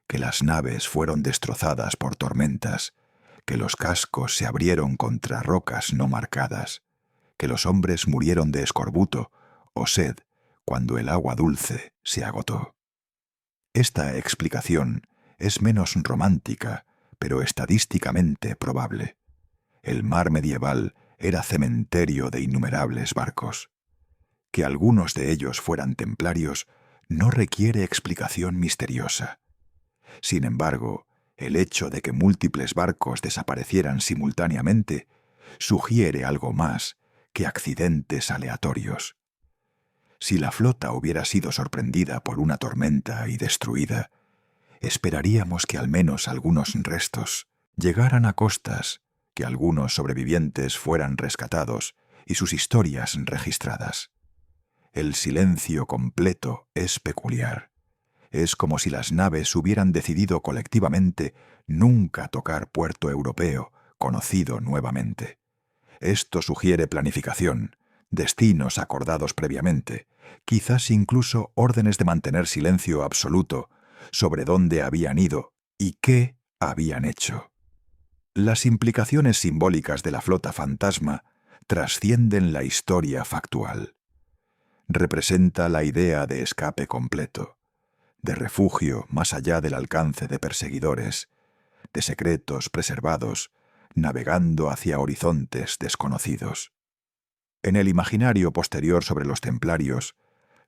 que las naves fueron destrozadas por tormentas, que los cascos se abrieron contra rocas no marcadas, que los hombres murieron de escorbuto o sed cuando el agua dulce se agotó. Esta explicación es menos romántica, pero estadísticamente probable. El mar medieval era cementerio de innumerables barcos. Que algunos de ellos fueran templarios no requiere explicación misteriosa. Sin embargo, el hecho de que múltiples barcos desaparecieran simultáneamente sugiere algo más que accidentes aleatorios. Si la flota hubiera sido sorprendida por una tormenta y destruida, esperaríamos que al menos algunos restos llegaran a costas, que algunos sobrevivientes fueran rescatados y sus historias registradas. El silencio completo es peculiar. Es como si las naves hubieran decidido colectivamente nunca tocar puerto europeo, conocido nuevamente. Esto sugiere planificación, destinos acordados previamente, quizás incluso órdenes de mantener silencio absoluto sobre dónde habían ido y qué habían hecho. Las implicaciones simbólicas de la flota fantasma trascienden la historia factual. Representa la idea de escape completo, de refugio más allá del alcance de perseguidores, de secretos preservados, navegando hacia horizontes desconocidos. En el imaginario posterior sobre los templarios,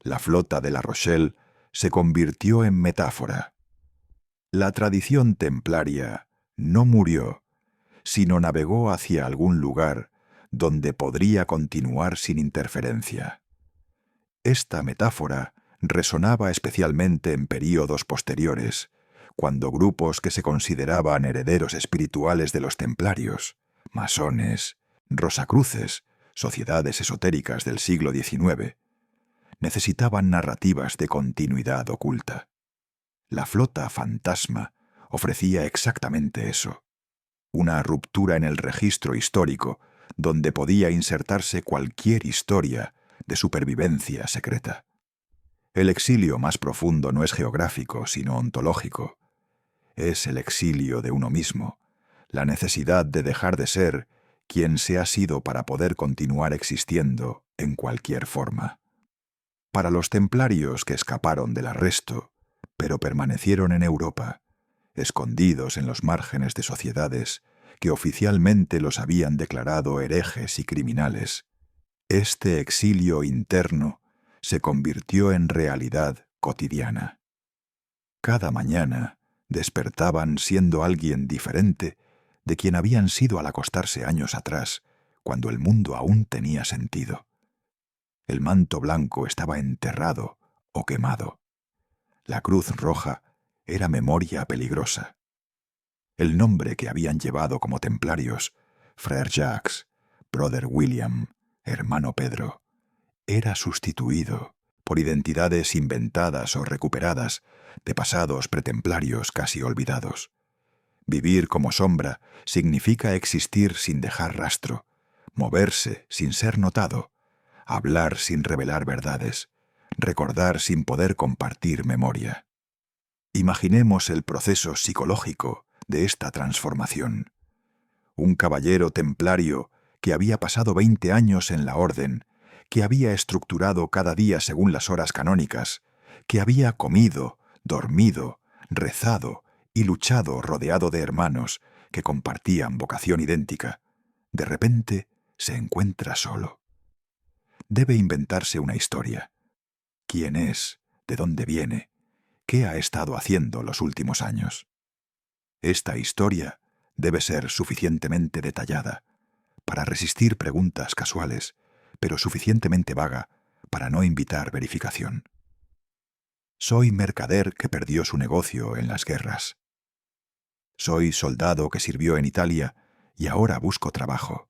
la flota de La Rochelle se convirtió en metáfora. La tradición templaria no murió, sino navegó hacia algún lugar donde podría continuar sin interferencia. Esta metáfora resonaba especialmente en períodos posteriores, cuando grupos que se consideraban herederos espirituales de los templarios, masones, rosacruces, sociedades esotéricas del siglo XIX, necesitaban narrativas de continuidad oculta. La flota fantasma ofrecía exactamente eso, una ruptura en el registro histórico donde podía insertarse cualquier historia de supervivencia secreta. El exilio más profundo no es geográfico, sino ontológico. Es el exilio de uno mismo, la necesidad de dejar de ser quien se ha sido para poder continuar existiendo en cualquier forma. Para los templarios que escaparon del arresto, pero permanecieron en Europa, escondidos en los márgenes de sociedades que oficialmente los habían declarado herejes y criminales, este exilio interno se convirtió en realidad cotidiana. Cada mañana despertaban siendo alguien diferente de quien habían sido al acostarse años atrás, cuando el mundo aún tenía sentido. El manto blanco estaba enterrado o quemado. La cruz roja era memoria peligrosa. El nombre que habían llevado como templarios, Frère Jacques, Brother William, Hermano Pedro, era sustituido por identidades inventadas o recuperadas de pasados pretemplarios casi olvidados. Vivir como sombra significa existir sin dejar rastro, moverse sin ser notado, hablar sin revelar verdades, recordar sin poder compartir memoria. Imaginemos el proceso psicológico de esta transformación. Un caballero templario que había pasado 20 años en la orden, que había estructurado cada día según las horas canónicas, que había comido, dormido, rezado y luchado rodeado de hermanos que compartían vocación idéntica, de repente se encuentra solo. Debe inventarse una historia. ¿Quién es? ¿De dónde viene? ¿Qué ha estado haciendo los últimos años? Esta historia debe ser suficientemente detallada para resistir preguntas casuales, pero suficientemente vaga para no invitar verificación. Soy mercader que perdió su negocio en las guerras. Soy soldado que sirvió en Italia y ahora busco trabajo.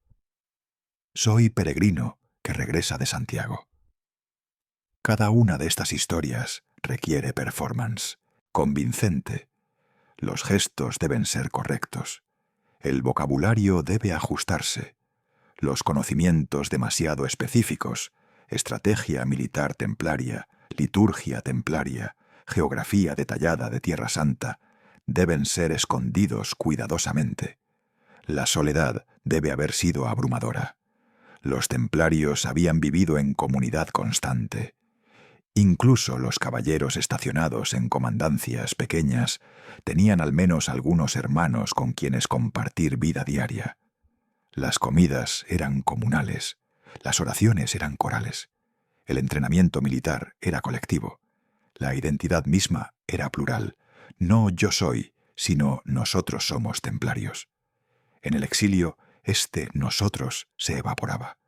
Soy peregrino que regresa de Santiago. Cada una de estas historias requiere performance, convincente. Los gestos deben ser correctos. El vocabulario debe ajustarse. Los conocimientos demasiado específicos, estrategia militar templaria, liturgia templaria, geografía detallada de Tierra Santa, deben ser escondidos cuidadosamente. La soledad debe haber sido abrumadora. Los templarios habían vivido en comunidad constante. Incluso los caballeros estacionados en comandancias pequeñas tenían al menos algunos hermanos con quienes compartir vida diaria. Las comidas eran comunales, las oraciones eran corales, el entrenamiento militar era colectivo, la identidad misma era plural, no yo soy, sino nosotros somos templarios. En el exilio, este nosotros se evaporaba.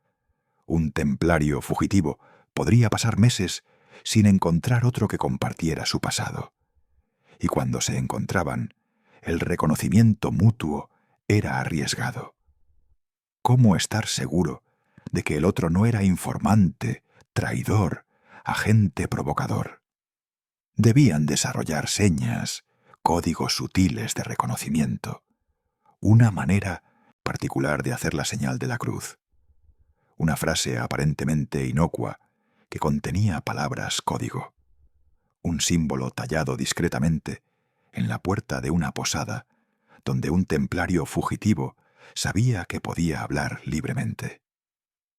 Un templario fugitivo podría pasar meses sin encontrar otro que compartiera su pasado. Y cuando se encontraban, el reconocimiento mutuo era arriesgado. ¿Cómo estar seguro de que el otro no era informante, traidor, agente provocador? Debían desarrollar señas, códigos sutiles de reconocimiento, una manera particular de hacer la señal de la cruz, una frase aparentemente inocua que contenía palabras código, un símbolo tallado discretamente en la puerta de una posada donde un templario fugitivo sabía que podía hablar libremente.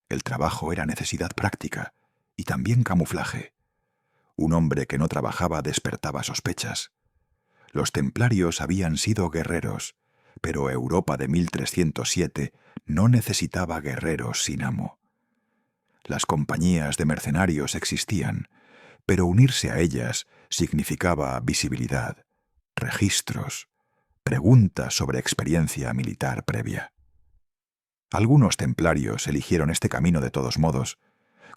El trabajo era necesidad práctica y también camuflaje. Un hombre que no trabajaba despertaba sospechas. Los templarios habían sido guerreros, pero Europa de 1307 no necesitaba guerreros sin amo. Las compañías de mercenarios existían, pero unirse a ellas significaba visibilidad, registros, preguntas sobre experiencia militar previa. Algunos templarios eligieron este camino de todos modos,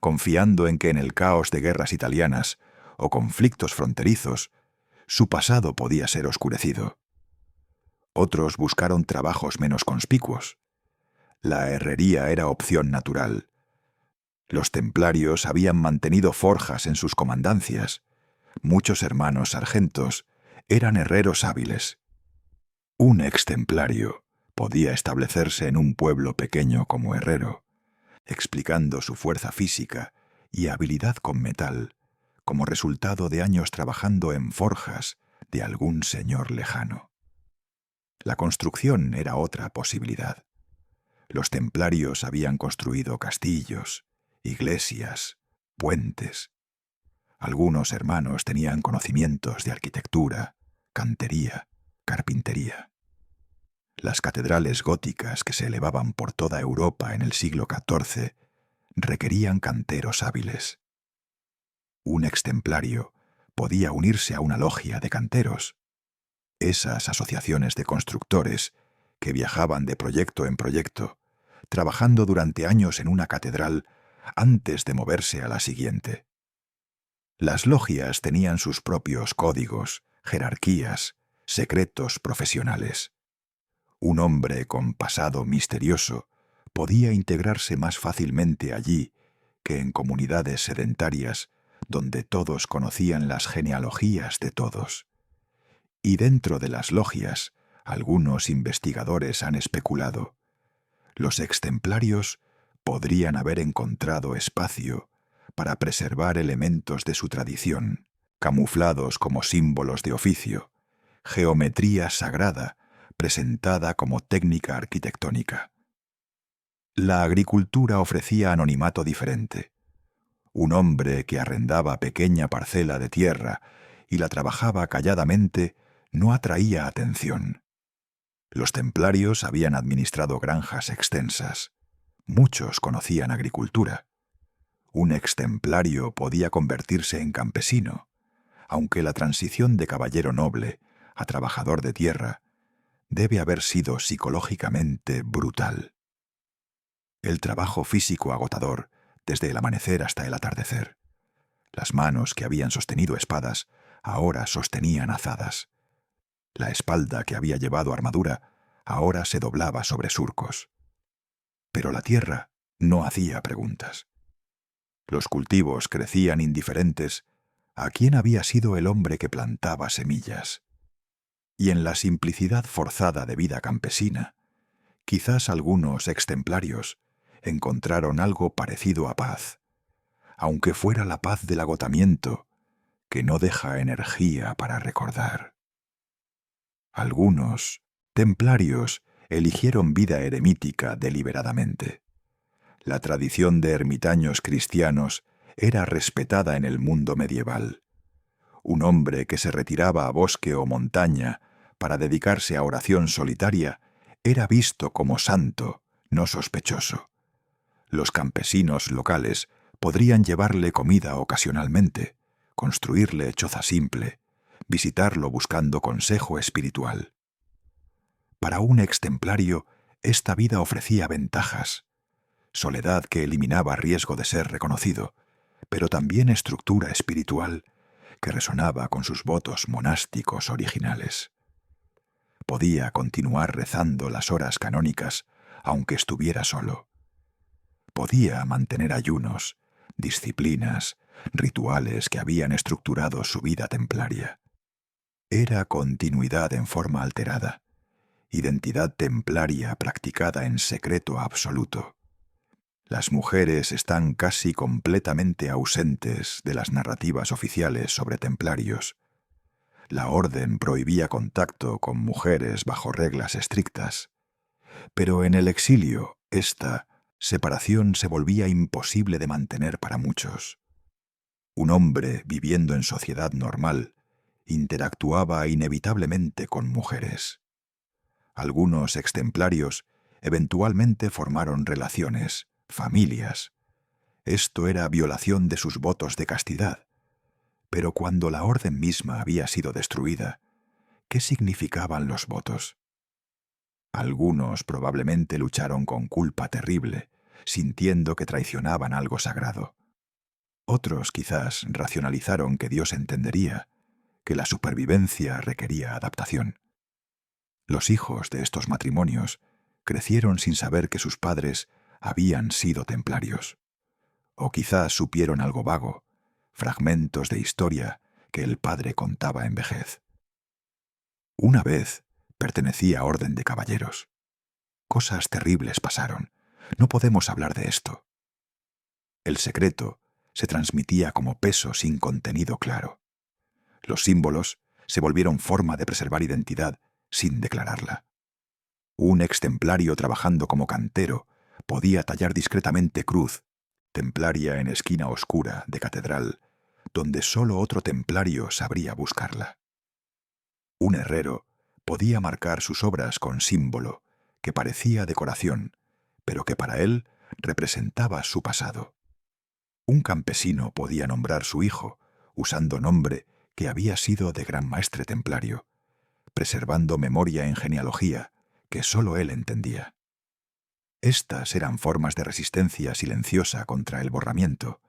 confiando en que en el caos de guerras italianas o conflictos fronterizos, su pasado podía ser oscurecido. Otros buscaron trabajos menos conspicuos. La herrería era opción natural. Los templarios habían mantenido forjas en sus comandancias. Muchos hermanos sargentos eran herreros hábiles. Un extemplario podía establecerse en un pueblo pequeño como herrero, explicando su fuerza física y habilidad con metal como resultado de años trabajando en forjas de algún señor lejano. La construcción era otra posibilidad. Los templarios habían construido castillos, iglesias, puentes. Algunos hermanos tenían conocimientos de arquitectura, cantería, carpintería. Las catedrales góticas que se elevaban por toda Europa en el siglo XIV requerían canteros hábiles. Un extemplario podía unirse a una logia de canteros. Esas asociaciones de constructores que viajaban de proyecto en proyecto, trabajando durante años en una catedral antes de moverse a la siguiente. Las logias tenían sus propios códigos, jerarquías, secretos profesionales. Un hombre con pasado misterioso podía integrarse más fácilmente allí que en comunidades sedentarias donde todos conocían las genealogías de todos. Y dentro de las logias, algunos investigadores han especulado. Los extemplarios podrían haber encontrado espacio para preservar elementos de su tradición, camuflados como símbolos de oficio, geometría sagrada presentada como técnica arquitectónica. La agricultura ofrecía anonimato diferente. Un hombre que arrendaba pequeña parcela de tierra y la trabajaba calladamente no atraía atención. Los templarios habían administrado granjas extensas. Muchos conocían agricultura. Un extemplario podía convertirse en campesino, aunque la transición de caballero noble a trabajador de tierra debe haber sido psicológicamente brutal. El trabajo físico agotador desde el amanecer hasta el atardecer. Las manos que habían sostenido espadas ahora sostenían azadas. La espalda que había llevado armadura ahora se doblaba sobre surcos. Pero la tierra no hacía preguntas. Los cultivos crecían indiferentes a quién había sido el hombre que plantaba semillas. Y en la simplicidad forzada de vida campesina, quizás algunos extemplarios encontraron algo parecido a paz, aunque fuera la paz del agotamiento, que no deja energía para recordar. Algunos templarios eligieron vida eremítica deliberadamente. La tradición de ermitaños cristianos era respetada en el mundo medieval. Un hombre que se retiraba a bosque o montaña para dedicarse a oración solitaria era visto como santo, no sospechoso. Los campesinos locales podrían llevarle comida ocasionalmente, construirle choza simple, visitarlo buscando consejo espiritual. Para un extemplario, esta vida ofrecía ventajas: soledad que eliminaba riesgo de ser reconocido, pero también estructura espiritual que resonaba con sus votos monásticos originales. Podía continuar rezando las horas canónicas aunque estuviera solo. Podía mantener ayunos, disciplinas, rituales que habían estructurado su vida templaria. Era continuidad en forma alterada, identidad templaria practicada en secreto absoluto. Las mujeres están casi completamente ausentes de las narrativas oficiales sobre templarios. La orden prohibía contacto con mujeres bajo reglas estrictas, pero en el exilio esta separación se volvía imposible de mantener para muchos. Un hombre viviendo en sociedad normal interactuaba inevitablemente con mujeres. Algunos extemplarios eventualmente formaron relaciones, familias. Esto era violación de sus votos de castidad. Pero cuando la orden misma había sido destruida, ¿qué significaban los votos? Algunos probablemente lucharon con culpa terrible, sintiendo que traicionaban algo sagrado. Otros quizás racionalizaron que Dios entendería que la supervivencia requería adaptación. Los hijos de estos matrimonios crecieron sin saber que sus padres habían sido templarios. O quizás supieron algo vago, fragmentos de historia que el padre contaba en vejez. Una vez pertenecía a orden de caballeros. Cosas terribles pasaron. No podemos hablar de esto. El secreto se transmitía como peso sin contenido claro. Los símbolos se volvieron forma de preservar identidad sin declararla. Un extemplario trabajando como cantero podía tallar discretamente cruz, templaria en esquina oscura de catedral, donde solo otro templario sabría buscarla. Un herrero podía marcar sus obras con símbolo que parecía decoración, pero que para él representaba su pasado. Un campesino podía nombrar su hijo usando nombre que había sido de gran maestre templario, preservando memoria en genealogía que sólo él entendía. Estas eran formas de resistencia silenciosa contra el borramiento,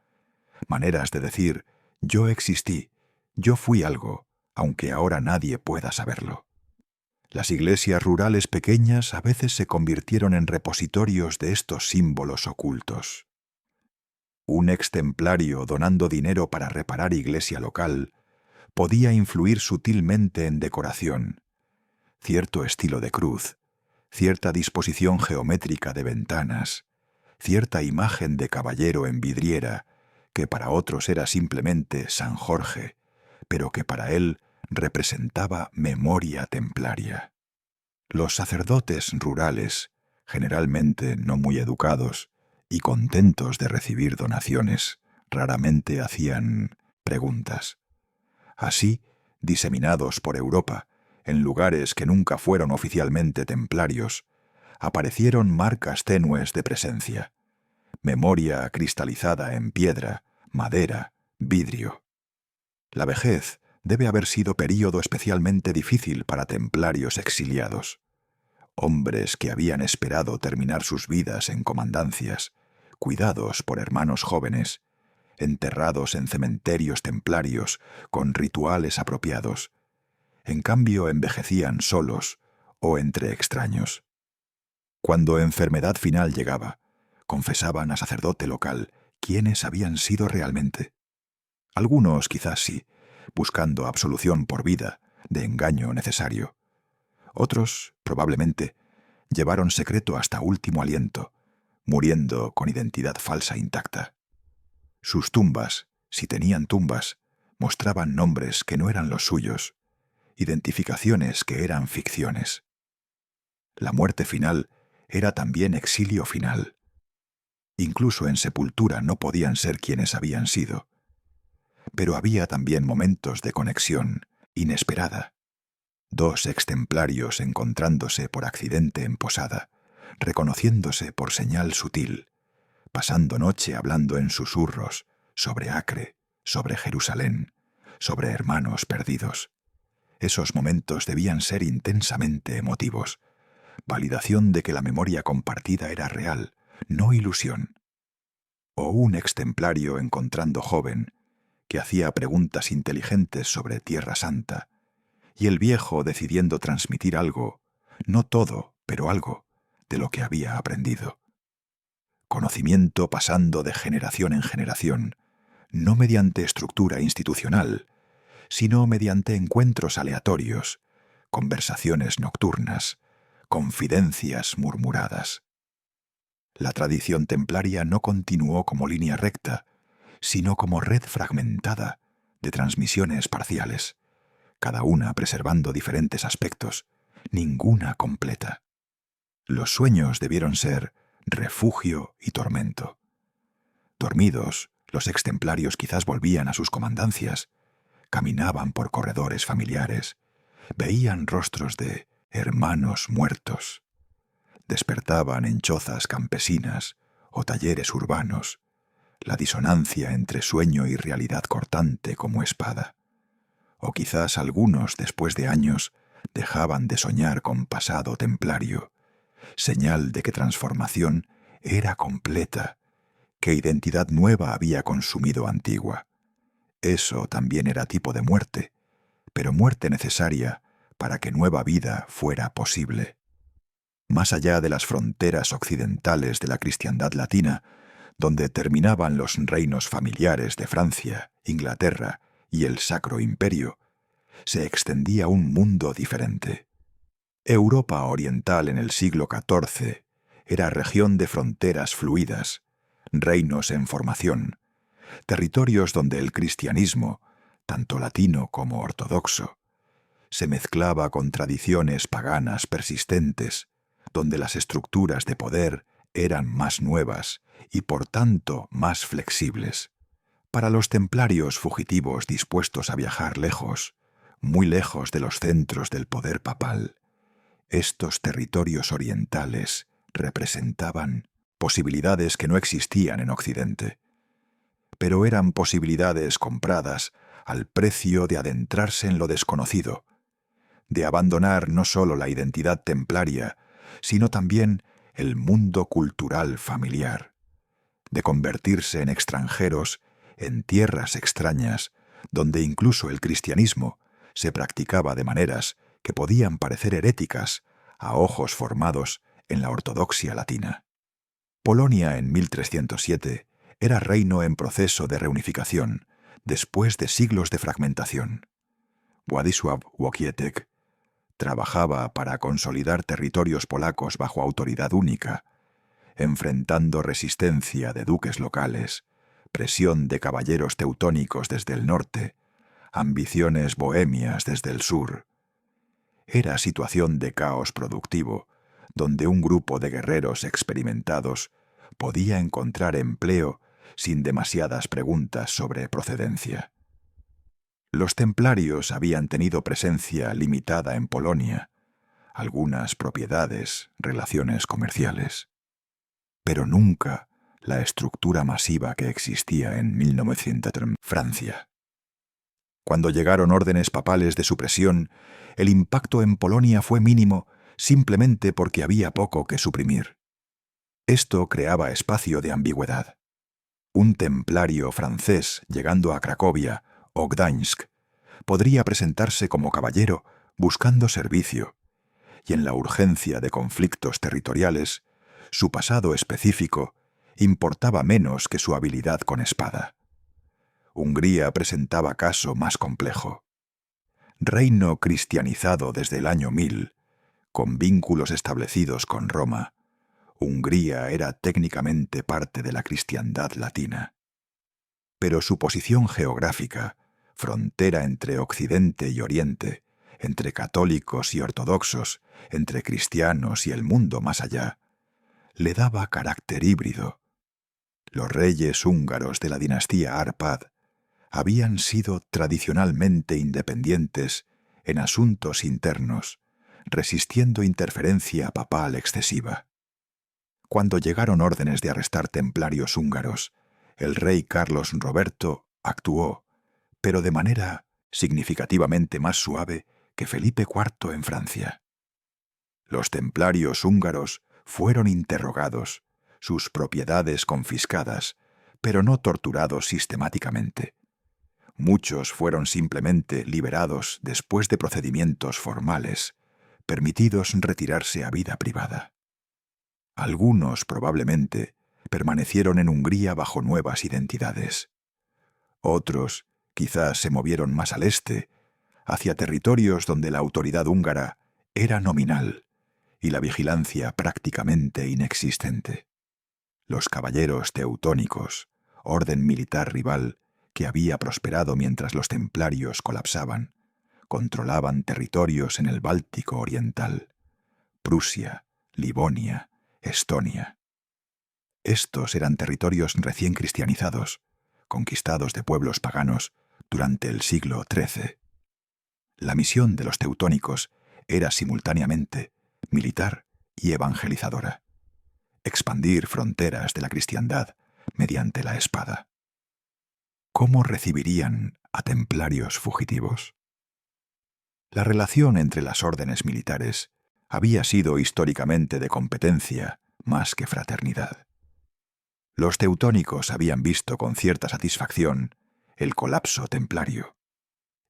maneras de decir, yo existí, yo fui algo, aunque ahora nadie pueda saberlo. Las iglesias rurales pequeñas a veces se convirtieron en repositorios de estos símbolos ocultos. Un extemplario donando dinero para reparar iglesia local podía influir sutilmente en decoración, cierto estilo de cruz, cierta disposición geométrica de ventanas, cierta imagen de caballero en vidriera, que para otros era simplemente San Jorge, pero que para él representaba memoria templaria. Los sacerdotes rurales, generalmente no muy educados y contentos de recibir donaciones, raramente hacían preguntas. Así, diseminados por Europa, en lugares que nunca fueron oficialmente templarios, aparecieron marcas tenues de presencia, memoria cristalizada en piedra, madera, vidrio. La vejez debe haber sido período especialmente difícil para templarios exiliados. Hombres que habían esperado terminar sus vidas en comandancias, cuidados por hermanos jóvenes, enterrados en cementerios templarios con rituales apropiados. En cambio, envejecían solos o entre extraños. Cuando enfermedad final llegaba, confesaban a sacerdote local quiénes habían sido realmente. Algunos quizás sí, buscando absolución por vida, de engaño necesario. Otros, probablemente, llevaron secreto hasta último aliento, muriendo con identidad falsa intacta. Sus tumbas, si tenían tumbas, mostraban nombres que no eran los suyos, identificaciones que eran ficciones. La muerte final era también exilio final. Incluso en sepultura no podían ser quienes habían sido. Pero había también momentos de conexión inesperada. Dos extemplarios encontrándose por accidente en posada, reconociéndose por señal sutil, pasando noche hablando en susurros sobre Acre, sobre Jerusalén, sobre hermanos perdidos. Esos momentos debían ser intensamente emotivos, validación de que la memoria compartida era real, no ilusión. O un extemplario encontrando joven, que hacía preguntas inteligentes sobre Tierra Santa, y el viejo decidiendo transmitir algo, no todo, pero algo, de lo que había aprendido. Conocimiento pasando de generación en generación, no mediante estructura institucional, sino mediante encuentros aleatorios, conversaciones nocturnas, confidencias murmuradas. La tradición templaria no continuó como línea recta, sino como red fragmentada de transmisiones parciales, cada una preservando diferentes aspectos, ninguna completa. Los sueños debieron ser refugio y tormento. Dormidos, los extemplarios quizás volvían a sus comandancias, caminaban por corredores familiares, veían rostros de hermanos muertos, despertaban en chozas campesinas o talleres urbanos, la disonancia entre sueño y realidad cortante como espada. O quizás algunos, después de años, dejaban de soñar con pasado templario, señal de que transformación era completa, que identidad nueva había consumido antigua. Eso también era tipo de muerte, pero muerte necesaria para que nueva vida fuera posible. Más allá de las fronteras occidentales de la cristiandad latina, donde terminaban los reinos familiares de Francia, Inglaterra y el Sacro Imperio, se extendía un mundo diferente. Europa oriental en el siglo XIV era región de fronteras fluidas, reinos en formación, territorios donde el cristianismo, tanto latino como ortodoxo, se mezclaba con tradiciones paganas persistentes, donde las estructuras de poder eran más nuevas y por tanto más flexibles. Para los templarios fugitivos dispuestos a viajar lejos, muy lejos de los centros del poder papal, estos territorios orientales representaban posibilidades que no existían en Occidente, pero eran posibilidades compradas al precio de adentrarse en lo desconocido, de abandonar no solo la identidad templaria, sino también el mundo cultural familiar, de convertirse en extranjeros en tierras extrañas, donde incluso el cristianismo se practicaba de maneras que podían parecer heréticas a ojos formados en la ortodoxia latina. Polonia en 1307 era reino en proceso de reunificación, después de siglos de fragmentación. Władysław Łokietek trabajaba para consolidar territorios polacos bajo autoridad única, enfrentando resistencia de duques locales, presión de caballeros teutónicos desde el norte, ambiciones bohemias desde el sur. Era situación de caos productivo, donde un grupo de guerreros experimentados podía encontrar empleo sin demasiadas preguntas sobre procedencia. Los templarios habían tenido presencia limitada en Polonia, algunas propiedades, relaciones comerciales, pero nunca la estructura masiva que existía en 1900 en Francia. Cuando llegaron órdenes papales de supresión, el impacto en Polonia fue mínimo simplemente porque había poco que suprimir. Esto creaba espacio de ambigüedad. Un templario francés llegando a Cracovia o Gdańsk podría presentarse como caballero buscando servicio, y en la urgencia de conflictos territoriales, su pasado específico importaba menos que su habilidad con espada. Hungría presentaba caso más complejo. Reino cristianizado desde el año 1000, con vínculos establecidos con Roma, Hungría era técnicamente parte de la cristiandad latina. Pero su posición geográfica, frontera entre Occidente y Oriente, entre católicos y ortodoxos, entre cristianos y el mundo más allá, le daba carácter híbrido. Los reyes húngaros de la dinastía Árpád habían sido tradicionalmente independientes en asuntos internos, resistiendo interferencia papal excesiva. Cuando llegaron órdenes de arrestar templarios húngaros, el rey Carlos Roberto actuó, pero de manera significativamente más suave que Felipe IV en Francia. Los templarios húngaros fueron interrogados, sus propiedades confiscadas, pero no torturados sistemáticamente. Muchos fueron simplemente liberados después de procedimientos formales, permitidos retirarse a vida privada. Algunos, probablemente, permanecieron en Hungría bajo nuevas identidades. Otros quizás se movieron más al este, hacia territorios donde la autoridad húngara era nominal y la vigilancia prácticamente inexistente. Los caballeros teutónicos, orden militar rival que había prosperado mientras los templarios colapsaban, controlaban territorios en el Báltico oriental, Prusia, Livonia, Estonia. Estos eran territorios recién cristianizados, conquistados de pueblos paganos durante el siglo XIII. La misión de los teutónicos era simultáneamente militar y evangelizadora: expandir fronteras de la cristiandad mediante la espada. ¿Cómo recibirían a templarios fugitivos? La relación entre las órdenes militares había sido históricamente de competencia más que fraternidad. Los teutónicos habían visto con cierta satisfacción el colapso templario.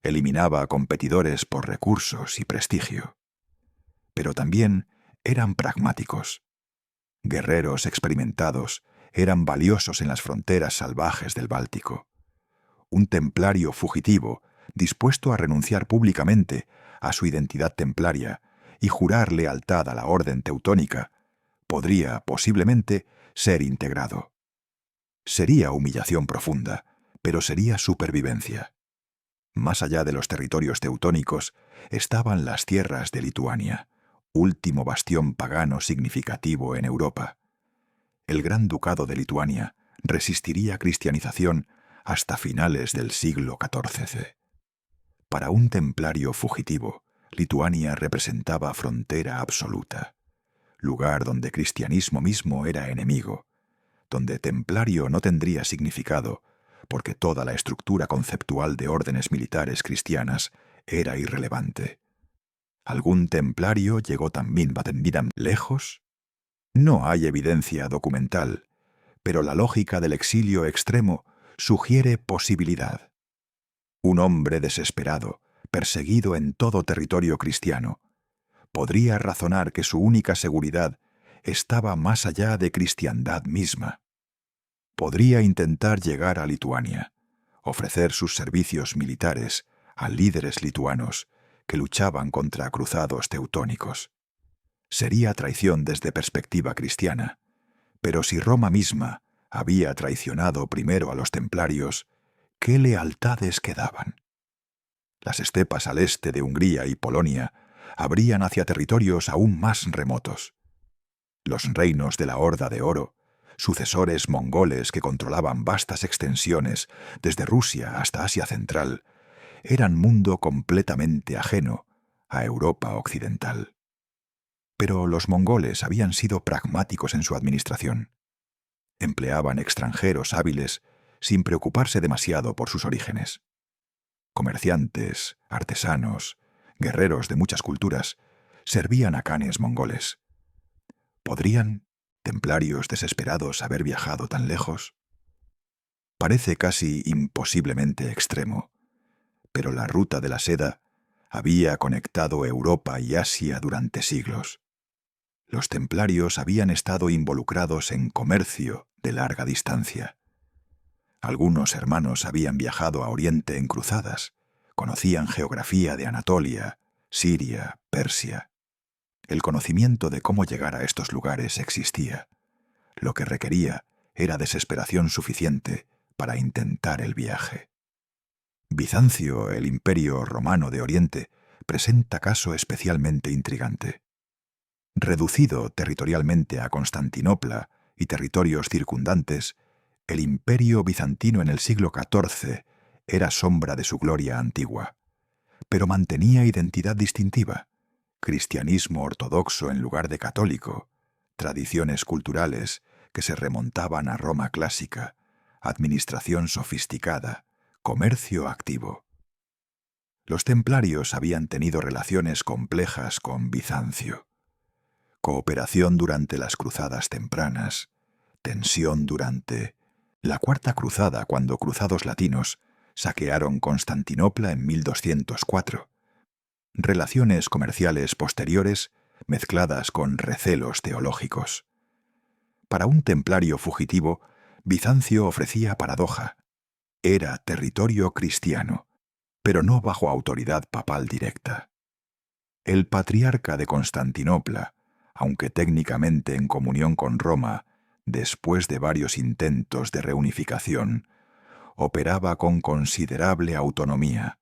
Eliminaba a competidores por recursos y prestigio. Pero también eran pragmáticos. Guerreros experimentados eran valiosos en las fronteras salvajes del Báltico. Un templario fugitivo, dispuesto a renunciar públicamente a su identidad templaria y jurar lealtad a la orden teutónica, podría, posiblemente, ser integrado. Sería humillación profunda, pero sería supervivencia. Más allá de los territorios teutónicos estaban las tierras de Lituania, último bastión pagano significativo en Europa. El Gran Ducado de Lituania resistiría cristianización hasta finales del siglo XIV. Para un templario fugitivo, Lituania representaba frontera absoluta, lugar donde cristianismo mismo era enemigo, donde templario no tendría significado, porque toda la estructura conceptual de órdenes militares cristianas era irrelevante. ¿Algún templario llegó también lejos? No hay evidencia documental, pero la lógica del exilio extremo sugiere posibilidad. Un hombre desesperado, perseguido en todo territorio cristiano, podría razonar que su única seguridad estaba más allá de cristiandad misma. Podría intentar llegar a Lituania, ofrecer sus servicios militares a líderes lituanos que luchaban contra cruzados teutónicos. Sería traición desde perspectiva cristiana, pero si Roma misma había traicionado primero a los templarios, ¿qué lealtades quedaban? Las estepas al este de Hungría y Polonia abrían hacia territorios aún más remotos. Los reinos de la Horda de Oro, sucesores mongoles que controlaban vastas extensiones desde Rusia hasta Asia Central, eran mundo completamente ajeno a Europa occidental. Pero los mongoles habían sido pragmáticos en su administración. Empleaban extranjeros hábiles sin preocuparse demasiado por sus orígenes. Comerciantes, artesanos, guerreros de muchas culturas servían a khanes mongoles. ¿Podrían templarios desesperados haber viajado tan lejos? Parece casi imposiblemente extremo, pero la ruta de la seda había conectado Europa y Asia durante siglos. Los templarios habían estado involucrados en comercio de larga distancia. Algunos hermanos habían viajado a Oriente en cruzadas, conocían geografía de Anatolia, Siria, Persia. El conocimiento de cómo llegar a estos lugares existía. Lo que requería era desesperación suficiente para intentar el viaje. Bizancio, el imperio romano de Oriente, presenta caso especialmente intrigante. Reducido territorialmente a Constantinopla y territorios circundantes, el imperio bizantino en el siglo XIV era sombra de su gloria antigua, pero mantenía identidad distintiva: cristianismo ortodoxo en lugar de católico, tradiciones culturales que se remontaban a Roma clásica, administración sofisticada, comercio activo. Los templarios habían tenido relaciones complejas con Bizancio. Cooperación durante las cruzadas tempranas, tensión durante la Cuarta Cruzada, cuando cruzados latinos saquearon Constantinopla en 1204. Relaciones comerciales posteriores mezcladas con recelos teológicos. Para un templario fugitivo, Bizancio ofrecía paradoja. Era territorio cristiano, pero no bajo autoridad papal directa. El patriarca de Constantinopla, aunque técnicamente en comunión con Roma, después de varios intentos de reunificación, operaba con considerable autonomía.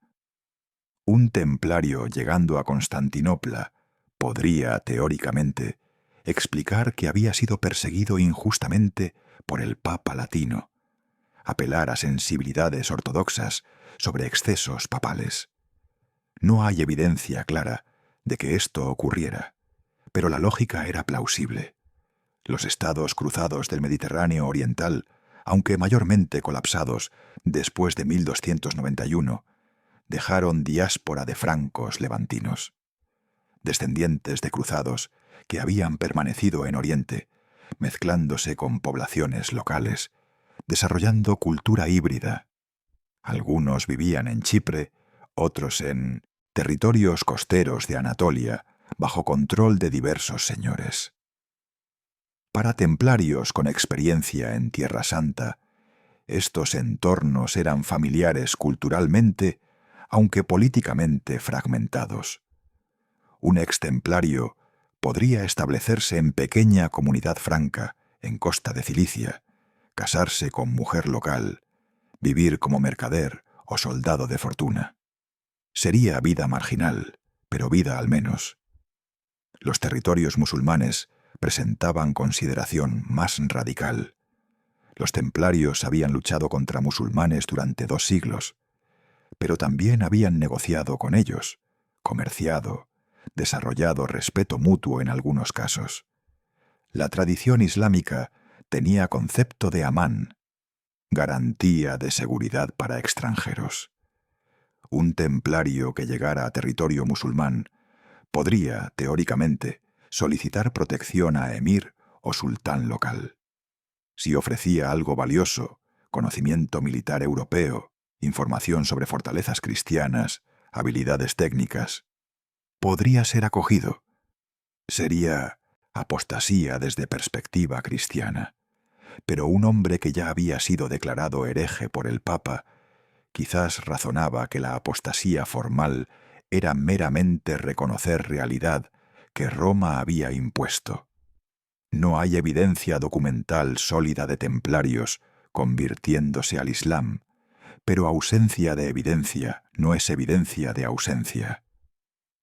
Un templario llegando a Constantinopla podría, teóricamente, explicar que había sido perseguido injustamente por el Papa latino, apelar a sensibilidades ortodoxas sobre excesos papales. No hay evidencia clara de que esto ocurriera, pero la lógica era plausible. Los estados cruzados del Mediterráneo oriental, aunque mayormente colapsados después de 1291, dejaron diáspora de francos levantinos, descendientes de cruzados que habían permanecido en Oriente, mezclándose con poblaciones locales, desarrollando cultura híbrida. Algunos vivían en Chipre, otros en territorios costeros de Anatolia, bajo control de diversos señores. Para templarios con experiencia en Tierra Santa, estos entornos eran familiares culturalmente, aunque políticamente fragmentados. Un extemplario podría establecerse en pequeña comunidad franca, en Costa de Cilicia, casarse con mujer local, vivir como mercader o soldado de fortuna. Sería vida marginal, pero vida al menos. Los territorios musulmanes presentaban consideración más radical. Los templarios habían luchado contra musulmanes durante 2 siglos, pero también habían negociado con ellos, comerciado, desarrollado respeto mutuo en algunos casos. La tradición islámica tenía concepto de amán, garantía de seguridad para extranjeros. Un templario que llegara a territorio musulmán podría, teóricamente, solicitar protección a emir o sultán local. Si ofrecía algo valioso, conocimiento militar europeo, información sobre fortalezas cristianas, habilidades técnicas, podría ser acogido. Sería apostasía desde perspectiva cristiana. Pero un hombre que ya había sido declarado hereje por el Papa, quizás razonaba que la apostasía formal era meramente reconocer realidad que Roma había impuesto. No hay evidencia documental sólida de templarios convirtiéndose al Islam, pero ausencia de evidencia no es evidencia de ausencia.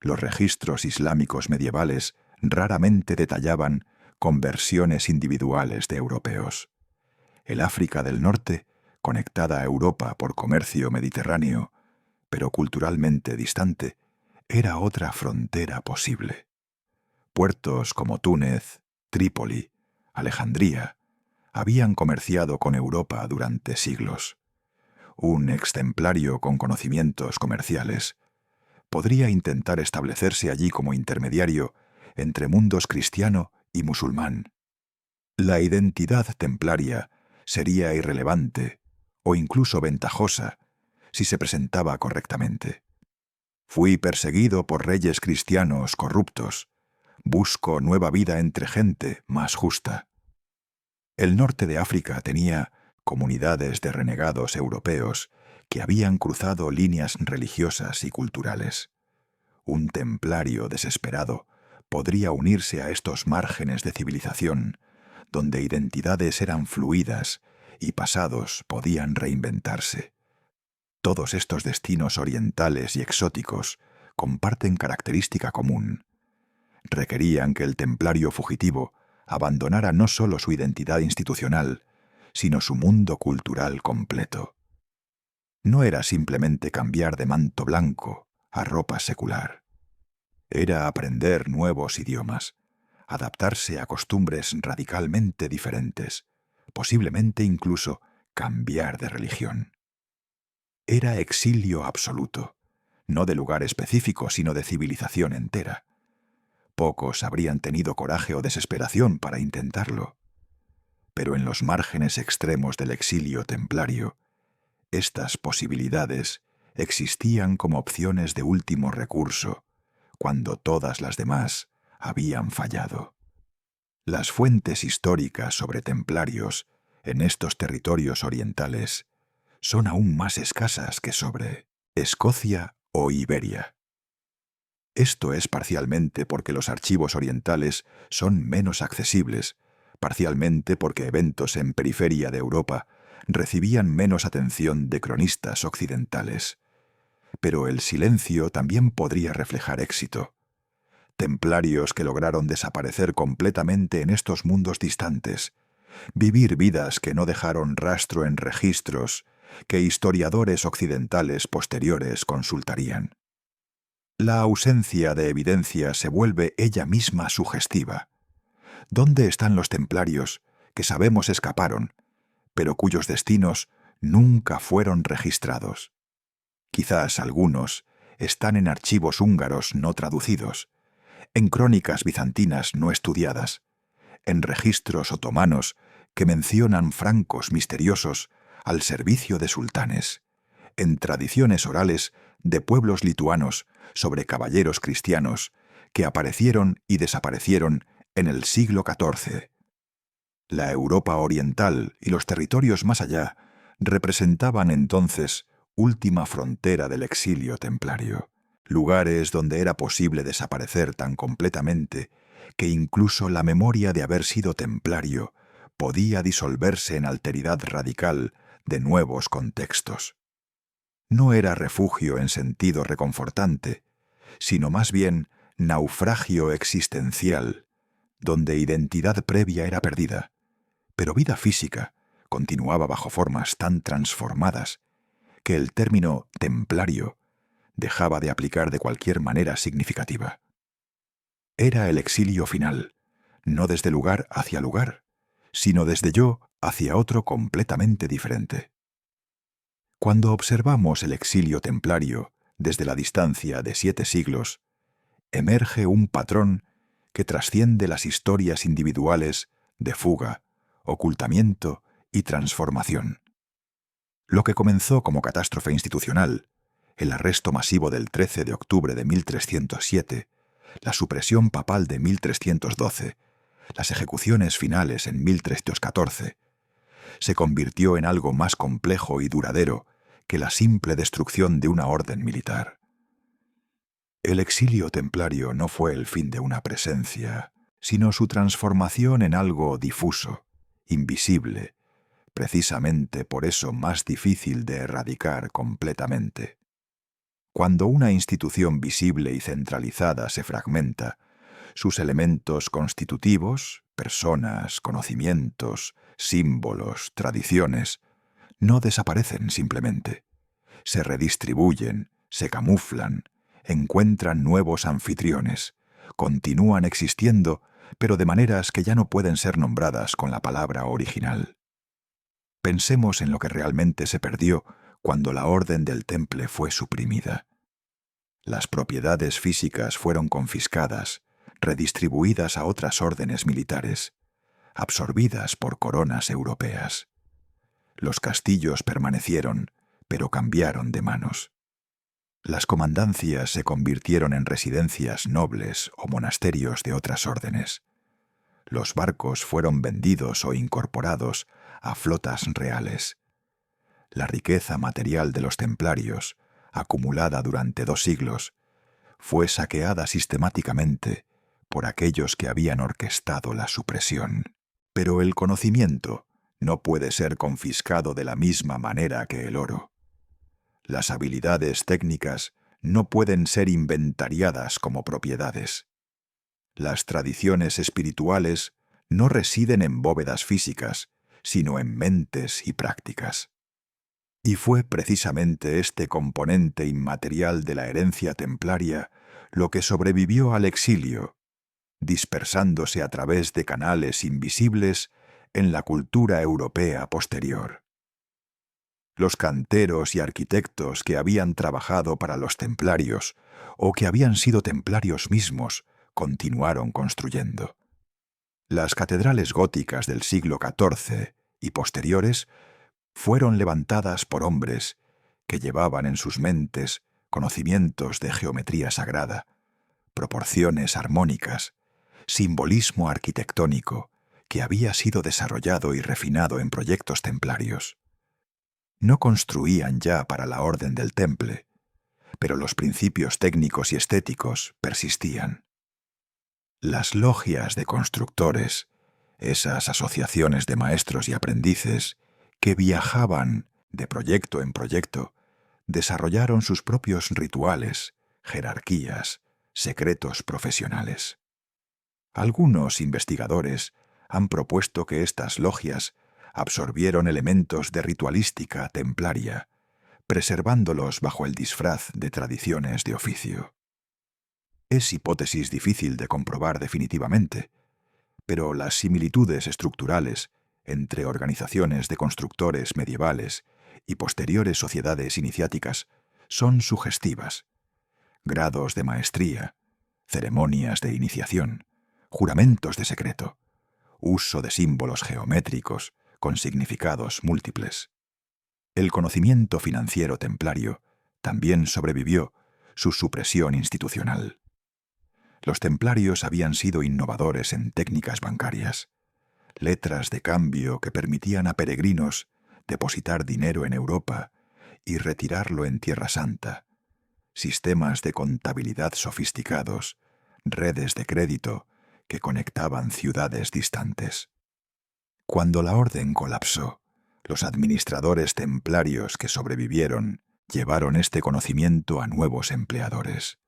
Los registros islámicos medievales raramente detallaban conversiones individuales de europeos. El África del Norte, conectada a Europa por comercio mediterráneo, pero culturalmente distante, era otra frontera posible. Puertos como Túnez, Trípoli, Alejandría, habían comerciado con Europa durante siglos. Un extemplario con conocimientos comerciales podría intentar establecerse allí como intermediario entre mundos cristiano y musulmán. La identidad templaria sería irrelevante o incluso ventajosa si se presentaba correctamente. Fui perseguido por reyes cristianos corruptos. Busco nueva vida entre gente más justa. El norte de África tenía comunidades de renegados europeos que habían cruzado líneas religiosas y culturales. Un templario desesperado podría unirse a estos márgenes de civilización, donde identidades eran fluidas y pasados podían reinventarse. Todos estos destinos orientales y exóticos comparten característica común. Requerían que el templario fugitivo abandonara no solo su identidad institucional, sino su mundo cultural completo. No era simplemente cambiar de manto blanco a ropa secular. Era aprender nuevos idiomas, adaptarse a costumbres radicalmente diferentes, posiblemente incluso cambiar de religión. Era exilio absoluto, no de lugar específico, sino de civilización entera. Pocos habrían tenido coraje o desesperación para intentarlo. Pero en los márgenes extremos del exilio templario, estas posibilidades existían como opciones de último recurso, cuando todas las demás habían fallado. Las fuentes históricas sobre templarios en estos territorios orientales son aún más escasas que sobre Escocia o Iberia. Esto es parcialmente porque los archivos orientales son menos accesibles, parcialmente porque eventos en periferia de Europa recibían menos atención de cronistas occidentales. Pero el silencio también podría reflejar éxito. Templarios que lograron desaparecer completamente en estos mundos distantes, vivir vidas que no dejaron rastro en registros que historiadores occidentales posteriores consultarían. La ausencia de evidencia se vuelve ella misma sugestiva. ¿Dónde están los templarios que sabemos escaparon, pero cuyos destinos nunca fueron registrados? Quizás algunos están en archivos húngaros no traducidos, en crónicas bizantinas no estudiadas, en registros otomanos que mencionan francos misteriosos al servicio de sultanes, en tradiciones orales de pueblos lituanos sobre caballeros cristianos que aparecieron y desaparecieron en el siglo XIV. La Europa oriental y los territorios más allá representaban entonces última frontera del exilio templario, lugares donde era posible desaparecer tan completamente que incluso la memoria de haber sido templario podía disolverse en alteridad radical de nuevos contextos. No era refugio en sentido reconfortante, sino más bien naufragio existencial, donde identidad previa era perdida, pero vida física continuaba bajo formas tan transformadas que el término templario dejaba de aplicar de cualquier manera significativa. Era el exilio final, no desde lugar hacia lugar, sino desde yo hacia otro completamente diferente. Cuando observamos el exilio templario desde la distancia de 7 siglos, emerge un patrón que trasciende las historias individuales de fuga, ocultamiento y transformación. Lo que comenzó como catástrofe institucional, el arresto masivo del 13 de octubre de 1307, la supresión papal de 1312, las ejecuciones finales en 1314, se convirtió en algo más complejo y duradero que la simple destrucción de una orden militar. El exilio templario no fue el fin de una presencia, sino su transformación en algo difuso, invisible, precisamente por eso más difícil de erradicar completamente. Cuando una institución visible y centralizada se fragmenta, sus elementos constitutivos, personas, conocimientos, símbolos, tradiciones, no desaparecen simplemente. Se redistribuyen, se camuflan, encuentran nuevos anfitriones, continúan existiendo, pero de maneras que ya no pueden ser nombradas con la palabra original. Pensemos en lo que realmente se perdió cuando la orden del Temple fue suprimida. Las propiedades físicas fueron confiscadas, redistribuidas a otras órdenes militares, absorbidas por coronas europeas. Los castillos permanecieron, pero cambiaron de manos. Las comandancias se convirtieron en residencias nobles o monasterios de otras órdenes. Los barcos fueron vendidos o incorporados a flotas reales. La riqueza material de los templarios, acumulada durante 2 siglos, fue saqueada sistemáticamente por aquellos que habían orquestado la supresión. Pero el conocimiento no puede ser confiscado de la misma manera que el oro. Las habilidades técnicas no pueden ser inventariadas como propiedades. Las tradiciones espirituales no residen en bóvedas físicas, sino en mentes y prácticas. Y fue precisamente este componente inmaterial de la herencia templaria lo que sobrevivió al exilio, dispersándose a través de canales invisibles en la cultura europea posterior. Los canteros y arquitectos que habían trabajado para los templarios o que habían sido templarios mismos continuaron construyendo. Las catedrales góticas del siglo XIV y posteriores fueron levantadas por hombres que llevaban en sus mentes conocimientos de geometría sagrada, proporciones armónicas, simbolismo arquitectónico que había sido desarrollado y refinado en proyectos templarios. No construían ya para la Orden del Temple, pero los principios técnicos y estéticos persistían. Las logias de constructores, esas asociaciones de maestros y aprendices que viajaban de proyecto en proyecto, desarrollaron sus propios rituales, jerarquías, secretos profesionales. Algunos investigadores han propuesto que estas logias absorbieron elementos de ritualística templaria, preservándolos bajo el disfraz de tradiciones de oficio. Es hipótesis difícil de comprobar definitivamente, pero las similitudes estructurales entre organizaciones de constructores medievales y posteriores sociedades iniciáticas son sugestivas. Grados de maestría, ceremonias de iniciación, juramentos de secreto, uso de símbolos geométricos con significados múltiples. El conocimiento financiero templario también sobrevivió su supresión institucional. Los templarios habían sido innovadores en técnicas bancarias, letras de cambio que permitían a peregrinos depositar dinero en Europa y retirarlo en Tierra Santa, sistemas de contabilidad sofisticados, redes de crédito que conectaban ciudades distantes. Cuando la orden colapsó, los administradores templarios que sobrevivieron llevaron este conocimiento a nuevos empleadores.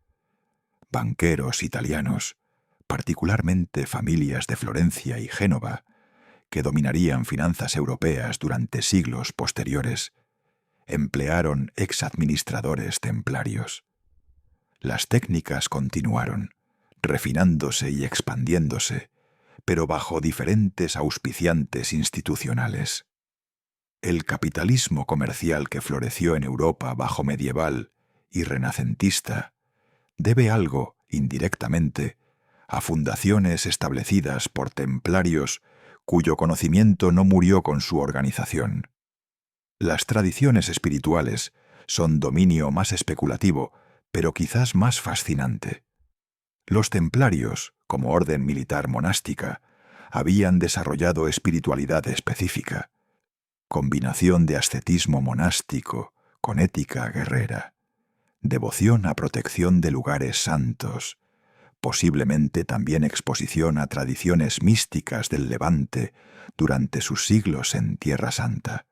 Banqueros italianos, particularmente familias de Florencia y Génova, que dominarían finanzas europeas durante siglos posteriores, emplearon exadministradores templarios. Las técnicas continuaron, refinándose y expandiéndose, pero bajo diferentes auspiciantes institucionales. El capitalismo comercial que floreció en Europa bajo medieval y renacentista debe algo, indirectamente, a fundaciones establecidas por templarios cuyo conocimiento no murió con su organización. Las tradiciones espirituales son dominio más especulativo, pero quizás más fascinante. Los templarios, como orden militar monástica, habían desarrollado espiritualidad específica, combinación de ascetismo monástico con ética guerrera, devoción a protección de lugares santos, posiblemente también exposición a tradiciones místicas del Levante durante sus siglos en Tierra Santa.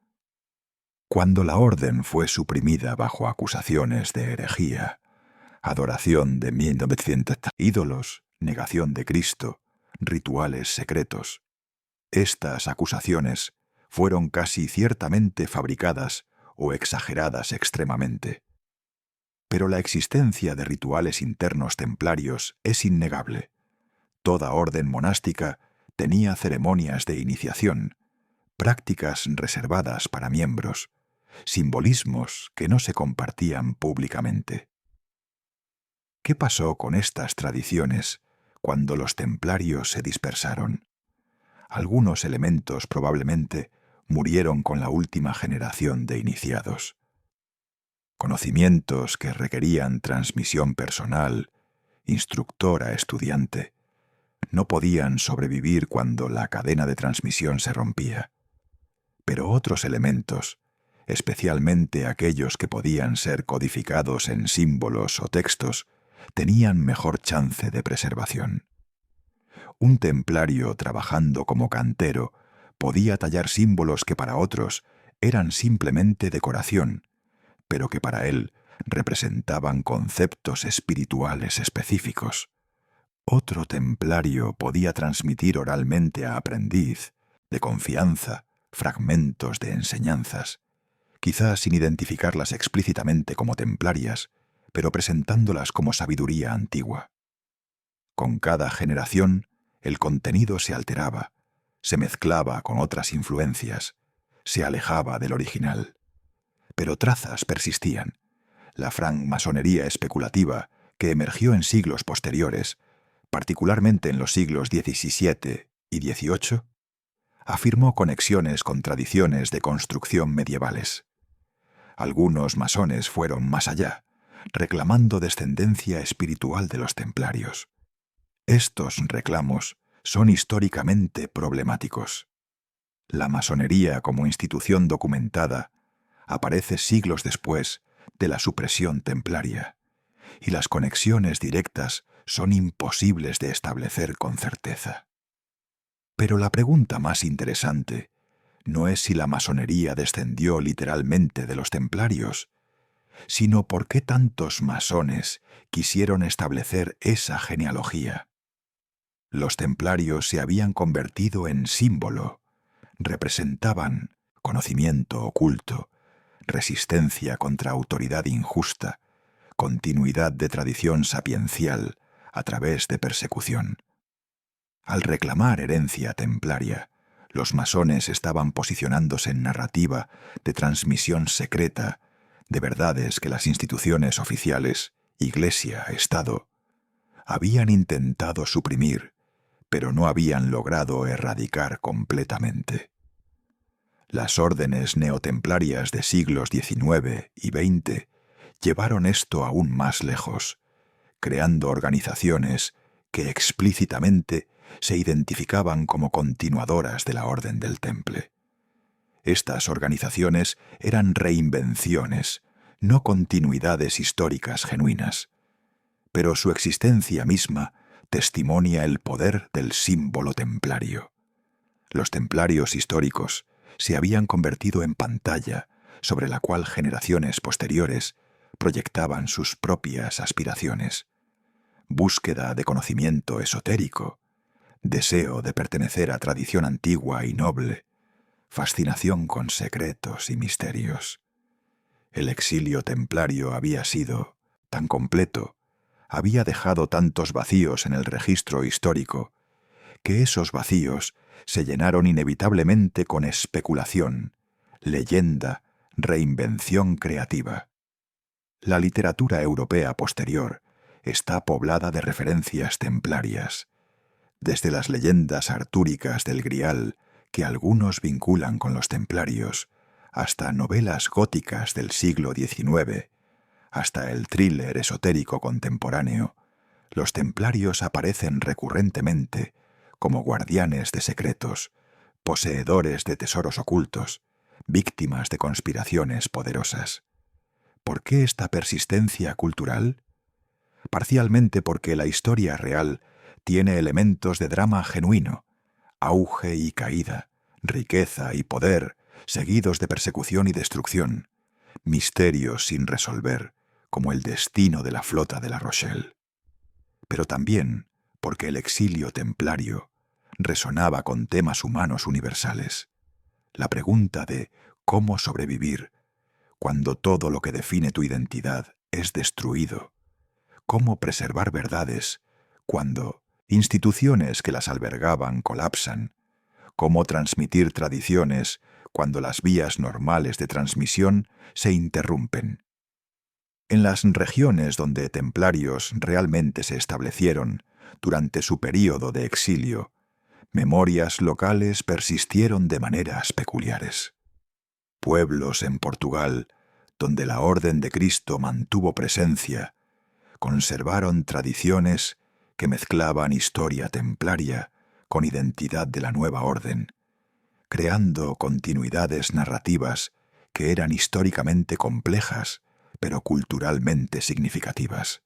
Cuando la orden fue suprimida bajo acusaciones de herejía, adoración de 1900 ídolos, negación de Cristo, rituales secretos, estas acusaciones fueron casi ciertamente fabricadas o exageradas extremadamente. Pero la existencia de rituales internos templarios es innegable. Toda orden monástica tenía ceremonias de iniciación, prácticas reservadas para miembros, simbolismos que no se compartían públicamente. ¿Qué pasó con estas tradiciones cuando los templarios se dispersaron? Algunos elementos probablemente murieron con la última generación de iniciados. Conocimientos que requerían transmisión personal, instructor a estudiante, no podían sobrevivir cuando la cadena de transmisión se rompía. Pero otros elementos, especialmente aquellos que podían ser codificados en símbolos o textos, tenían mejor chance de preservación. Un templario trabajando como cantero podía tallar símbolos que para otros eran simplemente decoración, pero que para él representaban conceptos espirituales específicos. Otro templario podía transmitir oralmente a aprendiz, de confianza, fragmentos de enseñanzas, quizás sin identificarlas explícitamente como templarias, pero presentándolas como sabiduría antigua. Con cada generación, el contenido se alteraba, se mezclaba con otras influencias, se alejaba del original. Pero trazas persistían. La francmasonería especulativa, que emergió en siglos posteriores, particularmente en los siglos XVII y XVIII, afirmó conexiones con tradiciones de construcción medievales. Algunos masones fueron más allá, reclamando descendencia espiritual de los templarios. Estos reclamos son históricamente problemáticos. La masonería como institución documentada aparece siglos después de la supresión templaria, y las conexiones directas son imposibles de establecer con certeza. Pero la pregunta más interesante no es si la masonería descendió literalmente de los templarios, sino por qué tantos masones quisieron establecer esa genealogía. Los templarios se habían convertido en símbolo, representaban conocimiento oculto, resistencia contra autoridad injusta, continuidad de tradición sapiencial a través de persecución. Al reclamar herencia templaria, los masones estaban posicionándose en narrativa de transmisión secreta de verdades que las instituciones oficiales, Iglesia, Estado, habían intentado suprimir, pero no habían logrado erradicar completamente. Las órdenes neotemplarias de siglos XIX y XX llevaron esto aún más lejos, creando organizaciones que explícitamente se identificaban como continuadoras de la Orden del Temple. Estas organizaciones eran reinvenciones, no continuidades históricas genuinas, pero su existencia misma testimonia el poder del símbolo templario. Los templarios históricos se habían convertido en pantalla sobre la cual generaciones posteriores proyectaban sus propias aspiraciones. Búsqueda de conocimiento esotérico, deseo de pertenecer a tradición antigua y noble, fascinación con secretos y misterios. El exilio templario había sido tan completo, había dejado tantos vacíos en el registro histórico, que esos vacíos se llenaron inevitablemente con especulación, leyenda, reinvención creativa. La literatura europea posterior está poblada de referencias templarias, desde las leyendas artúricas del Grial, que algunos vinculan con los templarios, hasta novelas góticas del siglo XIX, hasta el thriller esotérico contemporáneo. Los templarios aparecen recurrentemente como guardianes de secretos, poseedores de tesoros ocultos, víctimas de conspiraciones poderosas. ¿Por qué esta persistencia cultural? Parcialmente porque la historia real tiene elementos de drama genuino, auge y caída, riqueza y poder, seguidos de persecución y destrucción, misterios sin resolver, como el destino de la flota de La Rochelle. Pero también porque el exilio templario resonaba con temas humanos universales. La pregunta de cómo sobrevivir cuando todo lo que define tu identidad es destruido. Cómo preservar verdades cuando instituciones que las albergaban colapsan. Cómo transmitir tradiciones cuando las vías normales de transmisión se interrumpen. En las regiones donde templarios realmente se establecieron durante su período de exilio, memorias locales persistieron de maneras peculiares. Pueblos en Portugal, donde la Orden de Cristo mantuvo presencia, conservaron tradiciones que mezclaban historia templaria con identidad de la nueva orden, creando continuidades narrativas que eran históricamente complejas, pero culturalmente significativas.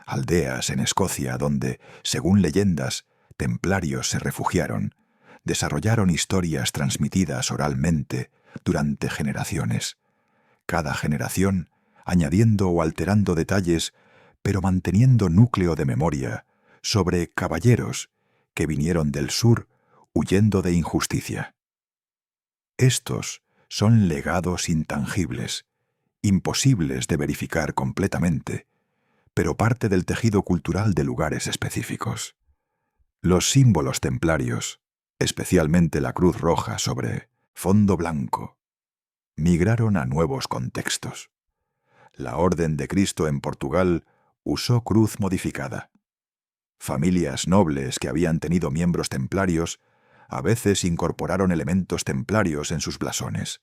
Aldeas en Escocia donde, según leyendas, templarios se refugiaron, desarrollaron historias transmitidas oralmente durante generaciones, cada generación añadiendo o alterando detalles, pero manteniendo núcleo de memoria sobre caballeros que vinieron del sur huyendo de injusticia. Estos son legados intangibles, imposibles de verificar completamente, pero parte del tejido cultural de lugares específicos. Los símbolos templarios, especialmente la cruz roja sobre fondo blanco, migraron a nuevos contextos. La Orden de Cristo en Portugal usó cruz modificada. Familias nobles que habían tenido miembros templarios a veces incorporaron elementos templarios en sus blasones.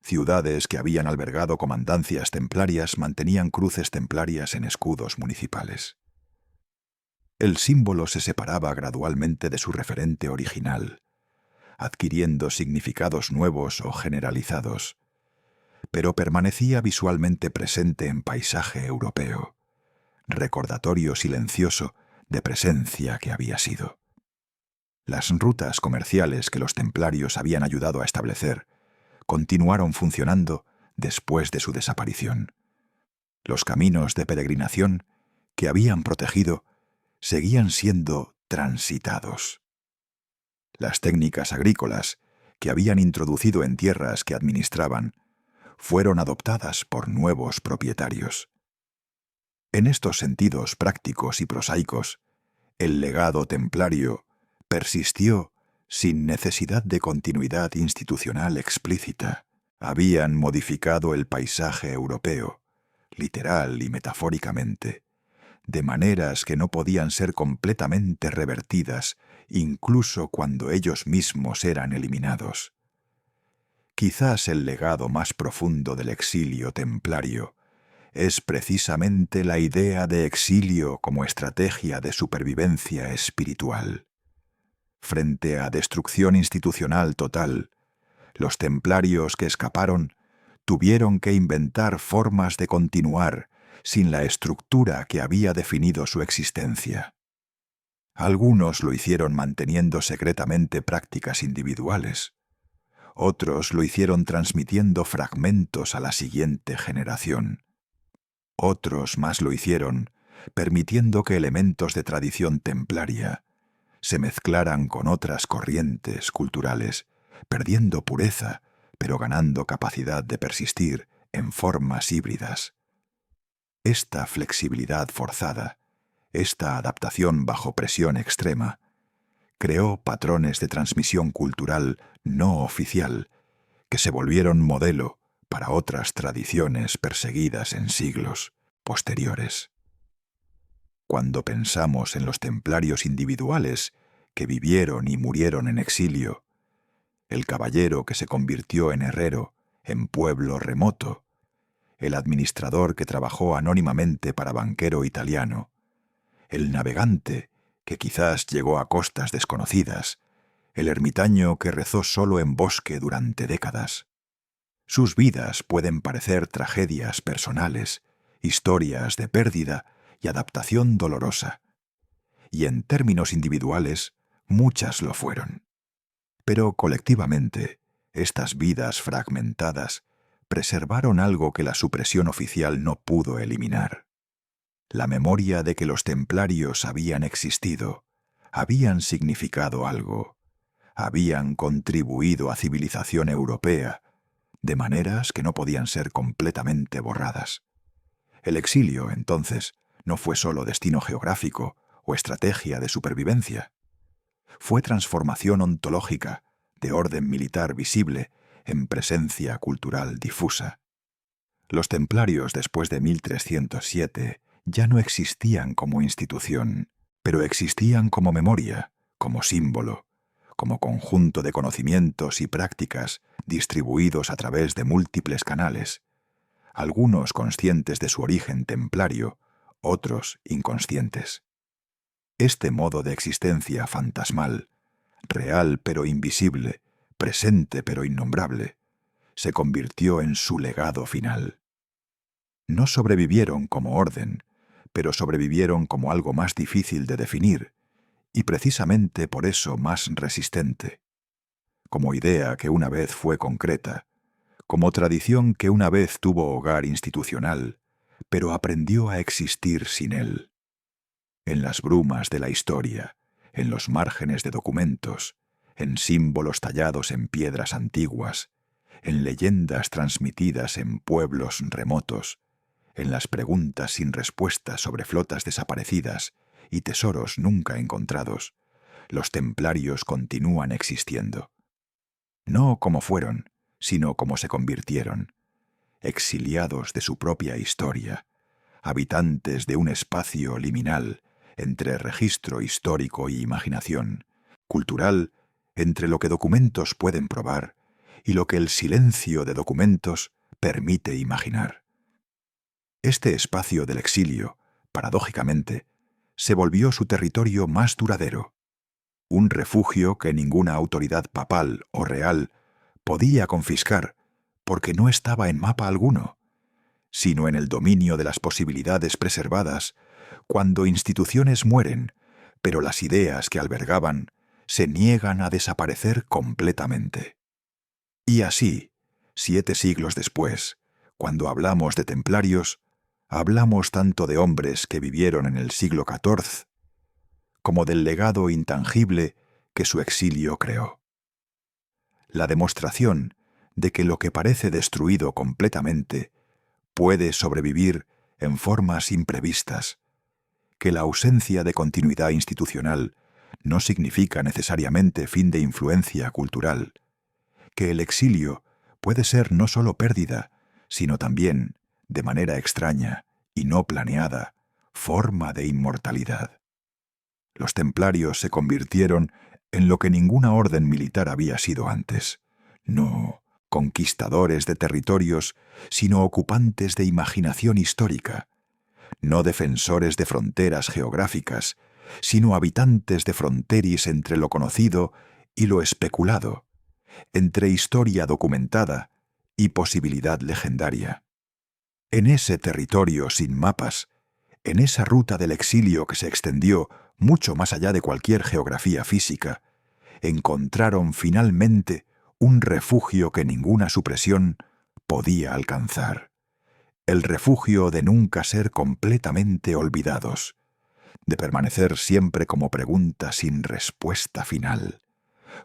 Ciudades que habían albergado comandancias templarias mantenían cruces templarias en escudos municipales. El símbolo se separaba gradualmente de su referente original, adquiriendo significados nuevos o generalizados. pero permanecía visualmente presente en paisaje europeo, recordatorio silencioso de presencia que había sido. Las rutas comerciales que los templarios habían ayudado a establecer continuaron funcionando después de su desaparición. Los caminos de peregrinación que habían protegido seguían siendo transitados. Las técnicas agrícolas que habían introducido en tierras que administraban fueron adoptadas por nuevos propietarios. En estos sentidos prácticos y prosaicos, el legado templario persistió sin necesidad de continuidad institucional explícita. Habían modificado el paisaje europeo, literal y metafóricamente, de maneras que no podían ser completamente revertidas, incluso cuando ellos mismos eran eliminados. Quizás el legado más profundo del exilio templario es precisamente la idea de exilio como estrategia de supervivencia espiritual. Frente a destrucción institucional total, los templarios que escaparon tuvieron que inventar formas de continuar sin la estructura que había definido su existencia. Algunos lo hicieron manteniendo secretamente prácticas individuales. Otros lo hicieron transmitiendo fragmentos a la siguiente generación. Otros más lo hicieron permitiendo que elementos de tradición templaria se mezclaran con otras corrientes culturales, perdiendo pureza, pero ganando capacidad de persistir en formas híbridas. Esta flexibilidad forzada, esta adaptación bajo presión extrema, creó patrones de transmisión cultural no oficial que se volvieron modelo para otras tradiciones perseguidas en siglos posteriores. Cuando pensamos en los templarios individuales que vivieron y murieron en exilio, el caballero que se convirtió en herrero en pueblo remoto, el administrador que trabajó anónimamente para banquero italiano, el navegante que quizás llegó a costas desconocidas, el ermitaño que rezó solo en bosque durante décadas. Sus vidas pueden parecer tragedias personales, historias de pérdida y adaptación dolorosa, y en términos individuales, muchas lo fueron. Pero colectivamente, estas vidas fragmentadas preservaron algo que la supresión oficial no pudo eliminar: la memoria de que los templarios habían existido, habían significado algo, habían contribuido a civilización europea, de maneras que no podían ser completamente borradas. El exilio, entonces, no fue solo destino geográfico o estrategia de supervivencia. Fue transformación ontológica, de orden militar visible, en presencia cultural difusa. Los templarios después de 1307 ya no existían como institución, pero existían como memoria, como símbolo, como conjunto de conocimientos y prácticas distribuidos a través de múltiples canales, algunos conscientes de su origen templario, otros inconscientes. Este modo de existencia fantasmal, real pero invisible, presente pero innombrable, se convirtió en su legado final. No sobrevivieron como orden, pero sobrevivieron como algo más difícil de definir, y precisamente por eso más resistente. Como idea que una vez fue concreta, como tradición que una vez tuvo hogar institucional, pero aprendió a existir sin él. En las brumas de la historia, en los márgenes de documentos, en símbolos tallados en piedras antiguas, en leyendas transmitidas en pueblos remotos, en las preguntas sin respuestas sobre flotas desaparecidas y tesoros nunca encontrados, los templarios continúan existiendo. No como fueron, sino como se convirtieron, exiliados de su propia historia, habitantes de un espacio liminal entre registro histórico y imaginación, cultural entre lo que documentos pueden probar y lo que el silencio de documentos permite imaginar. Este espacio del exilio, paradójicamente, se volvió su territorio más duradero, un refugio que ninguna autoridad papal o real podía confiscar, porque no estaba en mapa alguno, sino en el dominio de las posibilidades preservadas cuando instituciones mueren, pero las ideas que albergaban se niegan a desaparecer completamente. Y así, 7 siglos después, cuando hablamos de templarios, hablamos tanto de hombres que vivieron en el siglo XIV como del legado intangible que su exilio creó. La demostración de que lo que parece destruido completamente puede sobrevivir en formas imprevistas, que la ausencia de continuidad institucional no significa necesariamente fin de influencia cultural, que el exilio puede ser no solo pérdida, sino también, de manera extraña y no planeada, forma de inmortalidad. Los templarios se convirtieron en lo que ninguna orden militar había sido antes. No conquistadores de territorios, sino ocupantes de imaginación histórica. No defensores de fronteras geográficas, sino habitantes de fronteris entre lo conocido y lo especulado, entre historia documentada y posibilidad legendaria. En ese territorio sin mapas, en esa ruta del exilio que se extendió mucho más allá de cualquier geografía física, encontraron finalmente un refugio que ninguna supresión podía alcanzar. El refugio de nunca ser completamente olvidados, de permanecer siempre como pregunta sin respuesta final,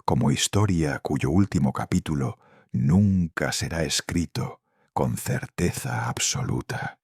como historia cuyo último capítulo nunca será escrito con certeza absoluta.